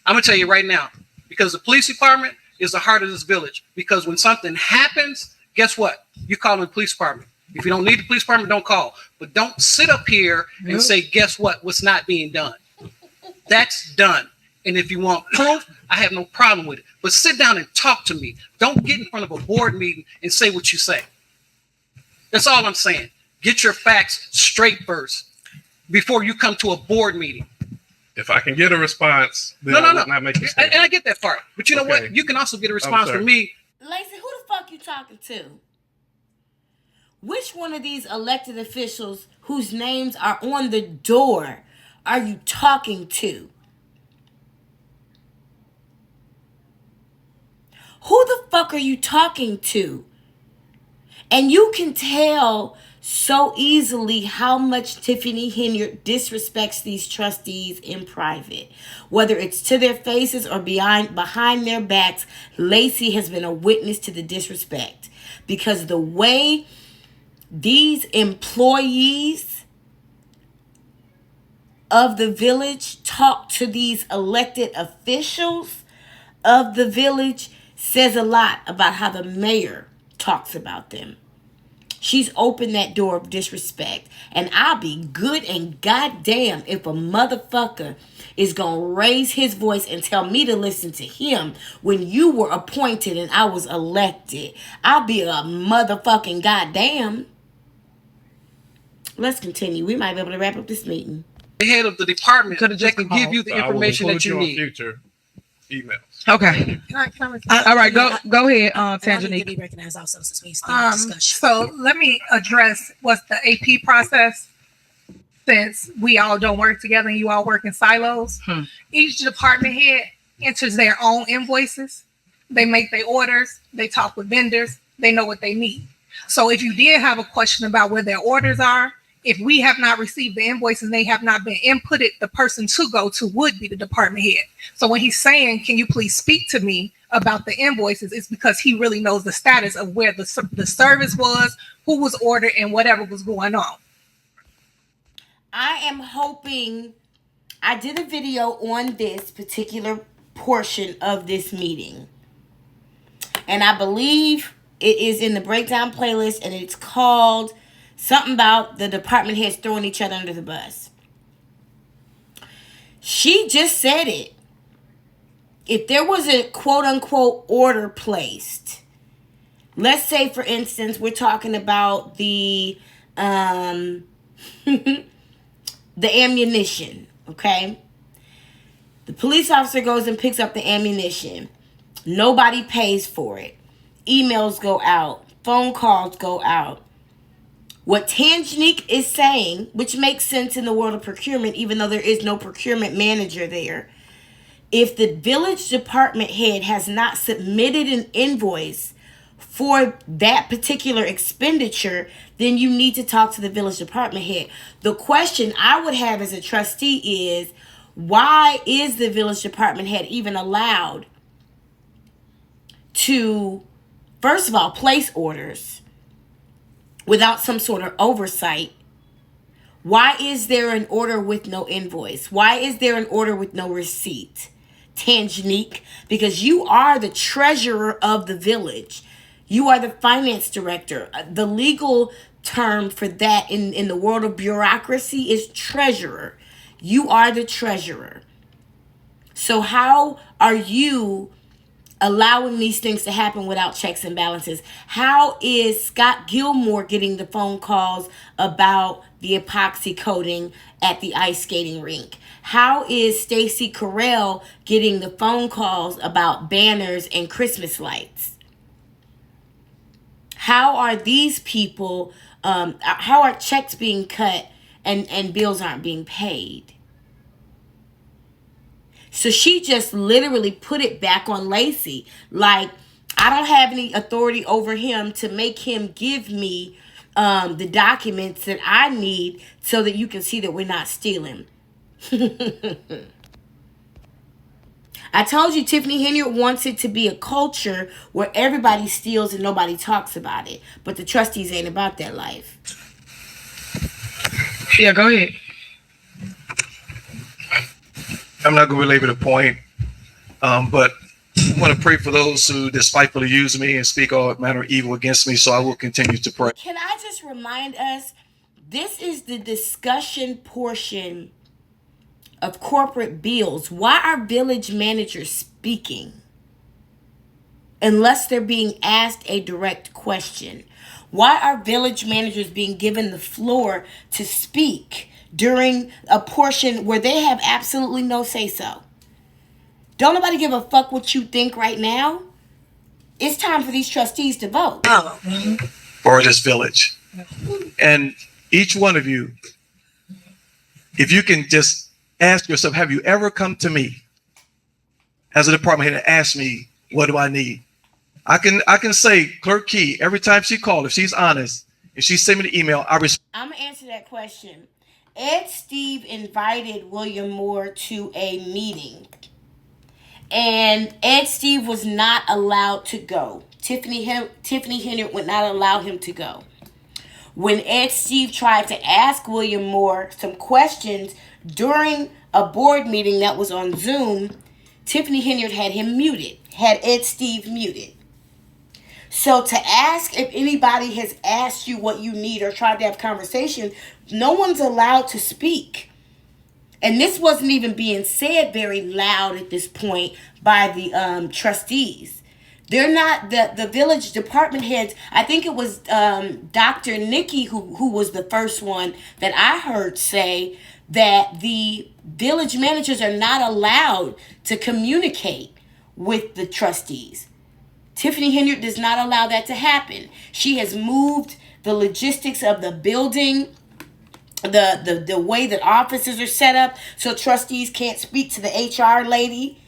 going to tell you right now, because the police department is the heart of this village. Because when something happens, guess what? You call the police department. If you don't need the police department, don't call. But don't sit up here and say, guess what? What's not being done. That's done. And if you want proof, I have no problem with it. But sit down and talk to me. Don't get in front of a board meeting and say what you say. That's all I'm saying. Get your facts straight first before you come to a board meeting. If I can get a response, then No. I would not make a statement. And I get that part. But you know what? You can also get a response from me. Lacey, who the fuck you talking to? Which one of these elected officials whose names are on the door are you talking to? Who the fuck are you talking to? And you can tell so easily how much Tiffany Henyard disrespects these trustees in private. Whether it's to their faces or behind their backs, Lacey has been a witness to the disrespect. Because the way these employees of the village talk to these elected officials of the village says a lot about how the mayor talks about them. She's opened that door of disrespect. And I'll be good and goddamn if a motherfucker is going to raise his voice and tell me to listen to him when you were appointed and I was elected. I'll be a motherfucking goddamn. Let's continue. We might be able to wrap up this meeting. The head of the department that can give you the information that you need. Future emails. Okay. All right. Go ahead, Tangenique. Be recognized also since we still discussion. So let me address what's the AP process. Since we all don't work together and you all work in silos, each department head enters their own invoices. They make their orders. They talk with vendors. They know what they need. So if you did have a question about where their orders are, if we have not received the invoices and they have not been inputted, the person to go to would be the department head. So when he's saying, can you please speak to me about the invoices, it's because he really knows the status of where the service was, who was ordered, and whatever was going on. I am hoping, I did a video on this particular portion of this meeting. And I believe it is in the breakdown playlist, and it's called something about the department heads throwing each other under the bus. She just said it. If there was a quote-unquote order placed, let's say, for instance, we're talking about the the ammunition, okay? The police officer goes and picks up the ammunition. Nobody pays for it. Emails go out. Phone calls go out. What Tangenique is saying, which makes sense in the world of procurement, even though there is no procurement manager there, if the village department head has not submitted an invoice for that particular expenditure, then you need to talk to the village department head. The question I would have as a trustee is, why is the village department head even allowed to, first of all, place orders without some sort of oversight? Why is there an order with no invoice? Why is there an order with no receipt? Tangenique, because you are the treasurer of the village. You are the finance director. The legal term for that in the world of bureaucracy is treasurer. You are the treasurer. So how are you allowing these things to happen without checks and balances? How is Scott Gilmore getting the phone calls about the epoxy coating at the ice skating rink? How is Stacy Carell getting the phone calls about banners and Christmas lights? How are these people, how are checks being cut and bills aren't being paid? So she just literally put it back on Lacey. Like, I don't have any authority over him to make him give me the documents that I need so that you can see that we're not stealing. I told you Tiffany Henyard wants it to be a culture where everybody steals and nobody talks about it. But the trustees ain't about that life. Yeah, go ahead. I'm not going to belabor the point, but I want to pray for those who despitefully use me and speak all manner of evil against me, so I will continue to pray. Can I just remind us, this is the discussion portion of corporate bills. Why are village managers speaking unless they're being asked a direct question? Why are village managers being given the floor to speak during a portion where they have absolutely no say-so? Don't nobody give a fuck what you think right now. It's time for these trustees to vote. For this village. And each one of you, if you can just ask yourself, have you ever come to me as a department head and asked me, what do I need? I can say, Clerk Key, every time she called, if she's honest, if she sent me the email, I'm going to answer that question. Ed Steve invited William Moore to a meeting, and Ed Steve was not allowed to go. Tiffany Henyard would not allow him to go. When Ed Steve tried to ask William Moore some questions during a board meeting that was on Zoom, Tiffany Henyard had him muted, had Ed Steve muted. So to ask if anybody has asked you what you need or tried to have conversation, no one's allowed to speak. And this wasn't even being said very loud at this point by the trustees. They're not, the village department heads. I think it was Dr. Nikki who was the first one that I heard say that the village managers are not allowed to communicate with the trustees. Tiffany Henyard does not allow that to happen. She has moved the logistics of the building, the way that offices are set up, so trustees can't speak to the HR lady.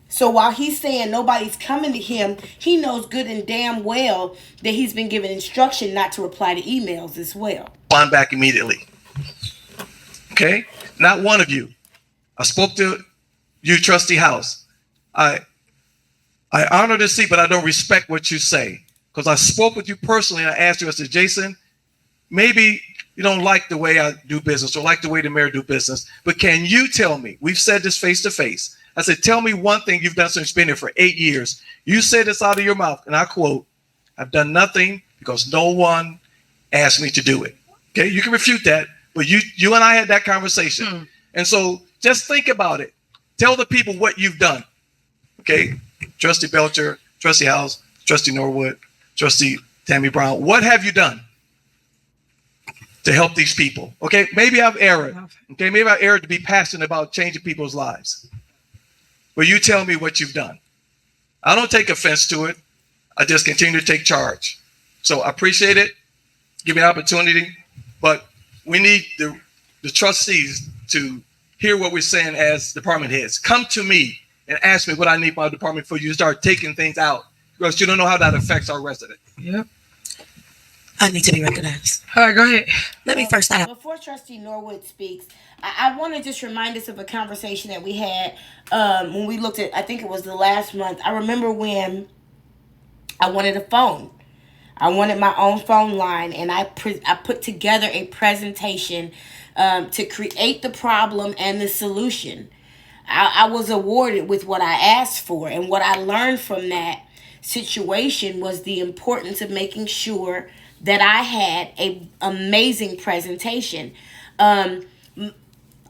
So while he's saying nobody's coming to him, he knows good and damn well that he's been given instruction not to reply to emails as well. Respond back immediately. Okay? Not one of you. I spoke to you, Trustee House. I honor the seat, but I don't respect what you say. Because I spoke with you personally and I asked you, I said, Jason, maybe you don't like the way I do business or like the way the mayor do business, but can you tell me, we've said this face to face. I said, tell me one thing you've done since you've been here for 8 years. You said this out of your mouth, and I quote, I've done nothing because no one asked me to do it. Okay, you can refute that, but you and I had that conversation. And so just think about it. Tell the people what you've done. Okay, Trustee Belcher, Trustee House, Trustee Norwood, Trustee Tammy Brown, what have you done to help these people? Okay, maybe I've erred. Okay, maybe I've erred to be passionate about changing people's lives. But you tell me what you've done. I don't take offense to it. I just continue to take charge. So I appreciate it. Give me an opportunity. But we need the trustees to hear what we're saying as department heads. Come to me and ask me what I need my department for. You start taking things out because you don't know how that affects our resident. Yep. I need to be recognized. All right, go ahead. Let me first start out. Before Trustee Norwood speaks, I want to just remind us of a conversation that we had when we looked at, I think it was the last month. I remember when I wanted a phone. I wanted my own phone line, and I put together a presentation to create the problem and the solution. I was awarded with what I asked for, and what I learned from that situation was the importance of making sure that I had an amazing presentation.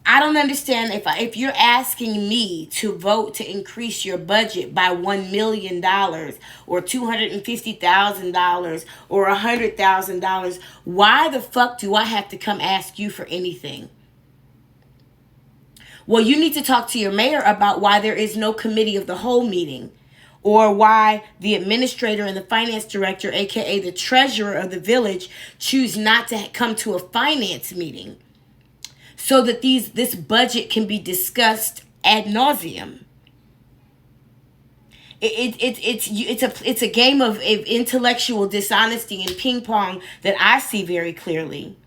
I don't understand if you're asking me to vote to increase your budget by $1 million or $250,000 or $100,000. Why the fuck do I have to come ask you for anything? Well, you need to talk to your mayor about why there is no committee of the whole meeting, or why the administrator and the finance director, aka the treasurer of the village, choose not to come to a finance meeting, so that this budget can be discussed ad nauseum. It's a game of intellectual dishonesty and ping pong that I see very clearly.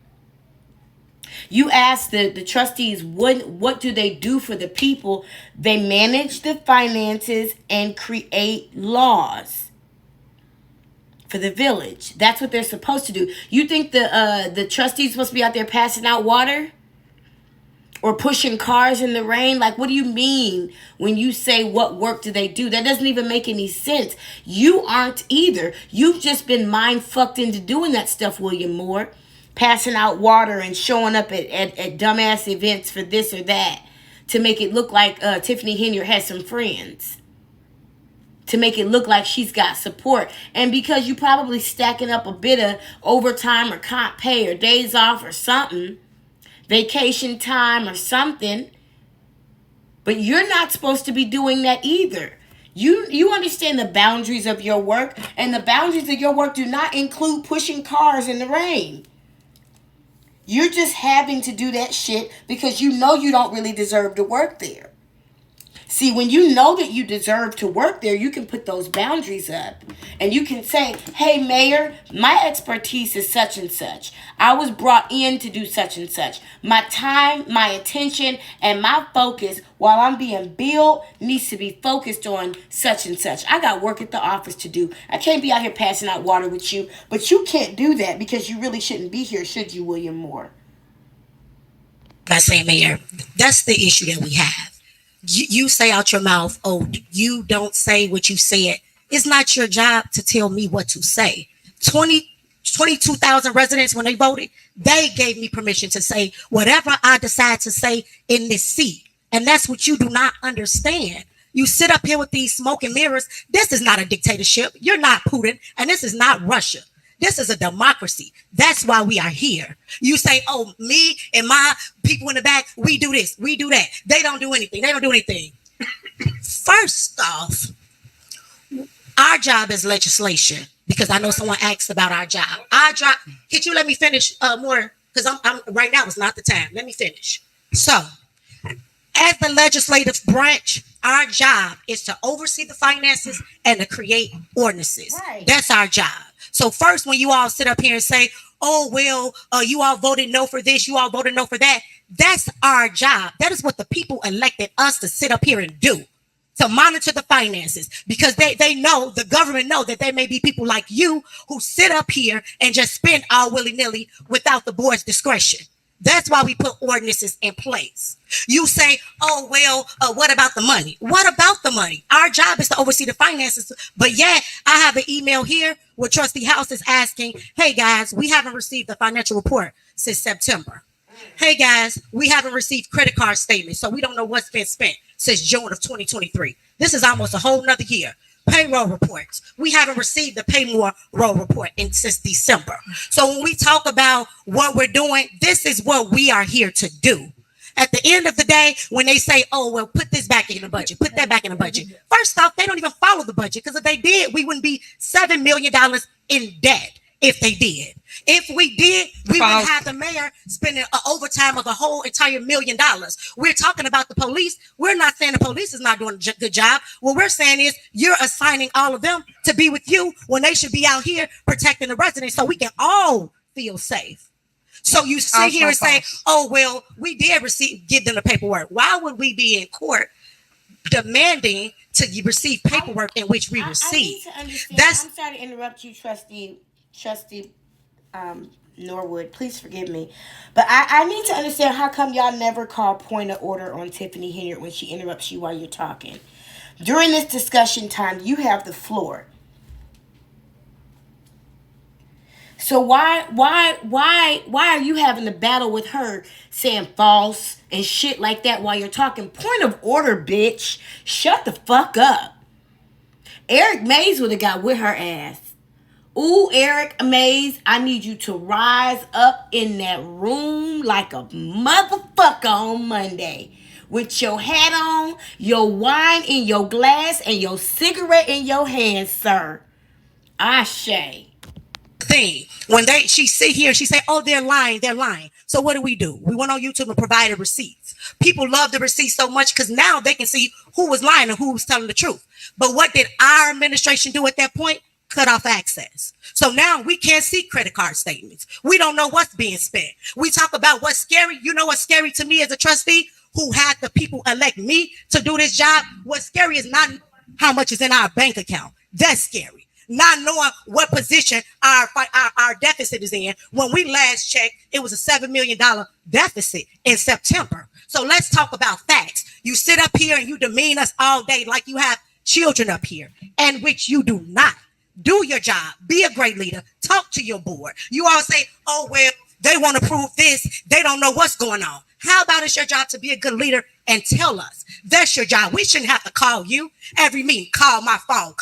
You ask the trustees, what do they do for the people? They manage the finances and create laws for the village. That's what they're supposed to do. You think the trustees supposed to be out there passing out water? Or pushing cars in the rain? Like, what do you mean when you say what work do they do? That doesn't even make any sense. You aren't either. You've just been mind fucked into doing that stuff, William Moore. Passing out water and showing up at dumbass events for this or that. To make it look like Tiffany Henry has some friends. To make it look like she's got support. And because you probably stacking up a bit of overtime or comp pay or days off or something. Vacation time or something. But you're not supposed to be doing that either. You understand the boundaries of your work, and the boundaries of your work do not include pushing cars in the rain. You're just having to do that shit because you know you don't really deserve to work there. See, when you know that you deserve to work there, you can put those boundaries up. And you can say, hey, Mayor, my expertise is such and such. I was brought in to do such and such. My time, my attention, and my focus while I'm being billed needs to be focused on such and such. I got work at the office to do. I can't be out here passing out water with you. But you can't do that because you really shouldn't be here, should you, William Moore? By saying, Mayor, that's the issue that we have. You say out your mouth, oh, you don't say what you said. It's not your job to tell me what to say. 22,000 residents, when they voted, they gave me permission to say whatever I decide to say in this seat. And that's what you do not understand. You sit up here with these smoke and mirrors. This is not a dictatorship. You're not Putin, and this is not Russia. This is a democracy. That's why we are here. You say, oh, me and my people in the back, we do this, we do that. They don't do anything. They don't do anything. First off, our job is legislation, because I know someone asked about our job. Our job, could you let me finish more? Because I'm right now is not the time. Let me finish. So, as the legislative branch, our job is to oversee the finances and to create ordinances. Right. That's our job. So first, when you all sit up here and say, oh, well, you all voted no for this, you all voted no for that, that's our job. That is what the people elected us to sit up here and do, to monitor the finances, because they know, the government know that there may be people like you who sit up here and just spend all willy-nilly without the board's discretion. That's why we put ordinances in place. You say, oh, well, what about the money? What about the money? Our job is to oversee the finances. But yet, I have an email here where Trustee House is asking, hey, guys, we haven't received the financial report since September. Hey, guys, we haven't received credit card statements, so we don't know what's been spent since June of 2023. This is almost a whole nother year. Payroll reports. We haven't received the payroll report since December. So when we talk about what we're doing, this is what we are here to do. At the end of the day, when they say, oh, well, put this back in the budget, put that back in the budget. First off, they don't even follow the budget, because if they did, we wouldn't be $7 million in debt if they did. If we did, we would have the mayor spending an overtime of the whole entire $1 million. We're talking about the police. We're not saying the police is not doing a good job. What we're saying is you're assigning all of them to be with you when they should be out here protecting the residents so we can all feel safe. So you sit here and say, oh, well, we did give them the paperwork. Why would we be in court demanding to receive paperwork in which we receive? I need to understand. I'm sorry to interrupt you, Trustee Norwood. Please forgive me. But I need to understand, how come y'all never call point of order on Tiffany Henry when she interrupts you while you're talking? During this discussion time, you have the floor. So why are you having a battle with her saying false and shit like that while you're talking? Point of order, bitch. Shut the fuck up. Eric Mays would have got with her ass. Ooh, Eric Mays, I need you to rise up in that room like a motherfucker on Monday. With your hat on, your wine in your glass, and your cigarette in your hand, sir. Ashe. Thing when she sit here and she say, oh, they're lying. So what do? We went on YouTube and provided receipts. People love the receipts so much because now they can see who was lying and who was telling the truth. But what did our administration do at that point? Cut off access. So now we can't see credit card statements. We don't know what's being spent. We talk about what's scary. You know what's scary to me as a trustee who had the people elect me to do this job? What's scary is not how much is in our bank account. That's scary. Not knowing what position our deficit is in. When we last checked, it was a $7 million deficit in September. So let's talk about facts. You sit up here and you demean us all day like you have children up here, and which you do not. Do your job. Be a great leader. Talk to your board. You all say, oh, well, they want to prove this. They don't know what's going on. How about it's your job to be a good leader and tell us? That's your job. We shouldn't have to call you every meeting. Call my phone.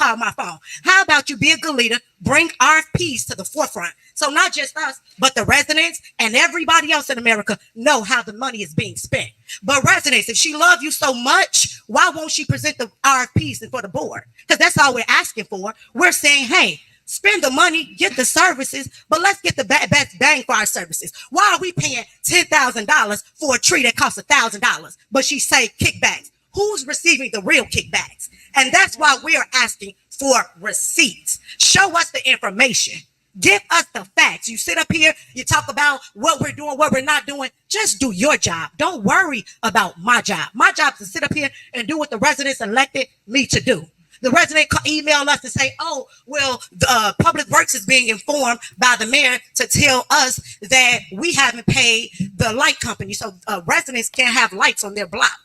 How about you be a good leader? Bring RFPs to the forefront. So not just us, but the residents and everybody else in America know how the money is being spent. But residents, if she loves you so much, why won't she present the RFPs for the board? Because that's all we're asking for. We're saying, hey, spend the money, get the services, but let's get the best bang for our services. Why are we paying $10,000 for a tree that costs $1,000? But she say kickbacks. Who's receiving the real kickbacks? And that's why we are asking for receipts. Show us the information. Give us the facts. You sit up here, you talk about what we're doing, what we're not doing. Just do your job. Don't worry about my job. My job is to sit up here and do what the residents elected me to do. The resident email us to say, oh, well, the Public Works is being informed by the mayor to tell us that we haven't paid the light company. So residents can't have lights on their block.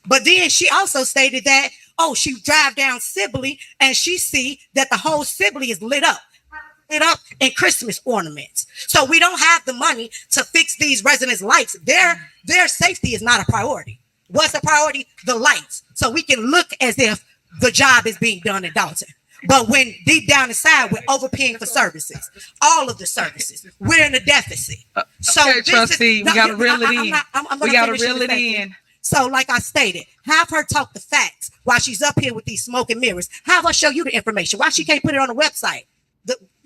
But then she also stated that, oh, she drive down Sibley and she see that the whole Sibley is lit up in Christmas ornaments. So we don't have the money to fix these residents' lights. Their safety is not a priority. What's the priority? The lights. So we can look as if the job is being done in Dolton. But when deep down inside, we're overpaying for services, all of the services. We're in a deficit. So okay, trustee, we got to reel it in. We got to reel it in. So like I stated, have her talk the facts while she's up here with these smoke and mirrors. Have her show you the information. Why she can't put it on the website?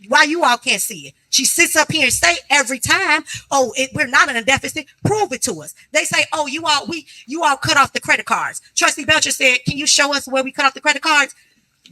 Why you all can't see it? She sits up here and say every time, oh, we're not in a deficit. Prove it to us. They say, oh, you all cut off the credit cards. Trustee Belcher said, can you show us where we cut off the credit cards?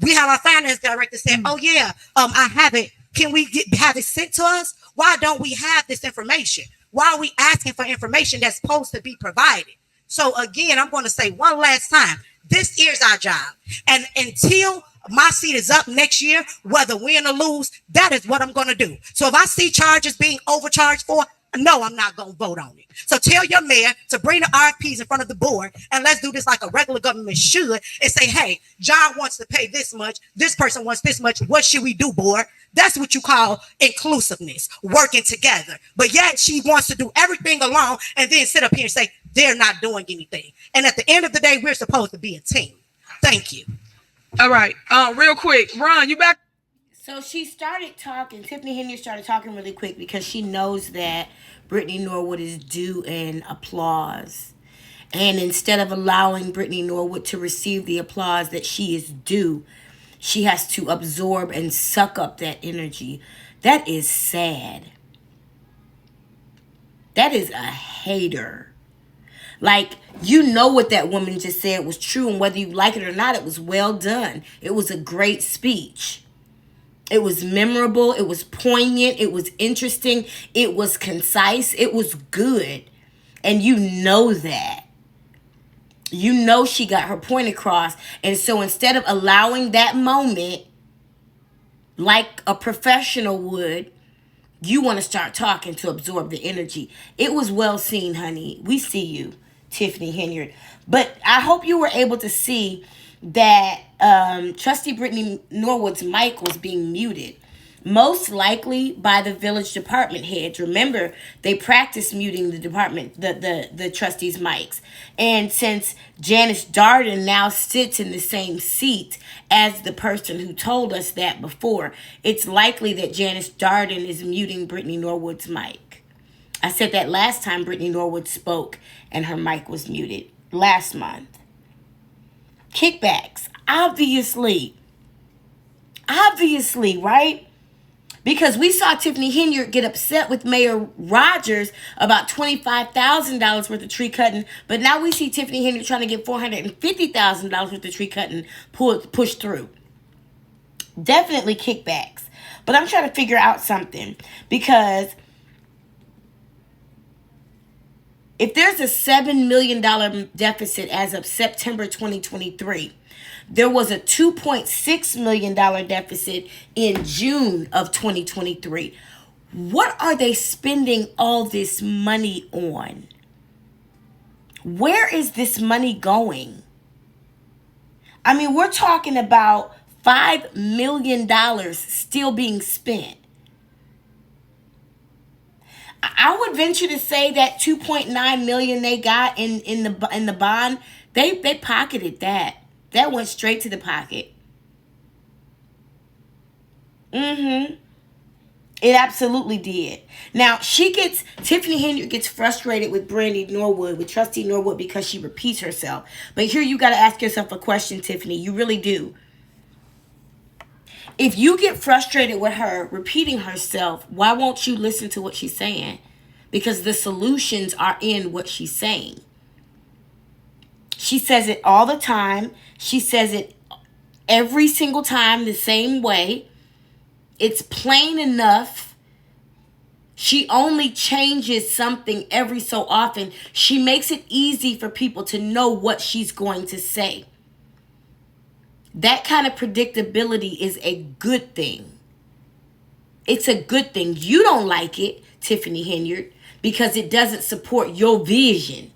We have our finance director said, oh yeah, I have it. Can we have it sent to us? Why don't we have this information? Why are we asking for information that's supposed to be provided? So again, I'm going to say one last time, this is our job. And until my seat is up next year, whether win or lose, that is what I'm going to do. So if I see charges being overcharged for, no, I'm not going to vote on it. So tell your mayor to bring the RFPs in front of the board and let's do this like a regular government should and say, hey, John wants to pay this much. This person wants this much. What should we do, board? That's what you call inclusiveness, working together. But yet she wants to do everything alone and then sit up here and say they're not doing anything. And at the end of the day, we're supposed to be a team. Thank you. All right. Real quick, Ron, you back? So she started talking, Tiffany Henry started talking really quick because she knows that Brittany Norwood is due an applause. And instead of allowing Brittany Norwood to receive the applause that she is due, she has to absorb and suck up that energy. That is sad. That is a hater. Like, you know what that woman just said was true, and whether you like it or not, it was well done. It was a great speech. It was memorable. It was poignant. It was interesting. It was concise. It was good. And you know that. You know she got her point across. And so instead of allowing that moment like a professional would, you want to start talking to absorb the energy. It was well seen, honey. We see you, Tiffany Henyard. But I hope you were able to see that Trustee Brittany Norwood's mic was being muted. most likely by the village department heads. Remember, they practice muting the trustees' mics. And since Janice Darden now sits in the same seat as the person who told us that before, it's likely that Janice Darden is muting Brittany Norwood's mic. I said that last time Brittany Norwood spoke and her mic was muted last month. Kickbacks, obviously, right? Because we saw Tiffany Henyard get upset with Mayor Rogers about $25,000 worth of tree cutting, but now we see Tiffany Henyard trying to get $450,000 worth of tree cutting pushed through. Definitely kickbacks. But I'm trying to figure out something, because if there's a $7 million deficit as of September 2023, there was a $2.6 million deficit in June of 2023. What are they spending all this money on? Where is this money going? I mean, we're talking about $5 million still being spent. I would venture to say that $2.9 million they got in the bond, they pocketed that. That went straight to the pocket. It absolutely did. Now, Tiffany Henyard gets frustrated with Trustee Norwood, because she repeats herself. But here you got to ask yourself a question, Tiffany. You really do. If you get frustrated with her repeating herself, why won't you listen to what she's saying? Because the solutions are in what she's saying. She says it all the time. She says it every single time the same way. It's plain enough. She only changes something every so often. She makes it easy for people to know what she's going to say. That kind of predictability is a good thing. It's a good thing. You don't like it, Tiffany Henyard, because it doesn't support your vision.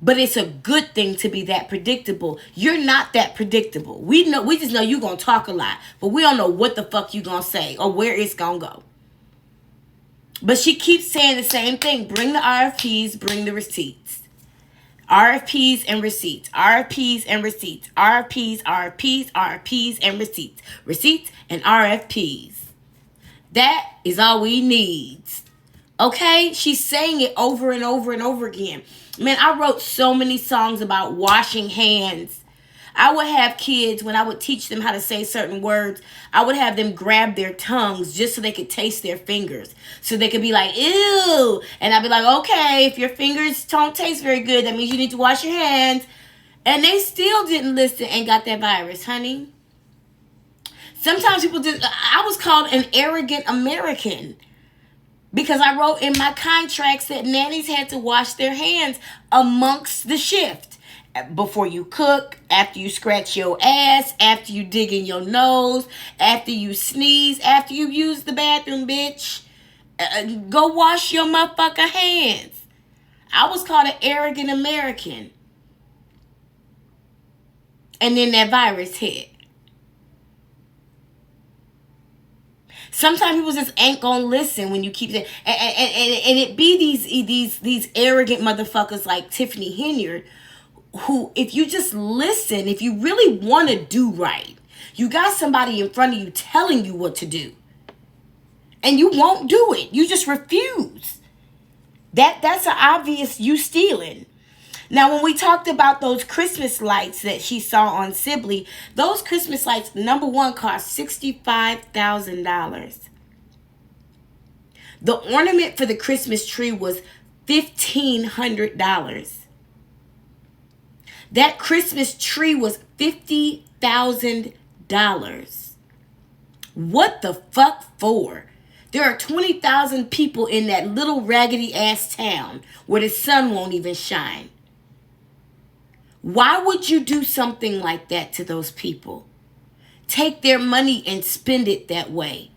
But it's a good thing to be that predictable. You're not that predictable. We just know you're going to talk a lot, but we don't know what the fuck you're going to say or where it's going to go. But she keeps saying the same thing. Bring the RFPs, bring the receipts. RFPs and receipts. RFPs and receipts. RFPs and receipts. Receipts and RFPs. That is all we need. Okay? She's saying it over and over and over again. Man, I wrote so many songs about washing hands. I would have kids, when I would teach them how to say certain words, I would have them grab their tongues just so they could taste their fingers. So they could be like, ew. And I'd be like, okay, if your fingers don't taste very good, that means you need to wash your hands. And they still didn't listen and got that virus, honey. Sometimes I was called an arrogant American, because I wrote in my contracts that nannies had to wash their hands amongst the shift. Before you cook, after you scratch your ass, after you dig in your nose, after you sneeze, after you use the bathroom, bitch. Go wash your motherfucking hands. I was called an arrogant American. And then that virus hit. Sometimes people just ain't gonna listen when you keep it, and it be these arrogant motherfuckers like Tiffany Henyard, who, if you just listen, if you really want to do right, you got somebody in front of you telling you what to do, and you won't do it. You just refuse. That's an obvious you stealing. Now, when we talked about those Christmas lights that she saw on Sibley, those Christmas lights, number one, cost $65,000. The ornament for the Christmas tree was $1,500. That Christmas tree was $50,000. What the fuck for? There are 20,000 people in that little raggedy ass town where the sun won't even shine. Why would you do something like that to those people? Take their money and spend it that way.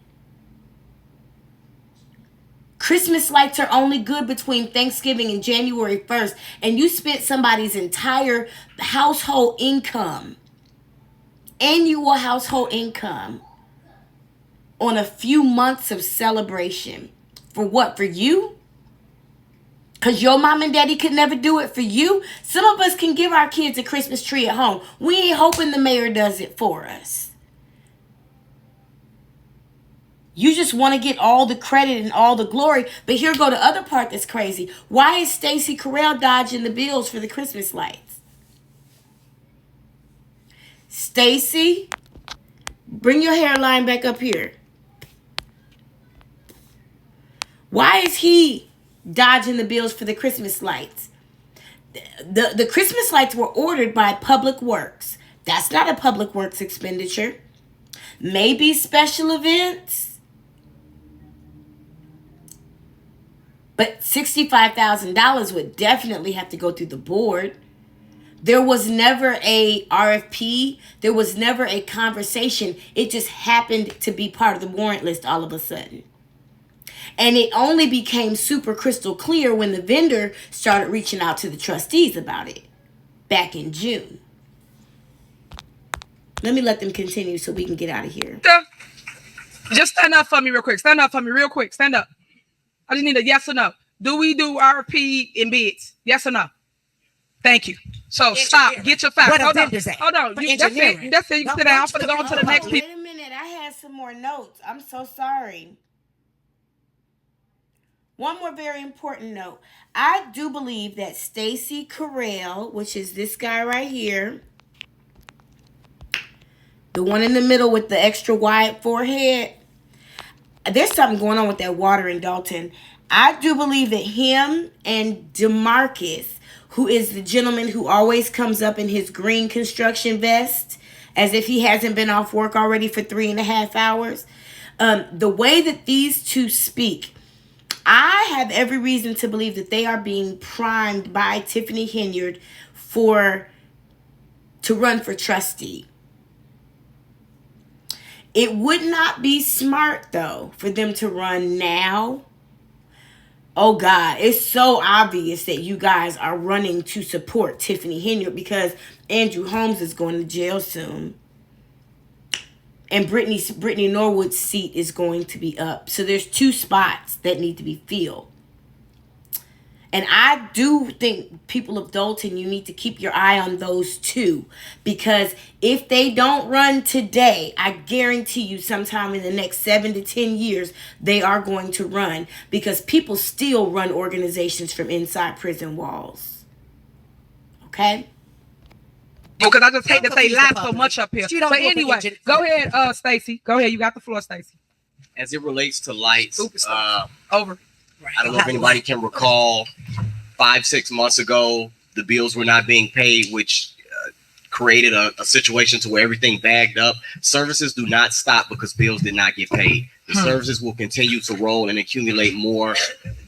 Christmas lights are only good between Thanksgiving and January 1st, and you spent somebody's entire household income, annual household income, on a few months of celebration. For what? For you? Because your mom and daddy could never do it for you. Some of us can give our kids a Christmas tree at home. We ain't hoping the mayor does it for us. You just want to get all the credit and all the glory. But here go the other part that's crazy. Why is Stacey Carell dodging the bills for the Christmas lights? Stacey, bring your hairline back up here. Why is he dodging the bills for the Christmas lights? The Christmas lights were ordered by Public Works. That's not a Public Works expenditure. Maybe special events. But $65,000 would definitely have to go through the board. There was never a RFP. There was never a conversation. It just happened to be part of the warrant list all of a sudden. And it only became super crystal clear when the vendor started reaching out to the trustees about it back in June. Let me let them continue so we can get out of here. Just stand up for me real quick. Stand up for me real quick. Stand up. I just need a yes or no. Do we do RFP and bids? Yes or no? Thank you. So stop. Get your facts. Hold on. Hold on. That's it. That's it. You can sit down. I'm going to go on to the next people. Wait a minute. I had some more notes. I'm so sorry. One more very important note. I do believe that Stacey Carell, which is this guy right here, the one in the middle with the extra wide forehead, there's something going on with that water in Dolton. I do believe that him and DeMarcus, who is the gentleman who always comes up in his green construction vest, as if he hasn't been off work already for 3.5 hours, the way that these two speak, I have every reason to believe that they are being primed by Tiffany Henyard to run for trustee. It would not be smart, though, for them to run now. Oh, God, it's so obvious that you guys are running to support Tiffany Henyard because Andrew Holmes is going to jail soon. And Brittany Norwood's seat is going to be up. So there's 2 spots that need to be filled. And I do think, people of Dolton, you need to keep your eye on those 2. Because if they don't run today, I guarantee you sometime in the next 7 to 10 years, they are going to run. Because people still run organizations from inside prison walls. Okay? Because I just hate that they lie so much up here. But anyway, go ahead, Stacey. Go ahead. You got the floor, Stacey. As it relates to lights, over. I don't know if anybody can recall 5-6 months ago, the bills were not being paid, which created a situation to where everything bagged up. Services do not stop because bills did not get paid. The services will continue to roll and accumulate more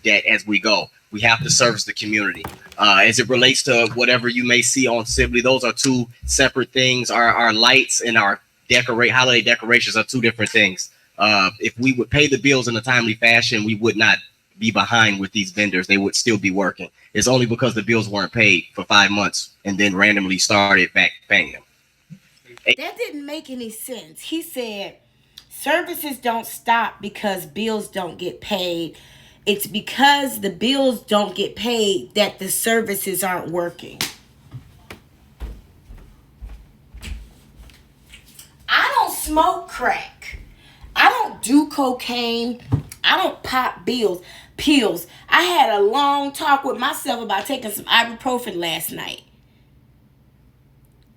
debt as we go. We have to service the community. As it relates to whatever you may see on Sibley, those are 2 separate things. Our lights and our holiday decorations are 2 different things. If we would pay the bills in a timely fashion, we would not be behind with these vendors. They would still be working. It's only because the bills weren't paid for 5 months and then randomly started back paying them. That didn't make any sense. He said services don't stop because bills don't get paid. It's because the bills don't get paid that the services aren't working. I don't smoke crack. I don't do cocaine. I don't pop pills. I had a long talk with myself about taking some ibuprofen last night.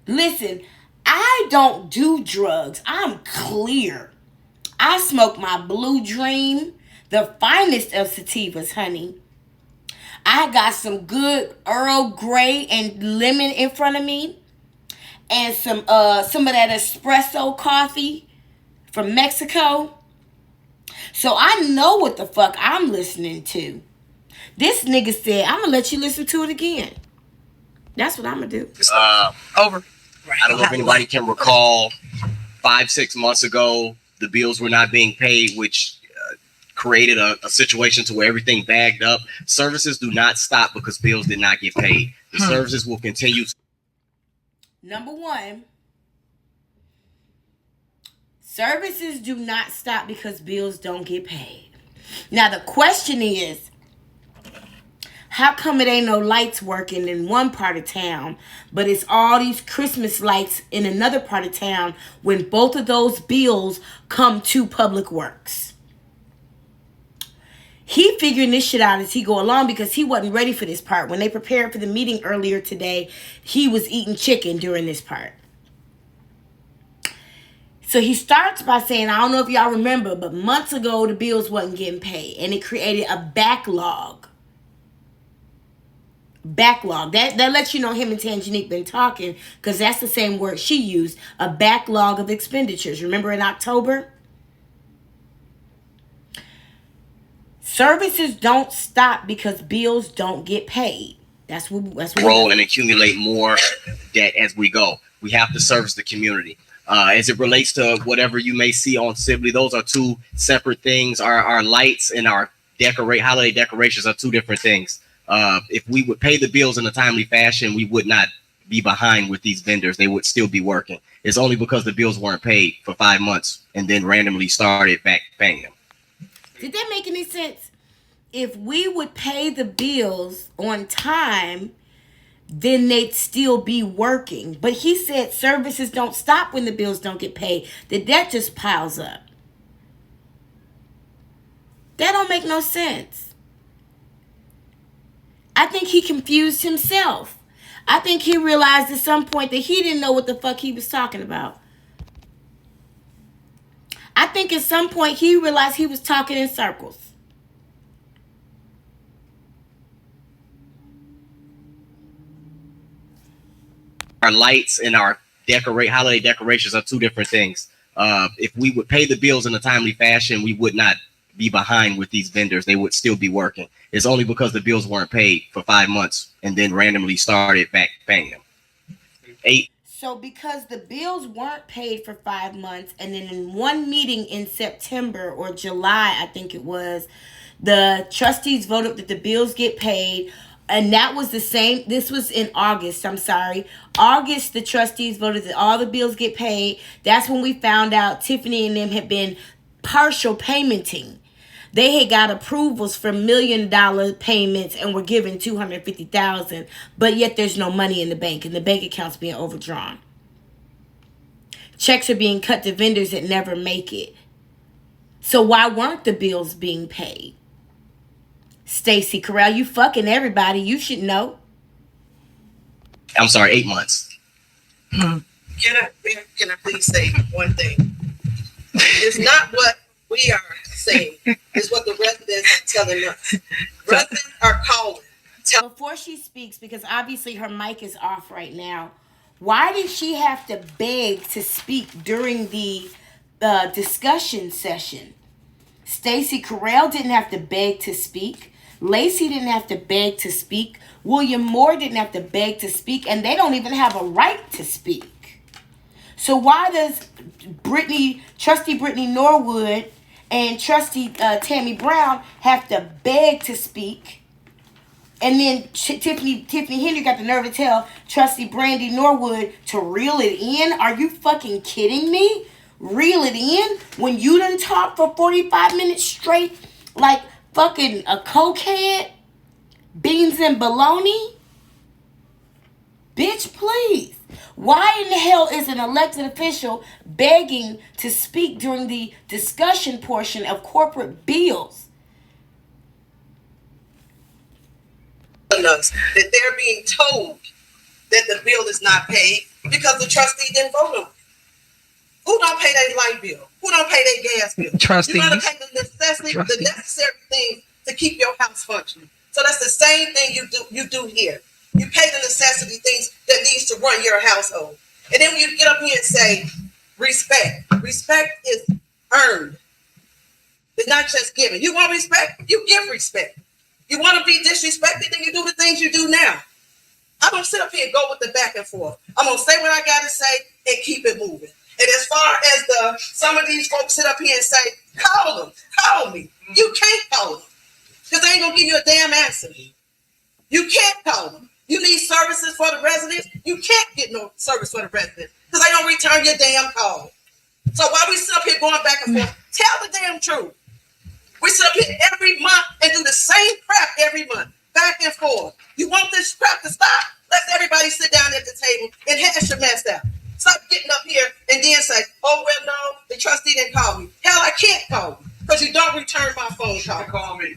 Listen, I don't do drugs. I'm clear. I smoke my Blue Dream, the finest of sativas, honey. I got some good Earl Grey and lemon in front of me, and some of that espresso coffee from Mexico. So I know what the fuck I'm listening to. This nigga said, I'm gonna let you listen to it again. That's what I'm gonna do. Over. I don't know if anybody can recall 5-6 months ago, the bills were not being paid, which created a situation to where everything bagged up. Services do not stop because bills did not get paid. The services will continue. Number 1, Services do not stop because bills don't get paid. Now the question is, how come it ain't no lights working in one part of town, but it's all these Christmas lights in another part of town when both of those bills come to Public Works? He figuring this shit out as he go along because he wasn't ready for this part. When they prepared for the meeting earlier today, he was eating chicken during this part. So he starts by saying, I don't know if y'all remember, but months ago the bills wasn't getting paid. And it created a backlog. That lets you know him and Tangenique been talking, because that's the same word she used. A backlog of expenditures. Remember in October? Services don't stop because bills don't get paid. That's what grow and accumulate more debt as we go. We have to service the community. As it relates to whatever you may see on Sibley, those are two separate things. Our lights and our holiday decorations are two different things. If we would pay the bills in a timely fashion, we would not be behind with these vendors. They would still be working. It's only because the bills weren't paid for 5 months and then randomly started back paying them. Did that make any sense? If we would pay the bills on time, then they'd still be working. But he said services don't stop when the bills don't get paid. The debt just piles up. That don't make no sense. I think he confused himself. I think he realized at some point that he didn't know what the fuck he was talking about. I think at some point he realized he was talking in circles. Our lights and our holiday decorations are two different things. If we would pay the bills in a timely fashion, we would not be behind with these vendors. They would still be working. It's only because the bills weren't paid for 5 months and then randomly started back paying them. So because the bills weren't paid for 5 months, and then in one meeting in September or July, I think it was, the trustees voted that the bills get paid. And that was the same. This was in August. I'm sorry. August, the trustees voted that all the bills get paid. That's when we found out Tiffany and them had been partial paymenting. They had got approvals for $1 million payments and were given $250,000, but yet there's no money in the bank and the bank account's being overdrawn. Checks are being cut to vendors that never make it. So why weren't the bills being paid? Stacey Carell, you fucking everybody. You should know. I'm sorry, 8 months. Can I please say one thing? It's not what we are saying. It's what the residents are telling us. Residents are calling. Before she speaks, because obviously her mic is off right now, why did she have to beg to speak during the discussion session? Stacey Carell didn't have to beg to speak. Lacey didn't have to beg to speak. William Moore didn't have to beg to speak, and they don't even have a right to speak. So why does Trustee Brittany Norwood and Trustee Tammy Brown have to beg to speak? And then Tiffany Henry got the nerve to tell Trustee Brandy Norwood to reel it in? Are you fucking kidding me? Reel it in when you done talk for 45 minutes straight like fucking a cokehead? Beans and bologna? Bitch, please. Why in the hell is an elected official begging to speak during the discussion portion of corporate bills? Us that they're being told that the bill is not paid because the trustee didn't vote on it. Who don't pay their light bill? Who don't pay their gas bill? Trustees. You gotta pay the necessary things to keep your house functioning. So that's the same thing you do here. You pay the necessity things that needs to run your household. And then when you get up here and say respect. Respect is earned. It's not just given. You want respect? You give respect. You want to be disrespected, then you do the things you do now. I'm going to sit up here and go with the back and forth. I'm going to say what I got to say and keep it moving. And as far as some of these folks sit up here and say, call them, call me. You can't call them because they ain't going to give you a damn answer. You can't call them. You need services for the residents. You can't get no service for the residents because they don't return your damn call. So while we sit up here going back and forth, tell the damn truth. We sit up here every month and do the same crap every month, back and forth. You want this crap to stop? Let everybody sit down at the table and hash your mess out. Stop getting up here and then say, oh, well, no, the trustee didn't call me. Hell, I can't call you because you don't return my phone call. You call me.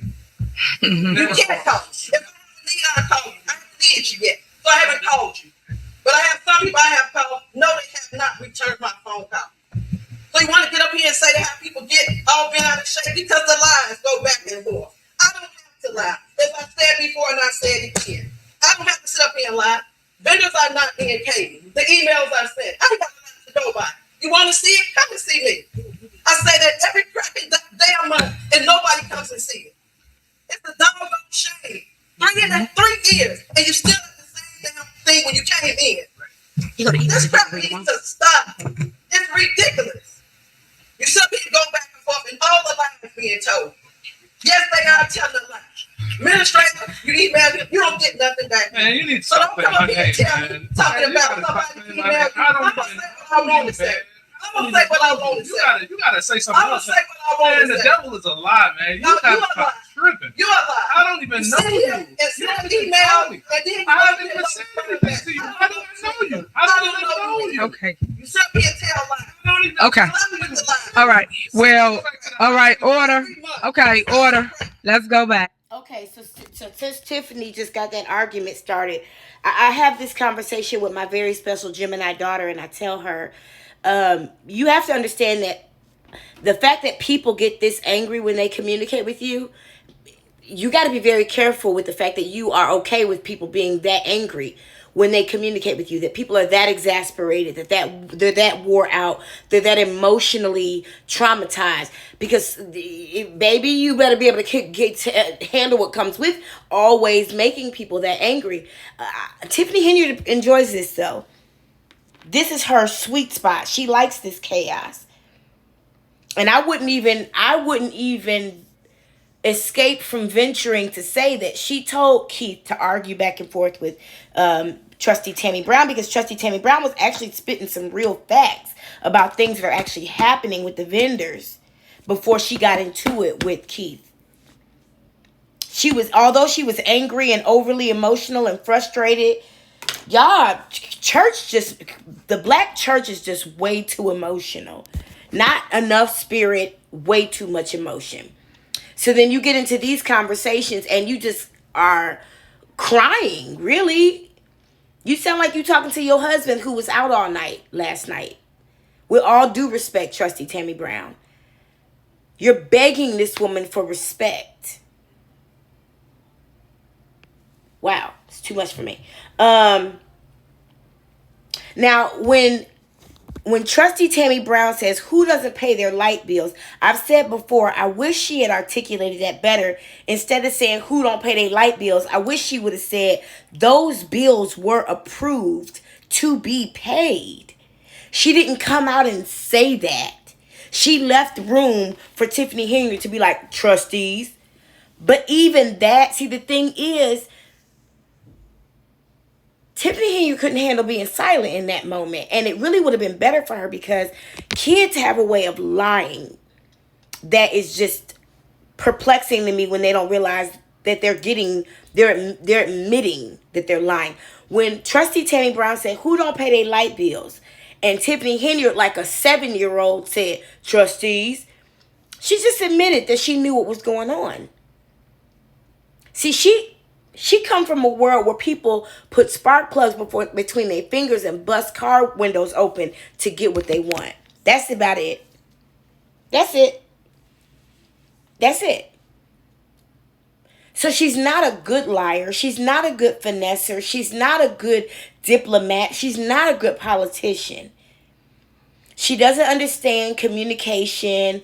You can't call me. If I need, I'll call you. I haven't needed you yet, so I haven't called you. But I have some people I have called. No, they have not returned my phone call. So you want to get up here and say how people get all bent out of shape because the lies go back and forth. I don't have to lie. As I said before and I said it again. I don't have to sit up here and lie. Vendors are not being paid. The emails are sent. I got nothing to go by. You want to see it? Come and see me. I say that every cracking damn month and nobody comes and see it. It's a doggone shame. 3 years and you still at the same damn thing when you came in. This crap needs to stop. It's ridiculous. You sit up here and go back and forth and all the lies being told. Yes, they are telling a lie. Administrator, you email me, you don't get nothing back. Man, you need to stop so don't come up here and tell me, talking about somebody email me. I'm going to say what I want to say. I'm going to say what I want to say. You gotta say something else. I'm going to say what I want to say. The devil is a lie, man. You gotta stop tripping. You're a lie. I don't even know you. And send an email, and then I haven't even said anything to you. I don't know you. I don't even know you. Okay. You sit here and tell lies. Okay. All right. Well, all right. Order. Okay. Order. Let's go back. Okay, so since Tiffany just got that argument started, I have this conversation with my very special Gemini daughter, and I tell her, you have to understand that the fact that people get this angry when they communicate with you, you got to be very careful with the fact that you are okay with people being that angry when they communicate with you, that people are that exasperated, that they're that wore out, they're that emotionally traumatized. Because, baby, you better be able to handle what comes with always making people that angry. Tiffany Henry enjoys this, though. This is her sweet spot. She likes this chaos. And I wouldn't even escape from venturing to say that she told Keith to argue back and forth with Trustee Tammy Brown, because Trustee Tammy Brown was actually spitting some real facts about things that are actually happening with the vendors before she got into it with Keith. Although she was angry and overly emotional and frustrated, y'all, the black church is just way too emotional. Not enough spirit, way too much emotion. So then you get into these conversations and you just are crying, really. You sound like you're talking to your husband who was out all night last night. With all due respect, Trustee Tammy Brown. You're begging this woman for respect. Wow, it's too much for me. Now, when Trustee Tammy Brown says, who doesn't pay their light bills? I've said before, I wish she had articulated that better. Instead of saying who don't pay their light bills, I wish she would have said those bills were approved to be paid. She didn't come out and say that. She left room for Tiffany Henry to be like, trustees. But even that, see, the thing is, Tiffany Henry couldn't handle being silent in that moment. And it really would have been better for her, because kids have a way of lying that is just perplexing to me when they don't realize that they're admitting that they're lying. When Trustee Tammy Brown said, who don't pay their light bills? And Tiffany Henry, like a 7-year-old, said, trustees. She just admitted that she knew what was going on. See, she come from a world where people put spark plugs between their fingers and bust car windows open to get what they want. That's about it. That's it. That's it. So she's not a good liar. She's not a good finesser. She's not a good diplomat. She's not a good politician. She doesn't understand communication,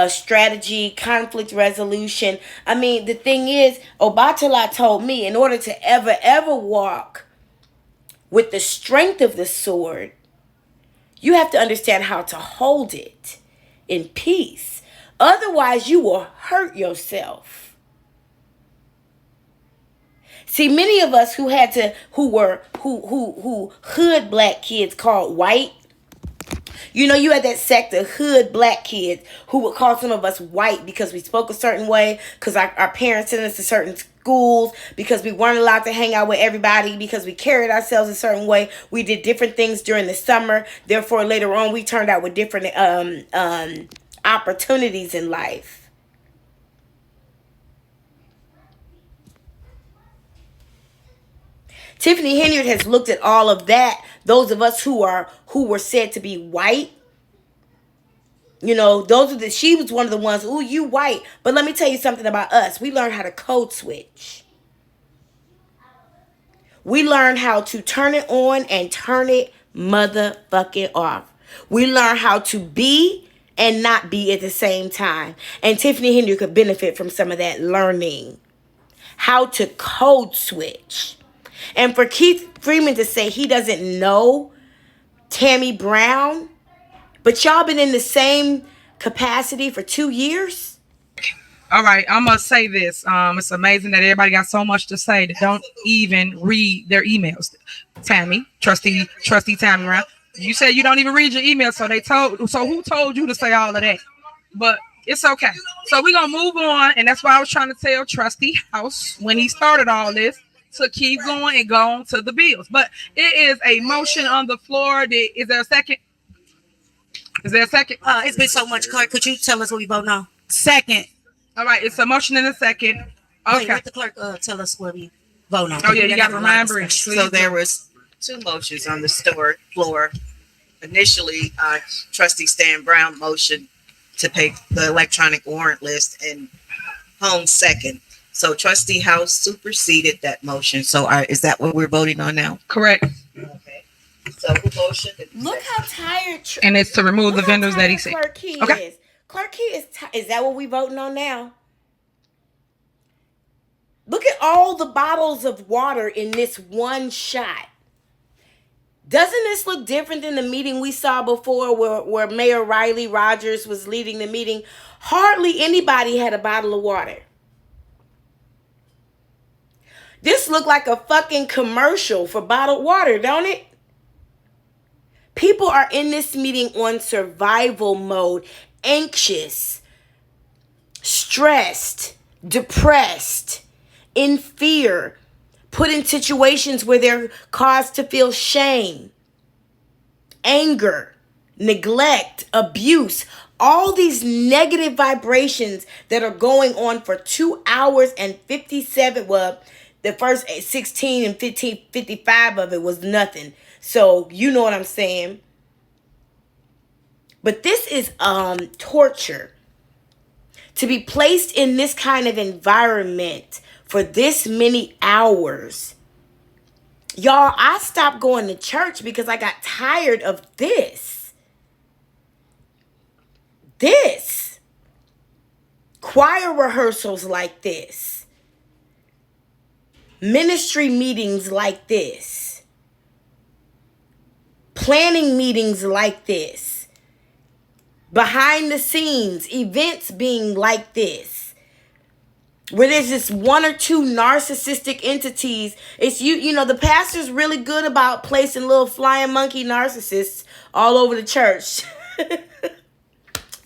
strategy, conflict resolution. I mean, the thing is, Obatala told me, in order to ever walk with the strength of the sword, you have to understand how to hold it in peace. Otherwise, you will hurt yourself. See, many of us who were hood black kids called white, You know, you had that sect of hood black kids who would call some of us white because we spoke a certain way, because our parents sent us to certain schools, because we weren't allowed to hang out with everybody, because we carried ourselves a certain way. We did different things during the summer. Therefore, later on, we turned out with different opportunities in life. Tiffany Henyard has looked at all of that. Those of us who were said to be white, you know, she was one of the ones, ooh, you white. But let me tell you something about us. We learned how to code switch. We learned how to turn it on and turn it motherfucking off. We learned how to be and not be at the same time. And Tiffany Henyard could benefit from some of that learning. How to code switch. And for Keith Freeman to say he doesn't know Tammy Brown, but y'all been in the same capacity for 2 years? All right, I'm going to say this. It's amazing that everybody got so much to say that don't even read their emails. Tammy, trustee Tammy Brown, you said you don't even read your emails, so who told you to say all of that? But it's okay. So we're going to move on, and that's why I was trying to tell Trustee House when he started all this, to keep going and go on to the bills. But it is a motion on the floor. Is there a second? Is there a second? It's been so much. Clerk, could you tell us what we vote on? Second. All right, it's a motion and a second. Okay. Wait, let the clerk tell us what we vote on. Oh, yeah, you got to remind me. So there was 2 motions on the floor. Initially, Trustee Stan Brown motioned to pay the electronic warrant list, and Holmes second. So Trustee House superseded that motion. So is that what we're voting on now? Correct. Okay. So who motioned? Look how tired. And it's to remove the vendors that he said. Clerk Key Okay. is. Clerk Key is that what we voting on now? Look at all the bottles of water in this one shot. Doesn't this look different than the meeting we saw before where Mayor Riley Rogers was leading the meeting? Hardly anybody had a bottle of water. This looked like a fucking commercial for bottled water, don't it? People are in this meeting on survival mode, anxious, stressed, depressed, in fear, put in situations where they're caused to feel shame, anger, neglect, abuse, all these negative vibrations that are going on for 2 hours and 57, the first 16 and 55 of it was nothing. So you know what I'm saying. But this is torture. To be placed in this kind of environment for this many hours. Y'all, I stopped going to church because I got tired of this. Choir rehearsals like this. Ministry meetings like this. Planning meetings like this. Behind the scenes, events being like this. Where there's just 1 or 2 narcissistic entities. It's you know, the pastor's really good about placing little flying monkey narcissists all over the church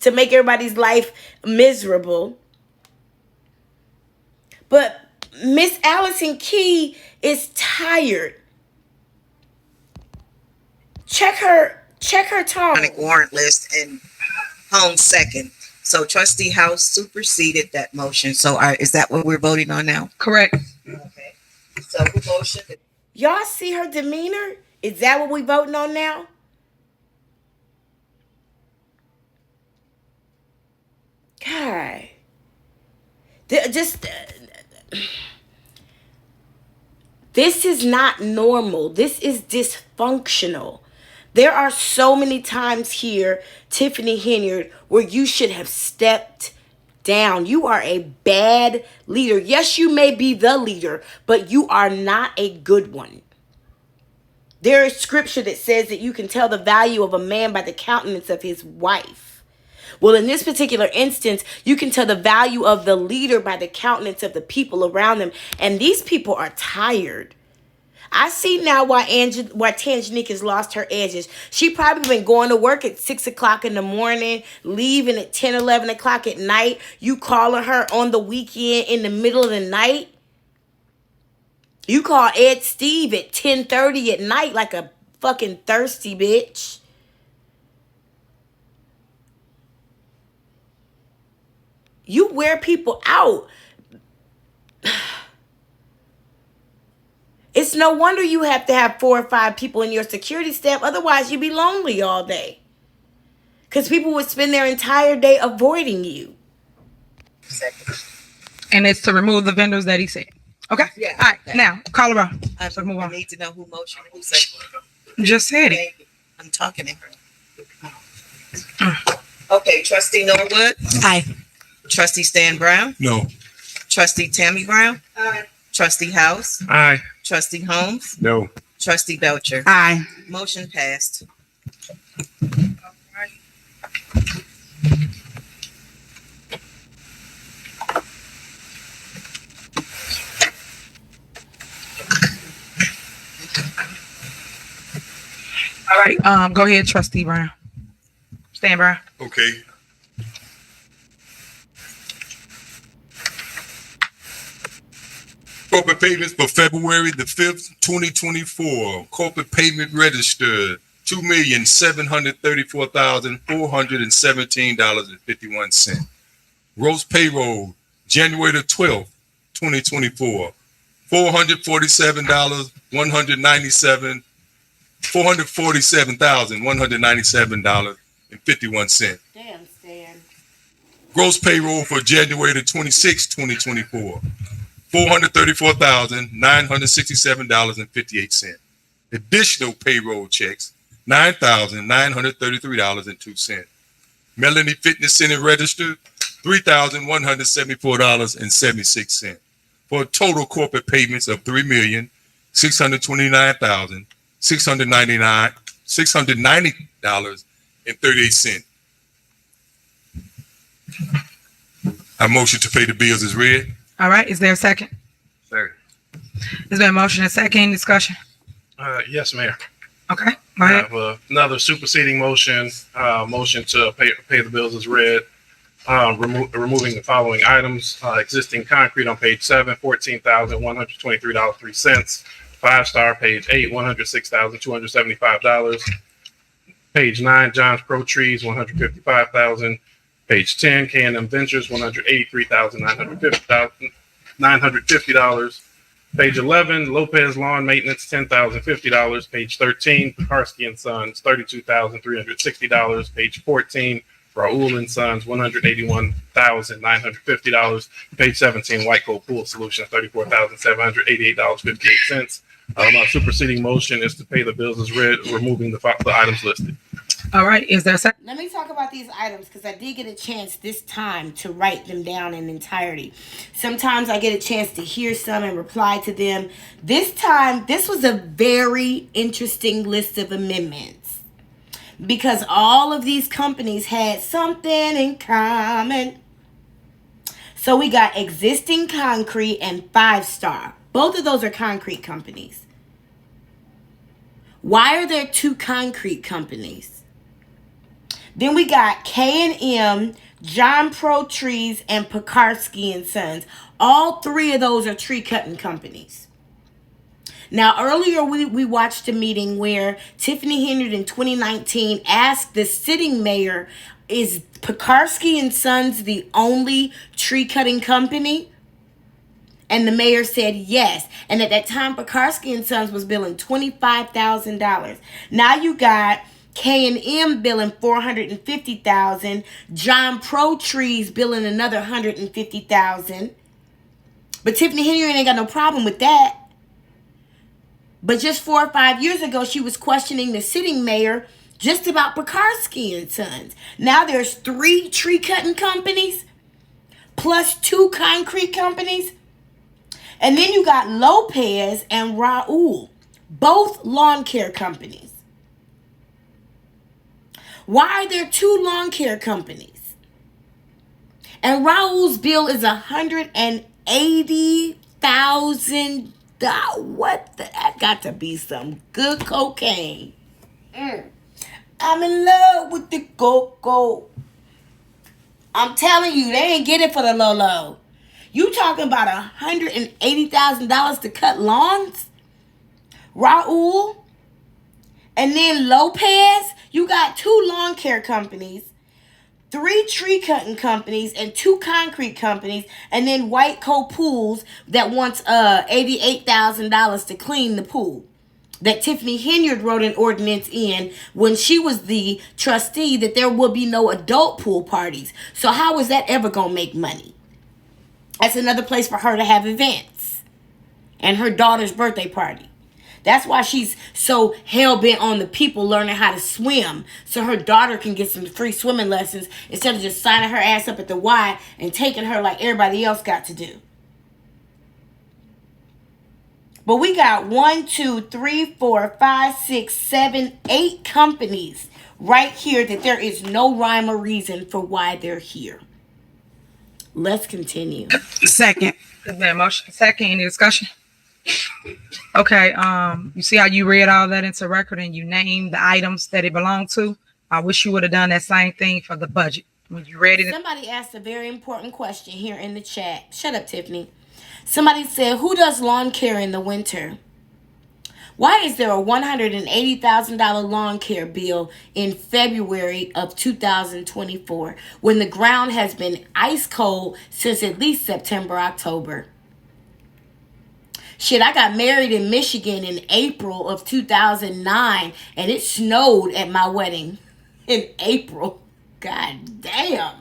to make everybody's life miserable. But Miss Allison Key is tired. Check her tone. Warrant list, and Holmes second. So Trustee House superseded that motion. So is that what we're voting on now? Correct. Okay. So who motioned? Y'all see her demeanor? Is that what we voting on now? God. This is not normal. This is dysfunctional. There are so many times here, Tiffany Henyard, where you should have stepped down. You are a bad leader. Yes, you may be the leader, but you are not a good one. There is scripture that says that you can tell the value of a man by the countenance of his wife. Well, in this particular instance, you can tell the value of the leader by the countenance of the people around them. And these people are tired. I see now why Tangenique has lost her edges. She probably been going to work at 6 o'clock in the morning, leaving at 10, 11 o'clock at night. You calling her on the weekend in the middle of the night. You call Ed Steve at 10:30 at night like a fucking thirsty bitch. You wear people out. It's no wonder you have to have 4 or 5 people in your security staff. Otherwise, you'd be lonely all day. Because people would spend their entire day avoiding you. And it's to remove the vendors that he said. Okay? Yeah. All right. Now, call her out. I move on. need to know who motion, who second. Just said it. I'm talking to her. Okay, Trustee Norwood. Aye. Trustee Stan Brown. No. Trustee Tammy Brown. Aye. Trustee House. Aye. Trustee Holmes. No. Trustee Belcher. Aye. Motion passed. All right. Go ahead, Trustee Brown. Stan Brown. Okay. Corporate payments for February the 5th, 2024. Corporate payment registered $2,734,417.51. Gross payroll January the 12th, 2024. $447,197.51. Damn, Stan. Gross payroll for January the 26th, 2024. $434,967.58. Additional payroll checks, $9,933.02. Melanie Fitness Center registered, $3,174.76. For total corporate payments of $3,629,690.38. I motion to pay the bills is read. All right. Is there a second? Second. There's been a motion and second. Discussion. Yes, Mayor. Okay. Go I ahead. have another superseding motion. Motion to pay the bills is read. Removing the following items: existing concrete on page 7, $14,123.03. 5-star page 8, $106,275. Page 9, John's Pro Trees, $155,000. Page 10, K&M Ventures, $183,950. Page 11, Lopez Lawn Maintenance, $10,050. Page 13, Pekarsky and Sons, $32,360. Page 14, Raul and Sons, $181,950. Page 17, White Coat Pool Solutions, $34,788.58. My superseding motion is to pay the bills as read, removing the items listed. All right. Is there a second? Let me talk about these items because I did get a chance this time to write them down in entirety. Sometimes I get a chance to hear some and reply to them. This time, this was a very interesting list of amendments because all of these companies had something in common. So we got Existing Concrete and 5-Star. Both of those are concrete companies. Why are there 2 concrete companies? Then we got K&M, John Pro Trees, and Pekarsky and Sons. All 3 of those are tree cutting companies. Now, earlier we watched a meeting where Tiffany Henry in 2019 asked the sitting mayor, is Pekarsky and Sons the only tree cutting company? And the mayor said yes. And at that time, Pekarsky and Sons was billing $25,000. Now you got K&M billing $450,000. John Pro Trees billing another $150,000. But Tiffany Henry ain't got no problem with that. But just 4 or 5 years ago, she was questioning the sitting mayor just about Pekarsky and Sons. Now there's 3 tree cutting companies plus 2 concrete companies. And then you got Lopez and Raul, both lawn care companies. Why are there 2 lawn care companies? And Raul's bill is $180,000. What the? That got to be some good cocaine. I'm in love with the cocoa. I'm telling you, they ain't get it for the low. You talking about $180,000 to cut lawns? Raul? And then Lopez? You got 2 lawn care companies, 3 tree cutting companies, and 2 concrete companies, and then White Coat Pools that wants $88,000 to clean the pool. That Tiffany Henyard wrote an ordinance in when she was the trustee that there will be no adult pool parties. So how is that ever going to make money? That's another place for her to have events. And her daughter's birthday party. That's why she's so hell-bent on the people learning how to swim. So her daughter can get some free swimming lessons instead of just signing her ass up at the Y and taking her like everybody else got to do. But we got 1, 2, 3, 4, 5, 6, 7, 8 companies right here that there is no rhyme or reason for why they're here. Let's continue. Second. Is there a motion? Second, any discussion? Okay, you see how you read all that into record and you named the items that it belonged to? I wish you would have done that same thing for the budget. When you read it. Somebody asked a very important question here in the chat. Shut up, Tiffany. Somebody said, who does lawn care in the winter? Why is there a $180,000 lawn care bill in February of 2024 when the ground has been ice cold since at least September, October? Shit, I got married in Michigan in April of 2009 and it snowed at my wedding in April. God damn.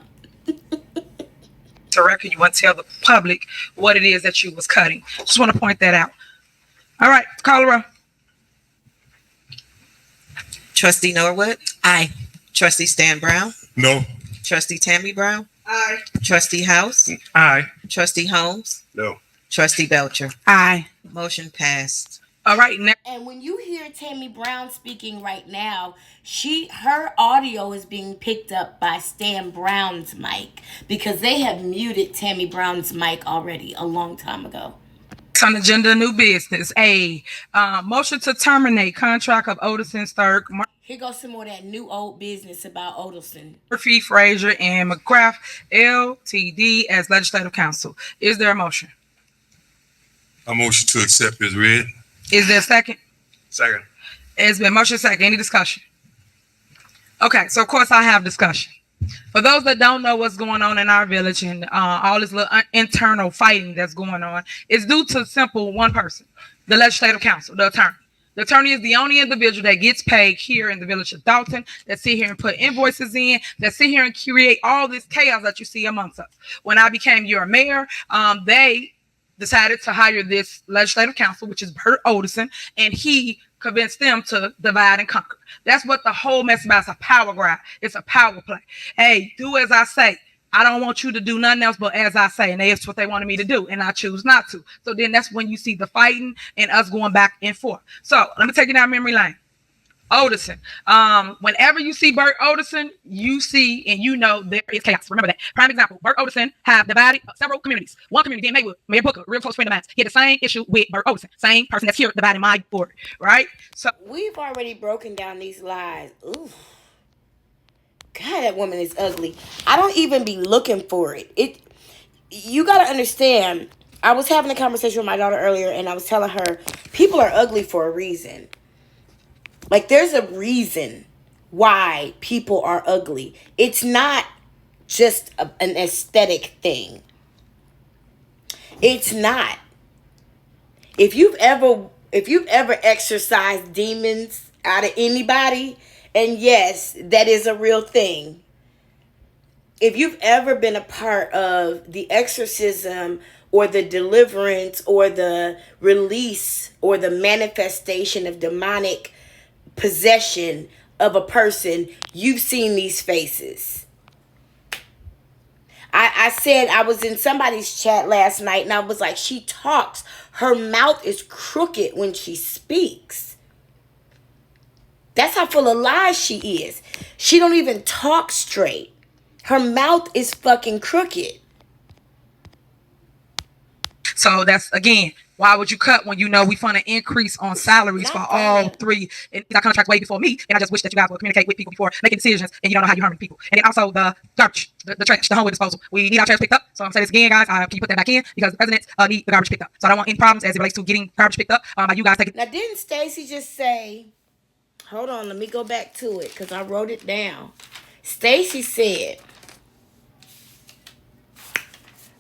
To record, you want to tell the public what it is that you was cutting. Just want to point that out. All right, call her up. Trustee Norwood? Aye. Trustee Stan Brown? No. Trustee Tammy Brown? Aye. Trustee House? Aye. Trustee Holmes? No. Trustee Belcher? Aye. Motion passed. All right, next. And when you hear Tammy Brown speaking right now, her audio is being picked up by Stan Brown's mic because they have muted Tammy Brown's mic already a long time ago. On agenda, new business. A motion to terminate contract of Odelson Stark, Here goes some more of that new old business about Odelson. Murphy, Frazier, and McGrath LTD as legislative counsel. Is there a motion? A motion to accept is read. Is there a second? Second. It's been motion second. Any discussion? Okay, so of course I have discussion. For those that don't know what's going on in our village and all this little internal fighting that's going on, it's due to simple one person, the legislative counsel, the attorney. The attorney is the only individual that gets paid here in the village of Dolton, that sit here and put invoices in, that sit here and create all this chaos that you see amongst us. When I became your mayor, they decided to hire this legislative counsel, which is Bert Odelson, and he convinced them to divide and conquer. That's what the whole mess about. It's a power grab. It's a power play. Hey, do as I say. I don't want you to do nothing else but as I say. And that's what they wanted me to do. And I choose not to. So then that's when you see the fighting and us going back and forth. So let me take you down memory lane. Odelson. Whenever you see Bert Odelson, you see and you know there is chaos. Remember that. Prime example, Bert Odelson have divided several communities. One community, Dan Maywood, Mayor Booker, real close friend of mine. He had the same issue with Bert Odelson. Same person that's here dividing my board. Right? So we've already broken down these lies. Ooh. God, that woman is ugly. I don't even be looking for it. You got to understand, I was having a conversation with my daughter earlier and I was telling her, people are ugly for a reason. Like, there's a reason why people are ugly. It's not just an aesthetic thing. It's not. If you've ever exorcised demons out of anybody, and yes, that is a real thing. If you've ever been a part of the exorcism or the deliverance or the release or the manifestation of demonic possession of a person, you've seen these faces. I said I was in somebody's chat last night and I was like, she talks. Her mouth is crooked when she speaks. That's how full of lies she is. She don't even talk straight. Her mouth is fucking crooked. So that's, again, Why would you cut when you know we fund an increase on salaries for all three? And I contract way before me, and I just wish that you guys would communicate with people before making decisions, and you don't know how you're harming people. And then also the garbage, the trash, the homework disposal. We need our trash picked up. So I'm saying this again, guys. Can you put that back in because the residents need the garbage picked up. So I don't want any problems as it relates to getting garbage picked up by you guys taking. Now, didn't Stacy just say? Hold on, let me go back to it because I wrote it down. Stacy said,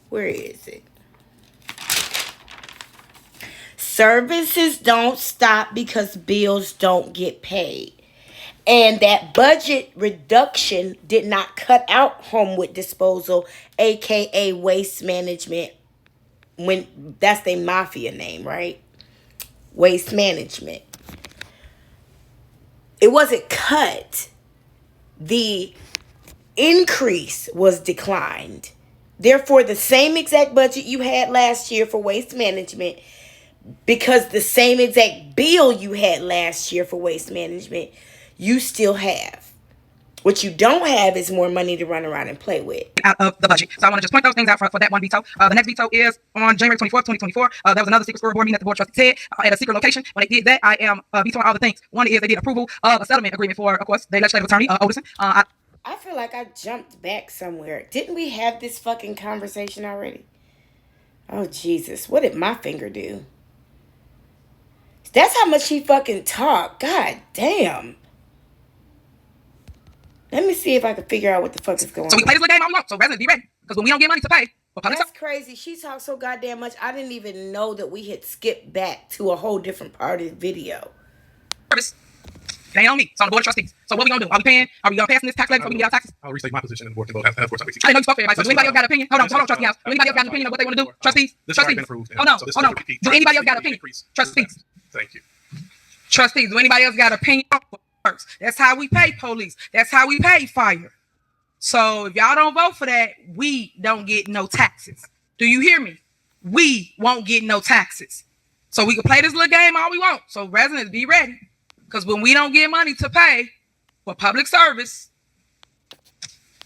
where is it? Services don't stop because bills don't get paid. And that budget reduction did not cut out homewood disposal, aka waste management. When that's their mafia name, right? Waste management. It wasn't cut. The increase was declined. Therefore, the same exact budget you had last year for waste management, because the same exact bill you had last year for waste management, you still have. What you don't have is more money to run around and play with. Out of the budget. So I want to just point those things out for that one veto. The next veto is on January 24th, 2024. There was another secret squirrel board meeting that the board of trustees had at a secret location. When they did that, I am vetoing all the things. One is they did approval of a settlement agreement for, of course, the legislative attorney, Oderson. I feel like I jumped back somewhere. Didn't we have this fucking conversation already? Oh, Jesus. What did my finger do? That's how much he fucking talked. God damn. Let me see if I can figure out what the fuck is going on. So we play this little game all we want. So residents be ready. Because when we don't get money to pay for public That's crazy. She talked so goddamn much. I didn't even know that we had skipped back to a whole different part of the video. service, it ain't on me. It's on the board of trustees. So what we gonna do? Are we paying? Are we gonna pass this tax levy so we can get our taxes? I'll restate my position in the board can vote. Of course, I didn't know you spoke for everybody. So do anybody else got an opinion? Hold on, trustee house. Do anybody else got an opinion of what they want to do? Trustees? This has already Trustees? been approved. Hold on. Do anybody else got an opinion? Trustees? Thank you. Trustees, do anybody else got an opinion? First. That's how we pay police. That's how we pay fire. So if y'all don't vote for that, we don't get no taxes. Do you hear me? We won't get no taxes. So we can play this little game all we want. So residents, be ready. Because when we don't get money to pay for public service,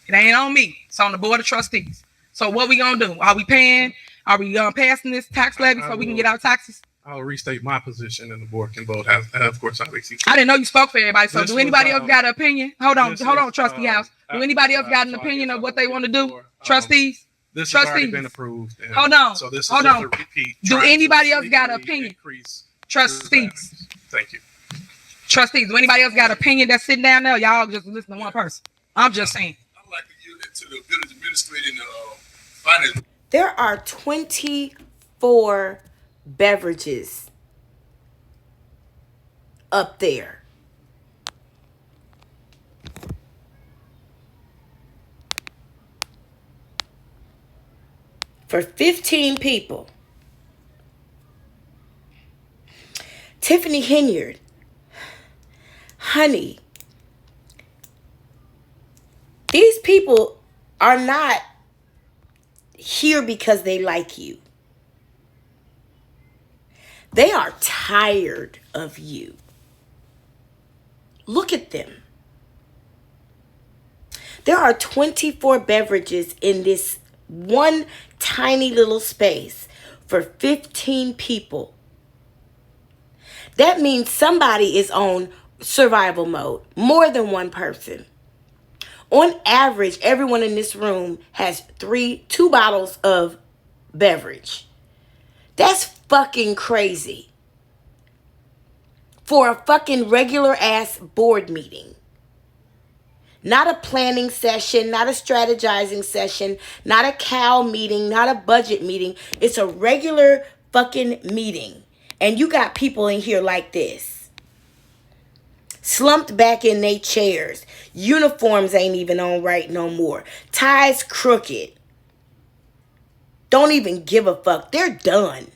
it ain't on me. It's on the board of trustees. So what we gonna do? Are we paying? Are we passing this tax levy so we can get our taxes? I'll restate my position and the board can vote. Of course, obviously. I didn't know you spoke for everybody. So This do anybody was, else got an opinion? Hold on, this is, trustee house. Do anybody else got an opinion of what they want to do? Trustees? This has already Trustees. been approved. and Hold on. So this is Hold just on. a repeat. Do trying to anybody else got an sneakily opinion? increase Trustees. Thank you. Trustees. Do anybody else got an opinion that's sitting down there? Y'all just listen to one person. I'm just saying. I'd like to give it to the village administrator and finance. There are 24 beverages up there. For 15 people. Tiffany Hinyard, honey, these people are not here because they like you. They are tired of you. Look at them. There are 24 beverages in this one tiny little space for 15 people. That means somebody is on survival mode. More than one person. On average, everyone in this room has two bottles of beverage. That's fucking crazy. For a fucking regular ass board meeting. Not a planning session, not a strategizing session, not a cow meeting, not a budget meeting. It's a regular fucking meeting. And you got people in here like this. Slumped back in their chairs. Uniforms ain't even on right no more. Ties crooked. Don't even give a fuck. They're done.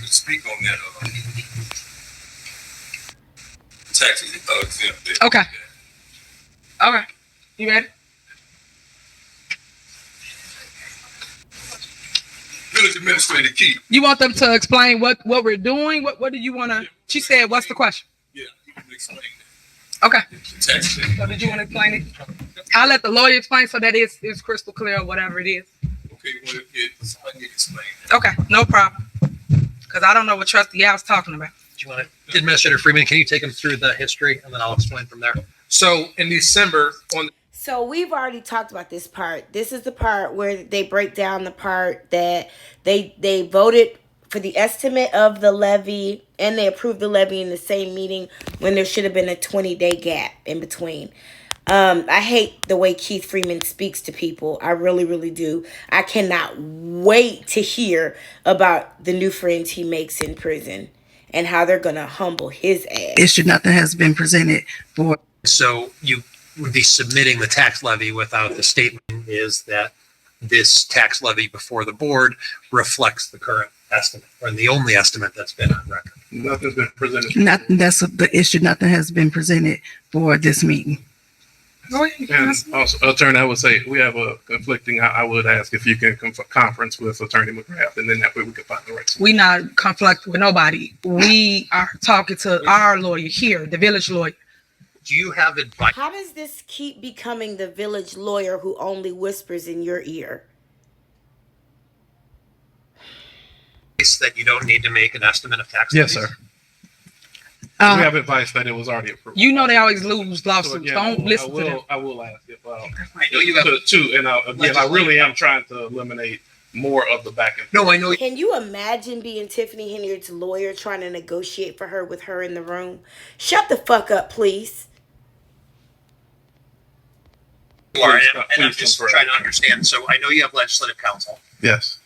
Speak on that. Tax exempt. Okay. Okay. You ready? Village administrator Keith. You want them to explain what we're doing? What do you want to? She said, what's the question? Yeah, you can explain Okay. that. Tax So did you want to explain it? I'll let the lawyer explain so that it's crystal clear or whatever it is. Okay, well, let me explain. Okay, no problem. Because I don't know what trustee I was talking about. Do you want to, Administrator Freeman, can you take them through the history and then I'll explain from there? So in December, So we've already talked about this part. This is the part where they break down the part that they voted for the estimate of the levy and they approved the levy in the same meeting when there should have been a 20-day gap in between. I hate the way Keith Freeman speaks to people. I really, really do. I cannot wait to hear about the new friends he makes in prison and how they're going to humble his ass. Issue nothing has been presented for. So you would be submitting the tax levy without the statement is that this tax levy before the board reflects the current estimate or the only estimate that's been on record. nothing's been presented. Nothing, that's the issue. Nothing has been presented for this meeting. And also, Attorney, I would say we have a conflicting. I would ask if you can conference with Attorney McGrath, and then that way we can find the right. We not conflict with nobody. We are talking to our lawyer here, the village lawyer. Do you have advice? How does this keep becoming the village lawyer who only whispers in your ear? That you don't need to make an estimate of tax Yes, levies? sir. We have advice that it was already approved. You know they always lose lawsuits. So again, Don't listen to them. I will ask if I know you have two, and again, I really am trying to eliminate more of the back and forth. No, I know. Can you imagine being Tiffany Henyard's lawyer trying to negotiate for her with her in the room? Shut the fuck up, please. You are, Please, and I'm please just confirm. trying to understand. So I know you have legislative counsel. Yes.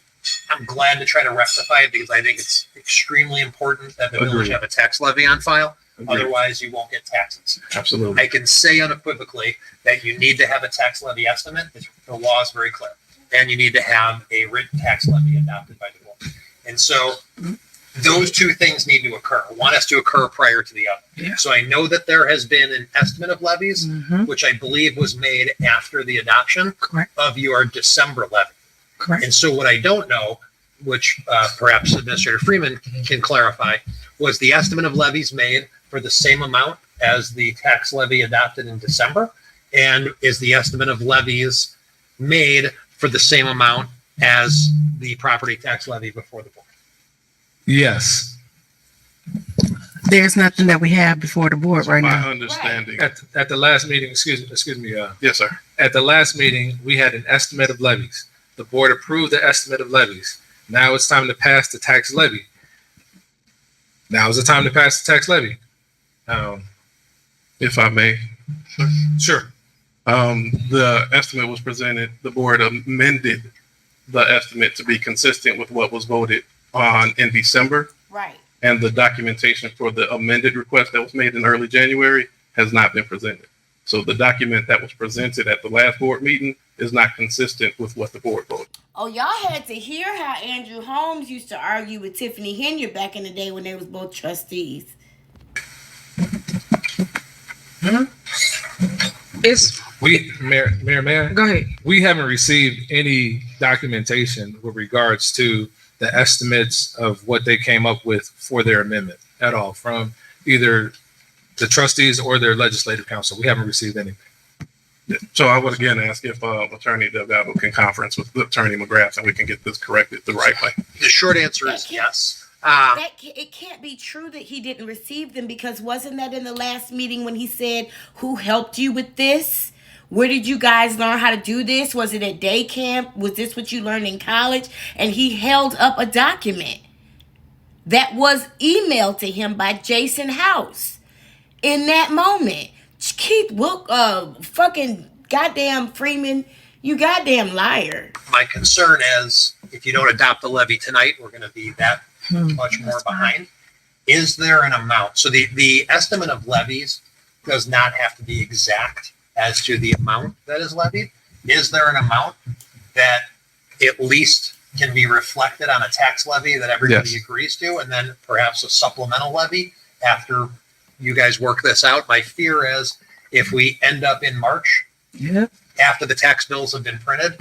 I'm glad to try to rectify it because I think it's extremely important that the village Agreed. have a tax levy on file. Agreed. Otherwise, you won't get taxes. Absolutely. I can say unequivocally that you need to have a tax levy estimate. The law is very clear. And you need to have a written tax levy adopted by the board. And so those two things need to occur. One has to occur prior to the other. Yeah. So I know that there has been an estimate of levies, which I believe was made after the adoption of your December levy. Correct. And so what I don't know, which perhaps Administrator Freeman can clarify, was the estimate of levies made for the same amount as the tax levy adopted in December? And is the estimate of levies made for the same amount as the property tax levy before the board? Yes. There's nothing that we have before the board right My now. understanding. At the last meeting, excuse me. Yes, sir. At the last meeting, we had an estimate of levies. The board approved the estimate of levies. Now it's time to pass the tax levy. Now is the time to pass the tax levy. If I may. Sure. The estimate was presented. The board amended the estimate to be consistent with what was voted on in December. Right. And the documentation for the amended request that was made in early January has not been presented. So the document that was presented at the last board meeting is not consistent with what the board voted. Oh, y'all had to hear how Andrew Holmes used to argue with Tiffany Henyard back in the day when they was both trustees. Mayor, Go ahead. we haven't received any documentation with regards to the estimates of what they came up with for their amendment at all from either the trustees or their legislative council. We haven't received anything. So I would again ask if Attorney Delgado can conference with Attorney McGrath and we can get this corrected the right way. The short answer is yes. It can't be true that he didn't receive them, because wasn't that in the last meeting when he said, who helped you with this? Where did you guys learn how to do this? Was it at day camp? Was this what you learned in college? And he held up a document that was emailed to him by Jason House in that moment. Keith, fucking goddamn Freeman, you goddamn liar. My concern is if you don't adopt the levy tonight, we're going to be that much more behind. Is there an amount? So the estimate of levies does not have to be exact as to the amount that is levied. Is there an amount that at least can be reflected on a tax levy that everybody Yes. agrees to, and then perhaps a supplemental levy after you guys work this out? My fear is if we end up in March, after the tax bills have been printed,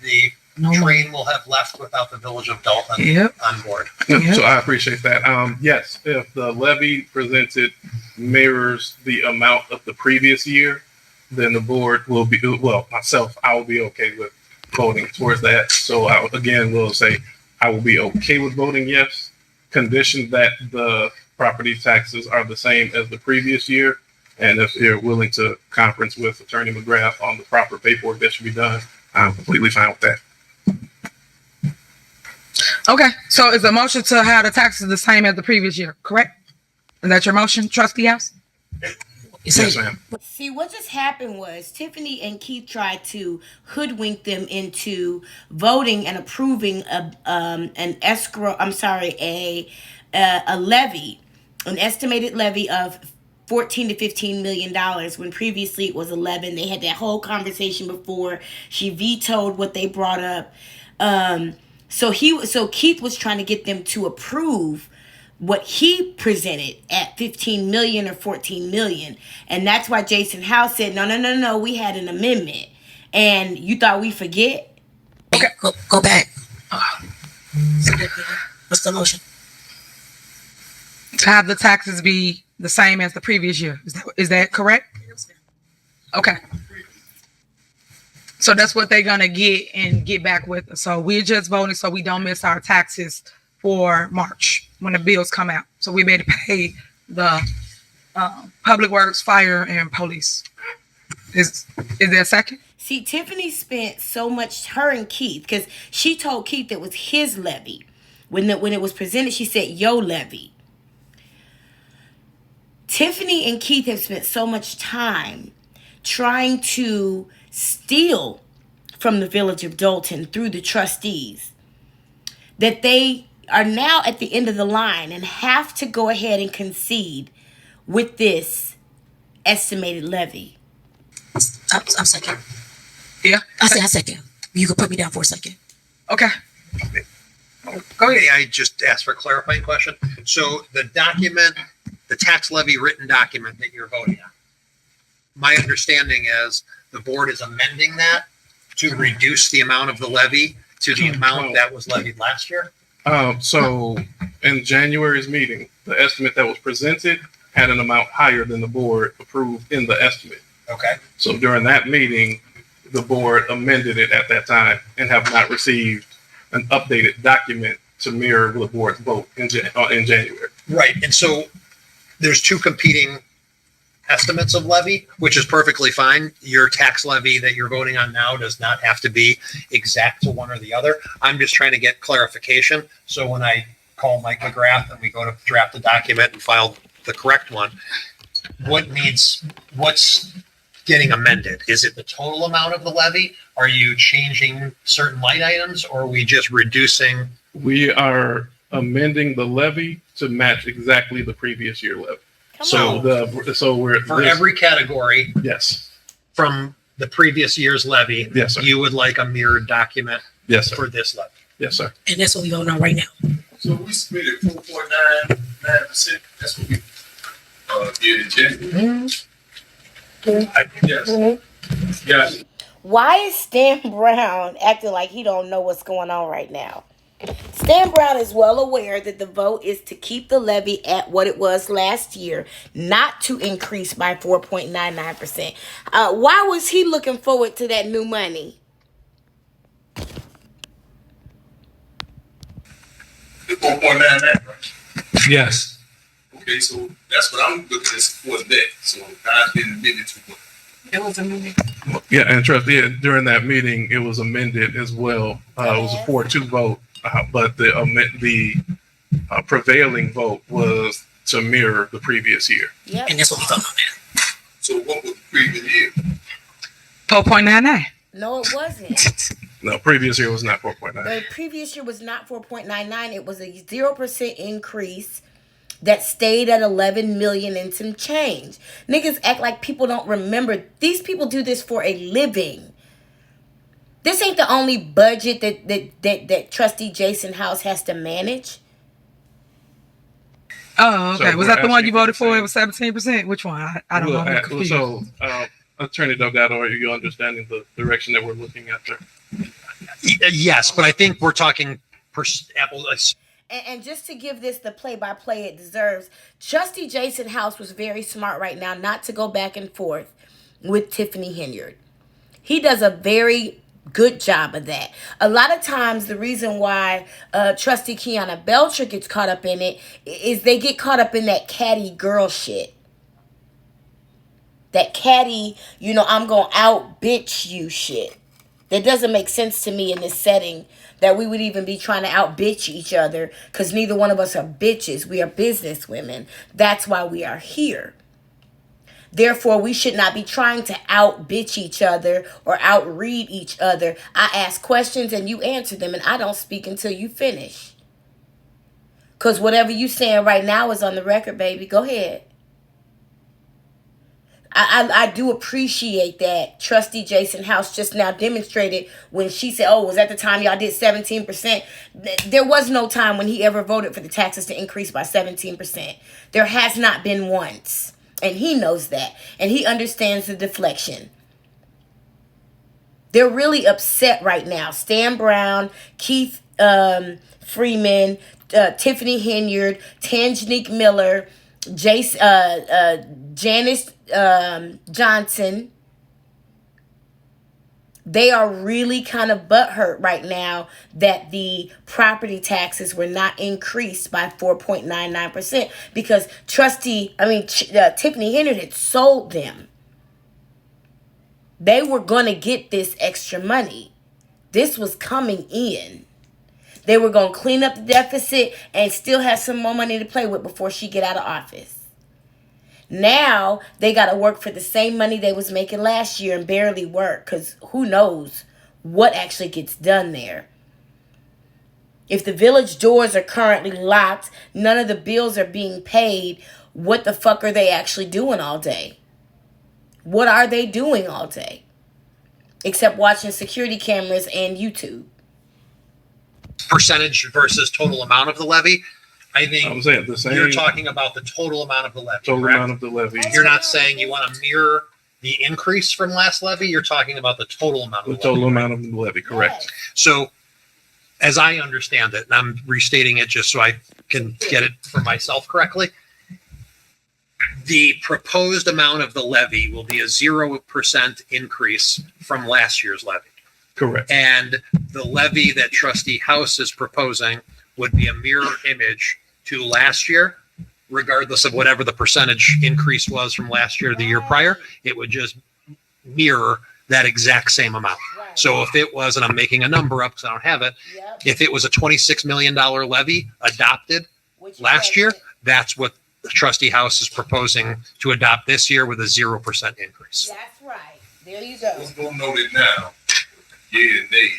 the train will have left without the village of Dolton on board. So I appreciate that. Yes, if the levy presented mirrors the amount of the previous year, then the board will be, well, myself, I will be okay with voting towards that. So I again will say I will be okay with voting yes, conditioned that the property taxes are the same as the previous year. And if you're willing to conference with Attorney McGrath on the proper paperwork that should be done, I'm completely fine with that. Okay, so is the motion to have the taxes the same as the previous year, correct? Is that your motion, Trustee House? Yes, ma'am. See, what just happened was Tiffany and Keith tried to hoodwink them into voting and approving an escrow. I'm sorry, a levy, an estimated levy of $14 to $15 million when previously it was 11. They had that whole conversation before. She vetoed what they brought up. So Keith was trying to get them to approve what he presented at 15 million or 14 million. And that's why Jason House said, no, we had an amendment. And you thought we forget? Okay. Go back. What's the motion? To have the taxes be the same as the previous year. Is that correct? Okay. So that's what they're gonna get back with us. So we're just voting so we don't miss our taxes for March when the bills come out. So we made to pay the public works, fire, and police. Is there a second? See, Tiffany spent so much, her and Keith, because she told Keith it was his levy. When it was presented, she said, yo levy. Tiffany and Keith have spent so much time trying to steal from the village of Dolton through the trustees that they are now at the end of the line and have to go ahead and concede with this estimated levy. I'm second. Yeah. I second. You can put me down for a second. Okay. Go ahead. I just asked for a clarifying question. So the document, the tax levy written document that you're voting on, my understanding is the board is amending that to reduce the amount of the levy to the amount that was levied last year? So in January's meeting, the estimate that was presented had an amount higher than the board approved in the estimate. Okay. So during that meeting, the board amended it at that time and have not received an updated document to mirror the board's vote in January. Right. And so there's two competing estimates of levy, which is perfectly fine. Your tax levy that you're voting on now does not have to be exact to one or the other. I'm just trying to get clarification. So when I call Mike McGrath and we go to draft the document and file the correct one, what's getting amended? Is it the total amount of the levy? Are you changing certain line items, or are we just reducing? We are amending the levy to match exactly the previous year levy. We're for every category. Yes. From the previous year's levy. Yes, sir. You would like a mirrored document. Yes, sir. For this levy. Yes, sir. And that's what we're voting on right now. So we submitted 4.99%. That's what we did in January. Yes. Yes. Why is Stan Brown acting like he don't know what's going on right now? Stan Brown is well aware that the vote is to keep the levy at what it was last year, not to increase by 4.99%. Why was he looking forward to that new money? 4.99, right? Yes. Okay, so that's what I'm looking at for that. So I've been admitted to what. It was a meeting. Yeah, and during that meeting, it was amended as well. It was a 4-2 vote, but the prevailing vote was to mirror the previous year. Yep. And that's what we voting on now. So what was the previous year? 4.99. No, it wasn't. No, previous year was not 4.9. The previous year was not 4.99. It was a 0% increase that stayed at 11 million and some change. Niggas act like people don't remember. These people do this for a living. This ain't the only budget that Trustee Jason House has to manage. Oh, okay. So was that the one you voted for? It was 17%. Which one? I don't know. I'm confused. So, Attorney Delgado, are you understanding the direction that we're looking at there? Yes, but I think we're talking apple. And just to give this the play-by-play it deserves, Trustee Jason House was very smart right now not to go back and forth with Tiffany Henyard. He does a very Good job of that. A lot of times the reason why Trustee Kiana Belcher gets caught up in it is they get caught up in that catty girl shit. That catty, I'm going to out bitch you shit. That doesn't make sense to me in this setting, that we would even be trying to out bitch each other, because neither one of us are bitches. We are business women. That's why we are here. Therefore, we should not be trying to out bitch each other or out read each other. I ask questions and you answer them, and I don't speak until you finish. Because whatever you saying right now is on the record, baby. Go ahead. I do appreciate that Trustee Jason House just now demonstrated when she said, oh, was that the time y'all did 17%? There was no time when he ever voted for the taxes to increase by 17%. There has not been once. And he knows that. And he understands the deflection. They're really upset right now. Stan Brown, Keith Freeman, Tiffany Henyard, Tanjanique Miller, Janice Johnson. They are really kind of butthurt right now that the property taxes were not increased by 4.99% because Tiffany Henyard had sold them. They were going to get this extra money. This was coming in. They were going to clean up the deficit and still have some more money to play with before she get out of office. Now, they got to work for the same money they was making last year and barely work, because who knows what actually gets done there. If the village doors are currently locked, none of the bills are being paid, what the fuck are they actually doing all day? What are they doing all day? Except watching security cameras and YouTube. Percentage versus total amount of the levy. I think I was saying the same. You're talking about the total amount of the levy. Total correct? amount of the levy. You're not saying you want to mirror the increase from last levy. You're talking about the total amount of The the total levy. amount of the levy, correct. So, as I understand it, and I'm restating it just so I can get it for myself correctly, the proposed amount of the levy will be a 0% increase from last year's levy. Correct. And the levy that Trustee House is proposing would be a mirror image to last year, regardless of whatever the percentage increase was from last year to the year prior. It would just mirror that exact same amount. So if it was, and I'm making a number up because I don't have it, if it was a $26 million levy adopted last year, that's what the Trustee House is proposing to adopt this year with a 0% increase. That's right. There you go. Let's go note it now. Yeah, and nay.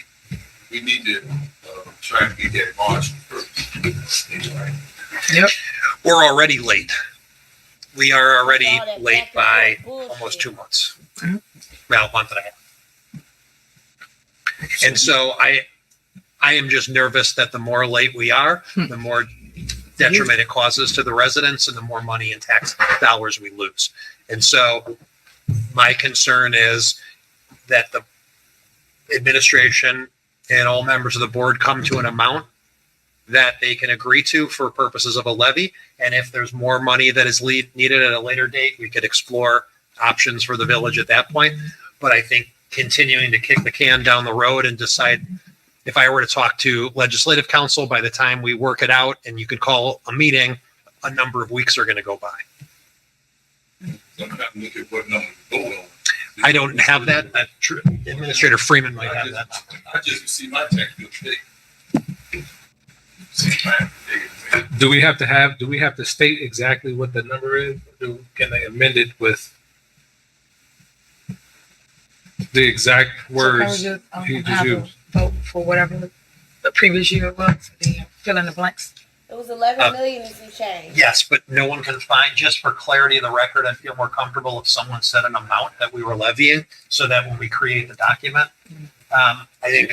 We need to try to get that March first. Yep. We're already late. We are already late by almost 2 months. Well, a month and a half. And so I am just nervous that the more late we are, the more detriment it causes to the residents and the more money in tax dollars we lose. And so my concern is that the administration and all members of the board come to an amount that they can agree to for purposes of a levy. And if there's more money that is needed at a later date, we could explore options for the village at that point. But I think continuing to kick the can down the road and decide, if I were to talk to legislative council, by the time we work it out and you could call a meeting, a number of weeks are going to go by. Look at what number to vote on. I don't have that. Administrator Freeman might have that. I just received my tax bill today. Do we have to state exactly what the number is? Can they amend it with the exact words So he can just we used? just vote for whatever the previous year was, fill in the blanks? It was 11 million and some change. Yes, but no one can find, just for clarity of the record, I feel more comfortable if someone said an amount that we were levying, so that when we create the document, I think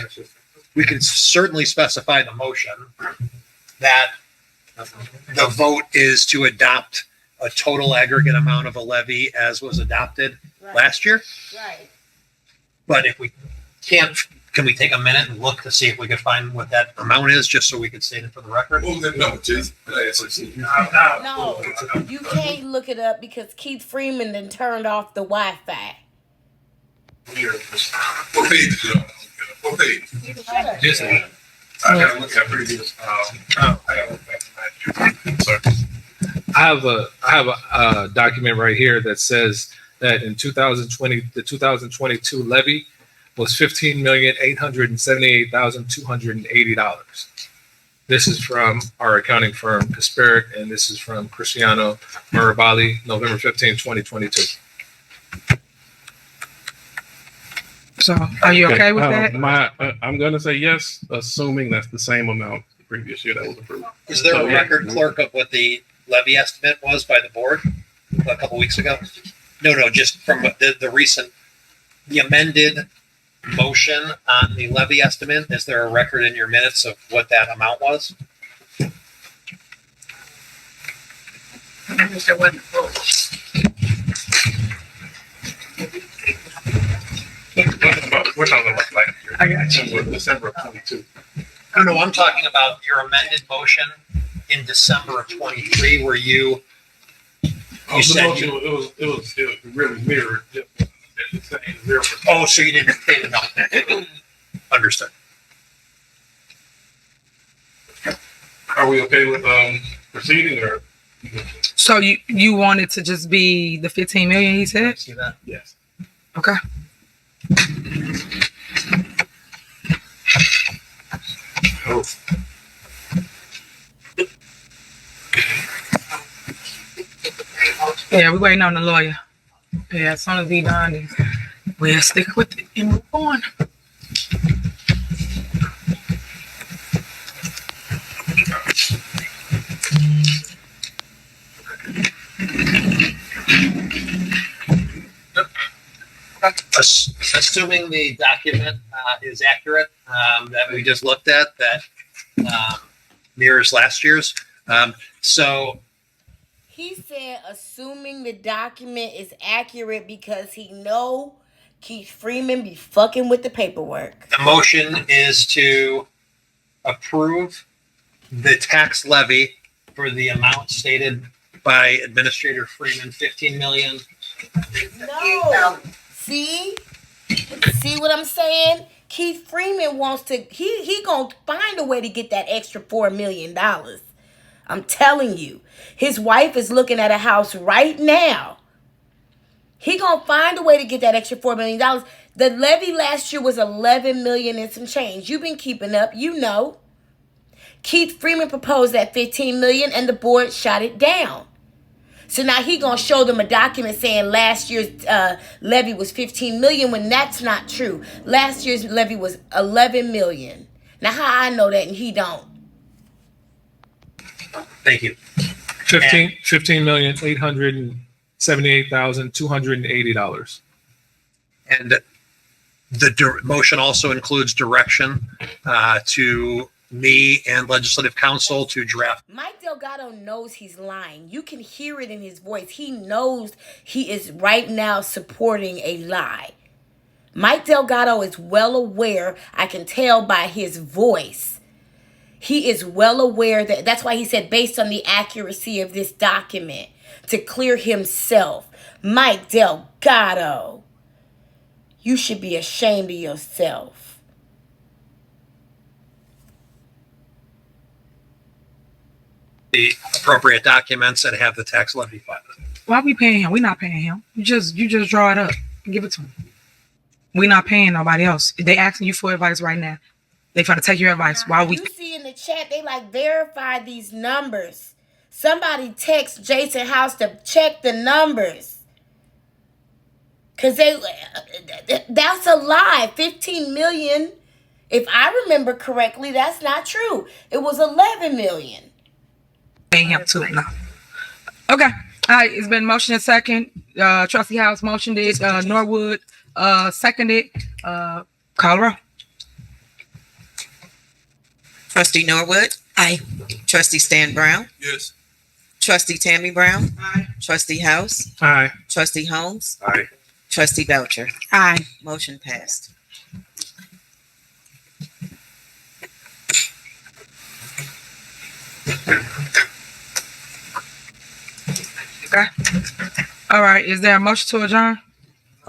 we could certainly specify the motion that the vote is to adopt a total aggregate amount of a levy as was adopted last year. Right. But if we can't, can we take a minute and look to see if we can find what that amount is, just so we can state it for the record? What was that number, Jason? No, you can't look it up because Keith Freeman then turned off the Wi-Fi. What page is it on? What page? Just, I gotta look at previous, I gotta look back to my, sorry. I have a document right here that says that in 2020, the 2022 levy was $15,878,280. This is from our accounting firm, Kasperic, and this is from Cristiano Mirabali, November 15, 2022. So, are you okay with that? I'm going to say yes, assuming that's the same amount the previous year that was approved. Is there a record, clerk, of what the levy estimate was by the board a couple weeks ago? No, just from the recent, the amended motion on the levy estimate. Is there a record in your minutes of what that amount was? We're talking about like I got you. December of 22. No, I'm talking about your amended motion in December of 23, where you said it was really mirrored. Oh, so you didn't pay the number. Understood. Are we okay with proceeding or? So you wanted to just be the 15 million, he said? See that? Yes. Okay. Oh. Yeah, we're waiting on the lawyer. Yeah, as soon as we done, we'll stick with it and move on. Assuming the document is accurate that we just looked at, that mirrors last year's. So He said, assuming the document is accurate because he know Keith Freeman be fucking with the paperwork. the motion is to approve the tax levy for the amount stated by Administrator Freeman, 15 million. No. See what I'm saying? Keith Freeman wants to, he gonna find a way to get that extra $4 million. I'm telling you. His wife is looking at a house right now. He gonna find a way to get that extra $4 million. The levy last year was 11 million and some change. You've been keeping up, you know. Keith Freeman proposed that 15 million and the board shot it down. So now he gonna show them a document saying last year's levy was 15 million when that's not true. Last year's levy was 11 million. Now how I know that and he don't? Thank you. $15,878,280. And the motion also includes direction to me and legislative counsel to draft. Mike Delgado knows he's lying. You can hear it in his voice. He knows he is right now supporting a lie. Mike Delgado is well aware. I can tell by his voice. He is well aware that's why he said based on the accuracy of this document to clear himself. Mike Delgado, you should be ashamed of yourself. The appropriate documents and have the tax levy filed. Why are we paying him? We're not paying him. You just draw it up and give it to him. We're not paying nobody else. They asking you for advice right now. They trying to take your advice. Why we? You see in the chat, they like verify these numbers. Somebody text Jason House to check the numbers. Cause that's a lie. 15 million. If I remember correctly, that's not true. It was 11 million. Paying him too. No. Okay. All right. It's been motion and second. Trustee House motioned it. Norwood seconded. Call roll. Trustee Norwood. Aye. Trustee Stan Brown. Yes. Trustee Tammy Brown. Aye. Trustee House. Aye. Trustee Holmes. Aye. Trustee Belcher. Aye. Motion passed. Okay. All right. Is there a motion to adjourn?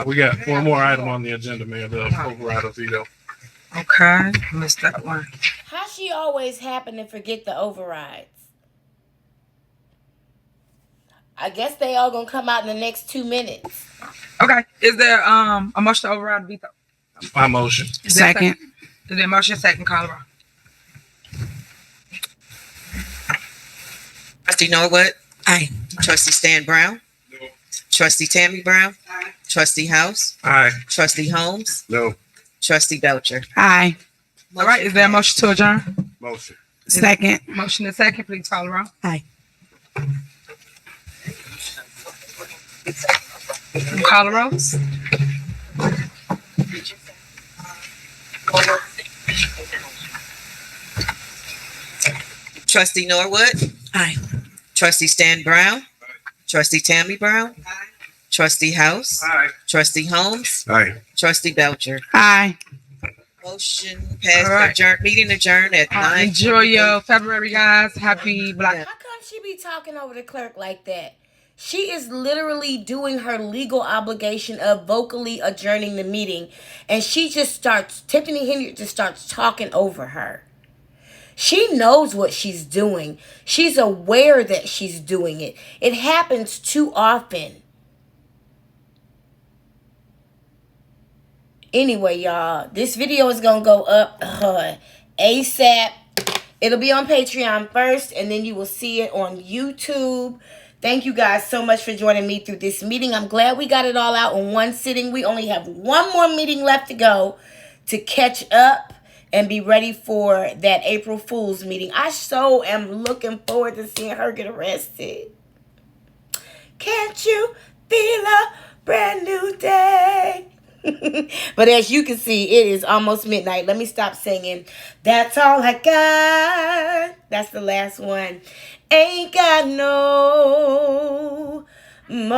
We got one more item on the agenda, Mayor, the override of veto. Okay, missed that one. How she always happen to forget the overrides? I guess they all gonna come out in the next 2 minutes. Okay, is there a motion to override the veto? My motion. Second. Is there a motion second, Colorado? Trustee Norwood? Aye. Trustee Stan Brown? No. Trustee Tammy Brown? Aye. Trustee House? Aye. Trustee Holmes? No. Trustee Belcher? Aye. All right, is there a motion to adjourn? Motion. Second. Motion is second, please call the roll. Aye. Call the rolls. Trustee Norwood? Aye. Trustee Stan Brown? Trustee Tammy Brown? Aye. Trustee House? Aye. Trustee Holmes? Aye. Trustee Belcher? Aye. Motion passed. All right. Adjourned. Meeting adjourned at 9. Enjoy your February, guys. Happy Black. How come she be talking over the clerk like that? She is literally doing her legal obligation of vocally adjourning the meeting, and she just starts, Tiffany Henry just starts talking over her. She knows what she's doing. She's aware that she's doing it. It happens too often. Anyway, y'all, this video is going to go up ASAP. It'll be on Patreon first, and then you will see it on YouTube. Thank you guys so much for joining me through this meeting. I'm glad we got it all out in one sitting. We only have one more meeting left to go to catch up and be ready for that April Fool's meeting. I so am looking forward to seeing her get arrested. Can't you feel a brand new day? But as you can see, it is almost midnight. Let me stop singing. That's all I got. That's the last one. Ain't got no more.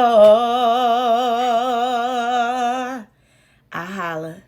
I holla.